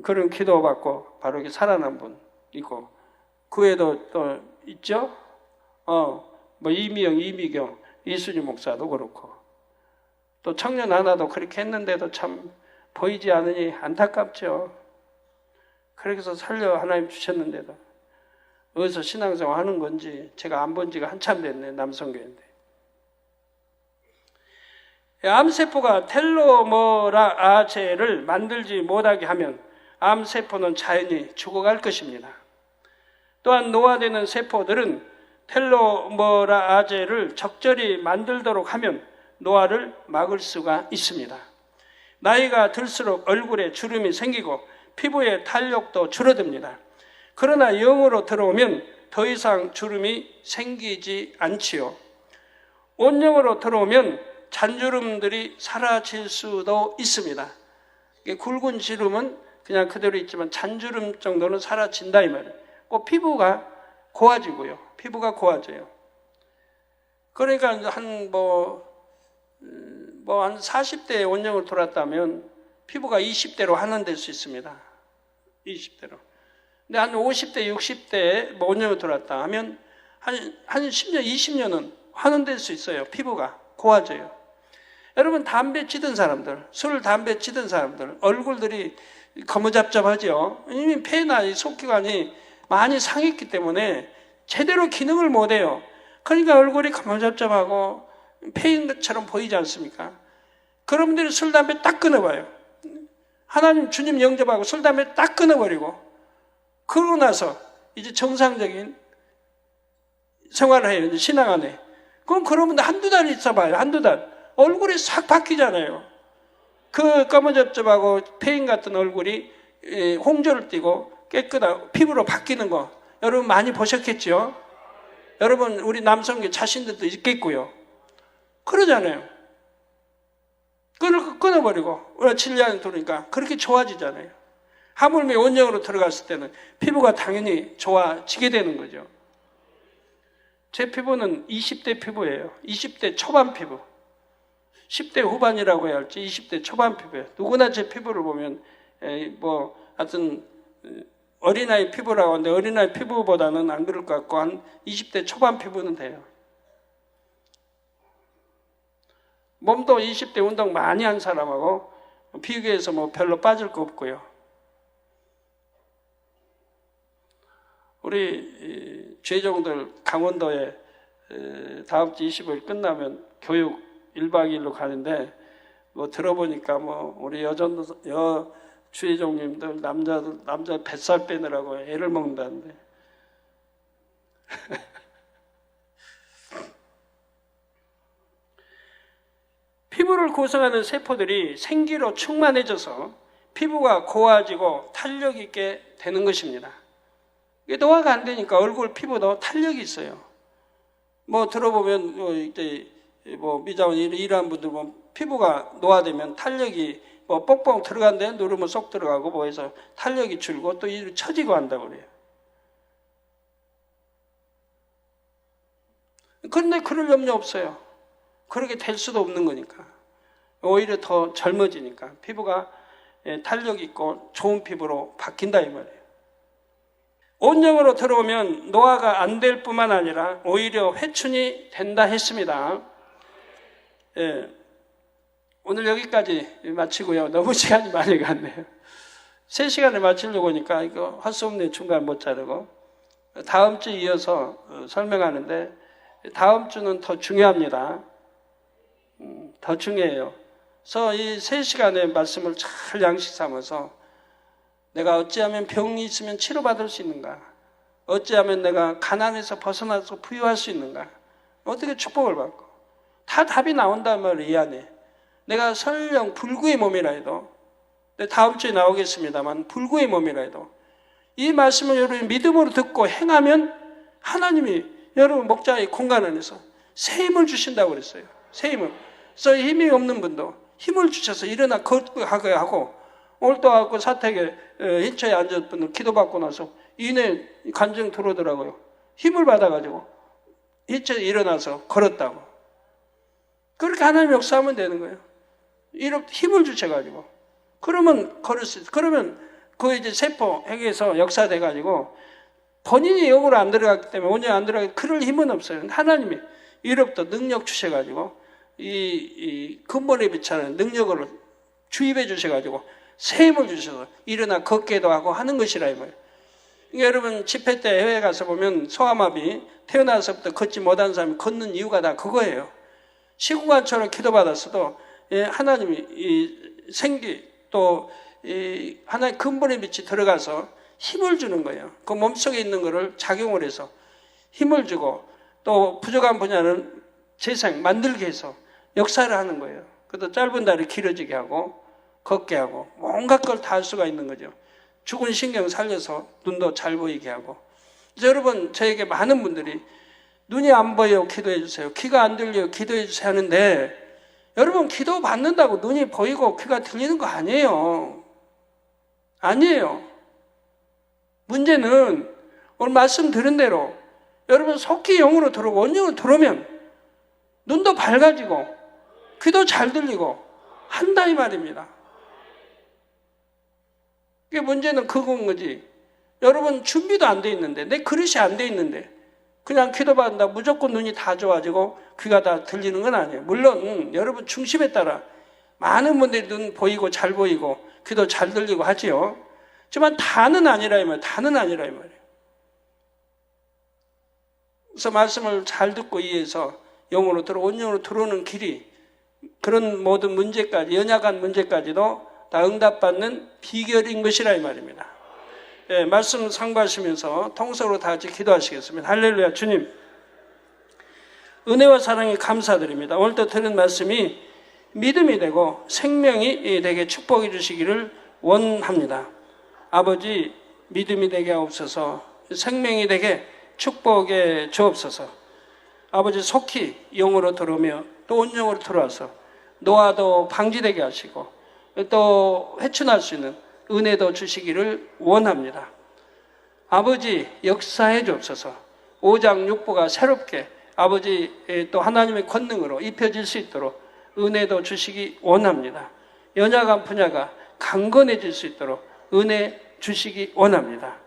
그런 기도 받고 바로 이렇게 살아난 분 있고, 그 외에도 또 있죠. 뭐 이미영, 이미경, 이순희 목사도 그렇고, 또 청년 하나도 그렇게 했는데도 참 보이지 않으니 안타깝죠. 그렇게 해서 살려 하나님 주셨는데도 어디서 신앙생활 하는 건지 제가 안 본 지가 한참 됐네. 남성교회인데. 암세포가 텔로머라아제를 만들지 못하게 하면 암세포는 자연히 죽어갈 것입니다. 또한 노화되는 세포들은 텔로머라아제를 적절히 만들도록 하면 노화를 막을 수가 있습니다. 나이가 들수록 얼굴에 주름이 생기고 피부의 탄력도 줄어듭니다. 그러나 영으로 들어오면 더 이상 주름이 생기지 않지요. 온영으로 들어오면 잔주름들이 사라질 수도 있습니다. 굵은 주름은 그냥 그대로 있지만 잔주름 정도는 사라진다 이 말이에요. 꼭 피부가 고와지고요. 피부가 고와져요. 그러니까 한 40대에 온영을 돌았다면 피부가 20대로 환원될 수 있습니다. 20대로. 근데 한 50대, 60대에 온영을 돌았다 하면 한 10년, 20년은 환원될 수 있어요. 피부가 고와져요. 여러분 담배 찌든 사람들, 술, 담배 찌든 사람들 얼굴들이 거무잡잡하죠. 이미 폐나 속기관이 많이 상했기 때문에 제대로 기능을 못해요. 그러니까 얼굴이 거무잡잡하고 폐인 것처럼 보이지 않습니까? 그분들이 술, 담배 딱 끊어봐요. 하나님 주님 영접하고 술, 담배 딱 끊어버리고 그러고 나서 이제 정상적인 생활을 해요. 이제 신앙 안에. 그럼 그러면 한두 달 있어봐요. 한두 달. 얼굴이 싹 바뀌잖아요. 그 검은접접하고 폐인 같은 얼굴이 홍조를 띠고 깨끗하고 피부로 바뀌는 거 여러분 많이 보셨겠죠? 여러분 우리 남성계 자신들도 있겠고요. 그러잖아요. 끊어버리고 7년 들으니까 그렇게 좋아지잖아요. 하물며 온영으로 들어갔을 때는 피부가 당연히 좋아지게 되는 거죠. 제 피부는 20대 피부예요. 20대 초반 피부. 10대 후반이라고 해야 할지 20대 초반 피부예요. 누구나 제 피부를 보면 하여튼 어린아이 피부라고 하는데 어린아이 피부보다는 안 그럴 것 같고 한 20대 초반 피부는 돼요. 몸도 20대 운동 많이 한 사람하고 비교해서 뭐 별로 빠질 거 없고요. 우리 죄종들 강원도에 다음 주 20일 끝나면 교육 1박 2일로 가는데 뭐 들어보니까 뭐 우리 주의종님들 남자 뱃살 빼느라고 애를 먹는다는데 피부를 구성하는 세포들이 생기로 충만해져서 피부가 고와지고 탄력 있게 되는 것입니다. 이게 노화가 안 되니까 얼굴 피부도 탄력이 있어요. 뭐 들어보면 이제 뭐 미자원 일하는 분들 보면 피부가 노화되면 탄력이 뭐 뽕뽕 들어간데 누르면 쏙 들어가고 뭐 해서 탄력이 줄고 또 처지고 한다고 그래요. 그런데 그럴 염려 없어요. 그렇게 될 수도 없는 거니까. 오히려 더 젊어지니까 피부가 탄력 있고 좋은 피부로 바뀐다 이 말이에요. 온영으로 들어오면 노화가 안 될 뿐만 아니라 오히려 회춘이 된다 했습니다. 예, 오늘 여기까지 마치고요. 너무 시간이 많이 갔네요. 3시간에 마치려고 하니까 이거 할 수 없네. 중간 못 자르고. 다음 주 이어서 설명하는데 다음 주는 더 중요합니다. 더 중요해요. 그래서 이 3시간의 말씀을 잘 양식 삼아서 내가 어찌하면 병이 있으면 치료받을 수 있는가? 어찌하면 내가 가난에서 벗어나서 부유할 수 있는가? 어떻게 축복을 받고? 다 답이 나온단 말이에요, 이 안에. 내가 설령 불구의 몸이라 해도, 다음 주에 나오겠습니다만, 불구의 몸이라 해도, 이 말씀을 여러분이 믿음으로 듣고 행하면 하나님이 여러분 목자의 공간 안에서 새 힘을 주신다고 그랬어요. 새 힘을. 그래서 힘이 없는 분도 힘을 주셔서 일어나 걷게 하고, 오늘 또 와서 사택에 인처에 앉은 분들 기도받고 나서 이내 간증 들어오더라고요. 힘을 받아가지고 인처에 일어나서 걸었다고. 그렇게 하나님 역사하면 되는 거예요. 이렇게 힘을 주셔가지고. 그러면 걸을 수 있어요. 그러면 그 이제 세포 핵에서 역사돼가지고 본인이 영으로 안 들어갔기 때문에 온전히 안 들어가기 그럴 힘은 없어요. 하나님이 이로부터 능력 주셔가지고 이 근본에 비치는 능력을 주입해 주셔가지고 새 힘을 주셔서 일어나 걷기도 하고 하는 것이라 이 말이에요. 그러니까 여러분 집회 때 해외 가서 보면 소아마비 태어나서부터 걷지 못한 사람이 걷는 이유가 다 그거예요. 시구관처럼 기도받았어도 하나님이 이 생기 또 이 하나의 근본의 빛이 들어가서 힘을 주는 거예요. 그 몸속에 있는 거를 작용을 해서 힘을 주고 또 부족한 분야는 재생, 만들게 해서 역사를 하는 거예요. 그래도 짧은 다리 길어지게 하고 걷게 하고 온갖 걸 다 할 수가 있는 거죠. 죽은 신경 살려서 눈도 잘 보이게 하고. 그래서 여러분 저에게 많은 분들이 눈이 안 보여 기도해 주세요. 귀가 안 들려 기도해 주세요 하는데 여러분 기도 받는다고 눈이 보이고 귀가 들리는 거 아니에요. 아니에요. 문제는 오늘 말씀 들은 대로 여러분 속히 영으로 들어오고 원영으로 들어오면 눈도 밝아지고 귀도 잘 들리고 한다 이 말입니다. 이게 문제는 그건 거지. 여러분 준비도 안 돼 있는데 내 그릇이 안 돼 있는데 그냥 기도받는다 무조건 눈이 다 좋아지고 귀가 다 들리는 건 아니에요. 물론 여러분 중심에 따라 많은 분들이 눈 보이고 잘 보이고 귀도 잘 들리고 하지요. 하지만 다는 아니라 이 말이에요. 다는 아니라 이 말이에요. 그래서 말씀을 잘 듣고 이해해서 영으로 온영으로 들어오는 길이 그런 모든 문제까지 연약한 문제까지도 다 응답받는 비결인 것이라 이 말입니다. 예, 말씀 상고하시면서 통성으로 다 같이 기도하시겠습니다. 할렐루야. 주님 은혜와 사랑에 감사드립니다. 오늘도 들은 말씀이 믿음이 되고 생명이 되게 축복해 주시기를 원합니다. 아버지 믿음이 되게 하옵소서. 생명이 되게 축복해 주옵소서. 아버지 속히 영으로 들어오며 또 온영으로 들어와서 노화도 방지되게 하시고 또 회춘할 수 있는 은혜도 주시기를 원합니다. 아버지 역사해 주옵소서. 5장 6부가 새롭게 아버지 또 하나님의 권능으로 입혀질 수 있도록 은혜도 주시기 원합니다. 연약한 분야가 강건해질 수 있도록 은혜 주시기 원합니다.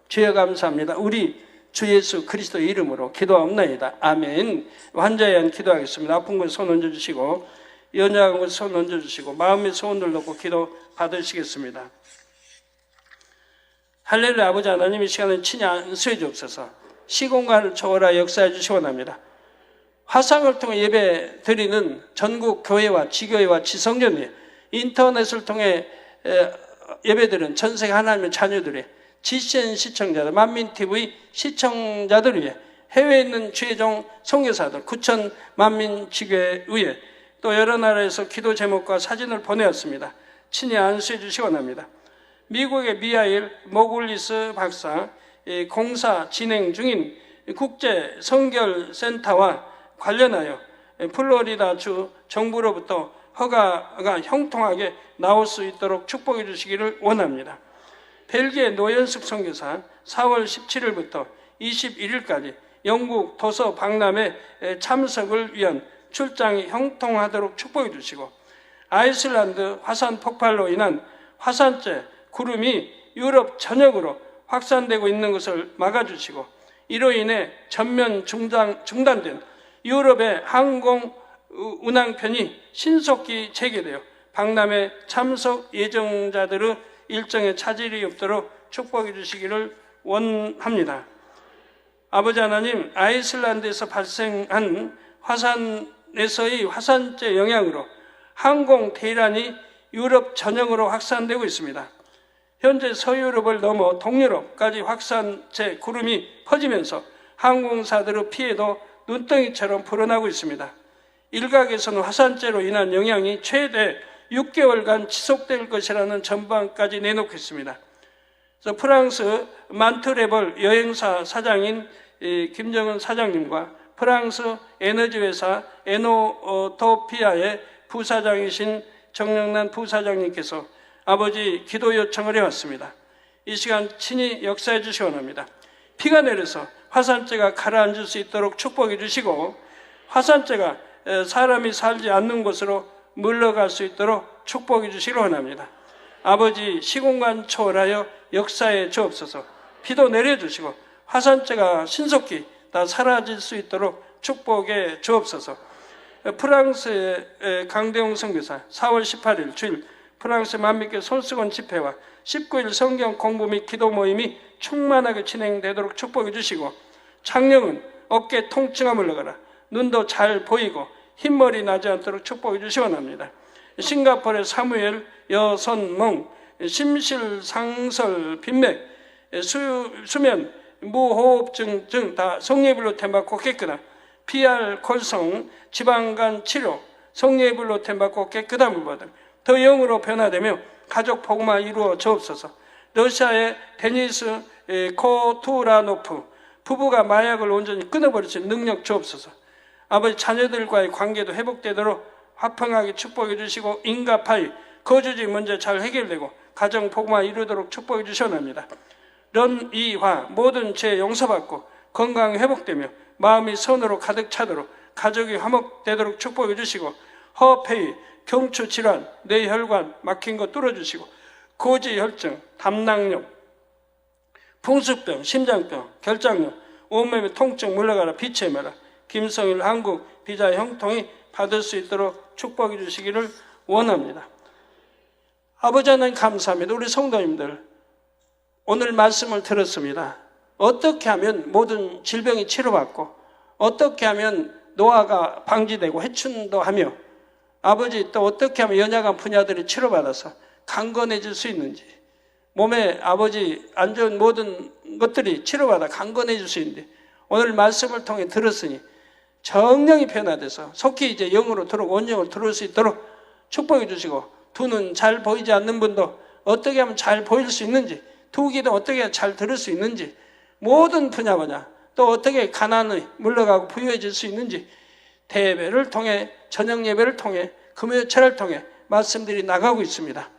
주여 감사합니다. 우리 주 예수 그리스도의 이름으로 기도하옵나이다. 아멘. 환자에 의한 기도하겠습니다. 아픈 곳 손 얹어주시고 연약한 손 얹어주시고 마음의 소원을 놓고 기도 받으시겠습니다. 할렐루야. 아버지 하나님, 이 시간에 친히 안수해 주옵소서. 시공간을 초월하여 역사해 주시기 원합니다. 화상을 통해 예배 드리는 전국 교회와 지교회와 지성전이, 인터넷을 통해 예배드리는 전세계 하나님의 자녀들이, GCN 시청자들, 만민TV 시청자들 위해, 해외에 있는 최종 선교사들, 9천 만민지교회 위해, 또 여러 나라에서 기도 제목과 사진을 보내었습니다. 친히 안수해 주시기 원합니다. 미국의 미하일 모굴리스 박사, 공사 진행 중인 국제 선결센터와 관련하여 플로리다주 정부로부터 허가가 형통하게 나올 수 있도록 축복해 주시기를 원합니다. 벨기에 노연숙 선교사 4월 17일부터 21일까지 영국 도서 박람회 참석을 위한 출장이 형통하도록 축복해 주시고, 아이슬란드 화산 폭발로 인한 화산재 구름이 유럽 전역으로 확산되고 있는 것을 막아주시고, 이로 인해 전면 중단된 유럽의 항공 운항편이 신속히 재개되어 박람회 참석 예정자들의 일정에 차질이 없도록 축복해 주시기를 원합니다. 아버지 하나님, 아이슬란드에서 발생한 화산에서의 화산재 영향으로 항공 대란이 유럽 전역으로 확산되고 있습니다. 현재 서유럽을 넘어 동유럽까지 확산재 구름이 퍼지면서 항공사들의 피해도 눈덩이처럼 불어나고 있습니다. 일각에서는 화산재로 인한 영향이 최대 6개월간 지속될 것이라는 전망까지 내놓고 있습니다. 그래서 프랑스 만트레볼 여행사 사장인 김정은 사장님과 프랑스 에너지회사 에노토피아의 부사장이신 정영란 부사장님께서 아버지 기도 요청을 해왔습니다. 이 시간 친히 역사해 주시기 원합니다. 비가 내려서 화산재가 가라앉을 수 있도록 축복해 주시고, 화산재가 사람이 살지 않는 곳으로 물러갈 수 있도록 축복해 주시기 원합니다. 아버지, 시공간 초월하여 역사해 주옵소서. 비도 내려주시고 화산재가 신속히 다 사라질 수 있도록 축복해 주옵소서. 프랑스의 강대웅 선교사 4월 18일 주일 프랑스 만민교회 손수건 집회와 19일 성경 공부 및 기도 모임이 충만하게 진행되도록 축복해 주시고, 창녕은 어깨 통증이 물러가라, 눈도 잘 보이고 흰머리 나지 않도록 축복해 주시기 원합니다. 싱가포르의 사무엘 여선몽 심실상설 빈맥 수면 무호흡증 등 다 성예불로 템받고 깨끗함, PR 콜성 지방간 치료 성예불로 템받고 깨끗함을 받음, 더 영으로 변화되며 가족 복마 이루어 주옵소서. 러시아의 데니스 코투라노프 부부가 마약을 온전히 끊어버릴 수 있는 능력 주옵소서. 아버지, 자녀들과의 관계도 회복되도록 화평하게 축복해 주시고, 인가파이 거주지 문제 잘 해결되고 가정 복마 이루도록 축복해 주시옵나이다. 런이화 모든 죄 용서받고 건강 회복되며 마음이 선으로 가득 차도록 가족이 화목되도록 축복해 주시고, 허폐이 경추 질환, 뇌혈관 막힌 거 뚫어주시고, 고지혈증, 담낭염, 풍수병, 심장병, 결장염, 온몸의 통증 물러가라, 빛의 마라. 김성일 한국 비자 형통이 받을 수 있도록 축복해 주시기를 원합니다. 아버지 하나님 감사합니다. 우리 성도님들 오늘 말씀을 들었습니다. 어떻게 하면 모든 질병이 치료받고, 어떻게 하면 노화가 방지되고 해춘도 하며, 아버지 또 어떻게 하면 연약한 분야들이 치료받아서 강건해질 수 있는지, 몸에 아버지 안 좋은 모든 것들이 치료받아 강건해질 수 있는데, 오늘 말씀을 통해 들었으니 정령이 변화돼서 속히 이제 영으로 들어오고 원영으로 들어올 수 있도록 축복해 주시고, 두 눈 잘 보이지 않는 분도 어떻게 하면 잘 보일 수 있는지, 두 귀도 어떻게 하면 잘 들을 수 있는지, 모든 분야마다 또 어떻게 가난이 물러가고 부유해질 수 있는지 대예배를 통해, 저녁 예배를 통해, 금요일체를 통해 말씀들이 나가고 있습니다.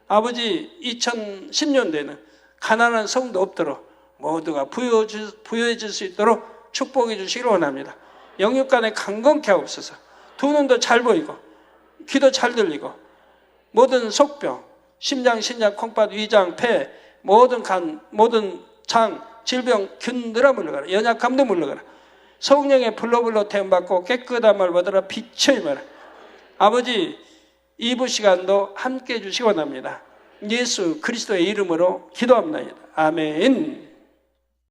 아버지, 2010년대에는 가난한 성도 없도록 모두가 부유해질 수 있도록 축복해 주시기를 원합니다. 영육간에 강건케 하옵소서. 두 눈도 잘 보이고 귀도 잘 들리고, 모든 속병, 심장, 신장, 콩팥, 위장, 폐, 모든 간, 모든 장, 질병 균들아 물러가라. 연약함도 물러가라. 성령의 불로불로 태움받고 깨끗함을 받으라. 빛의 마라. 아버지, 2부 시간도 함께 해주시기 원합니다. 예수 그리스도의 이름으로 기도합니다. 아멘.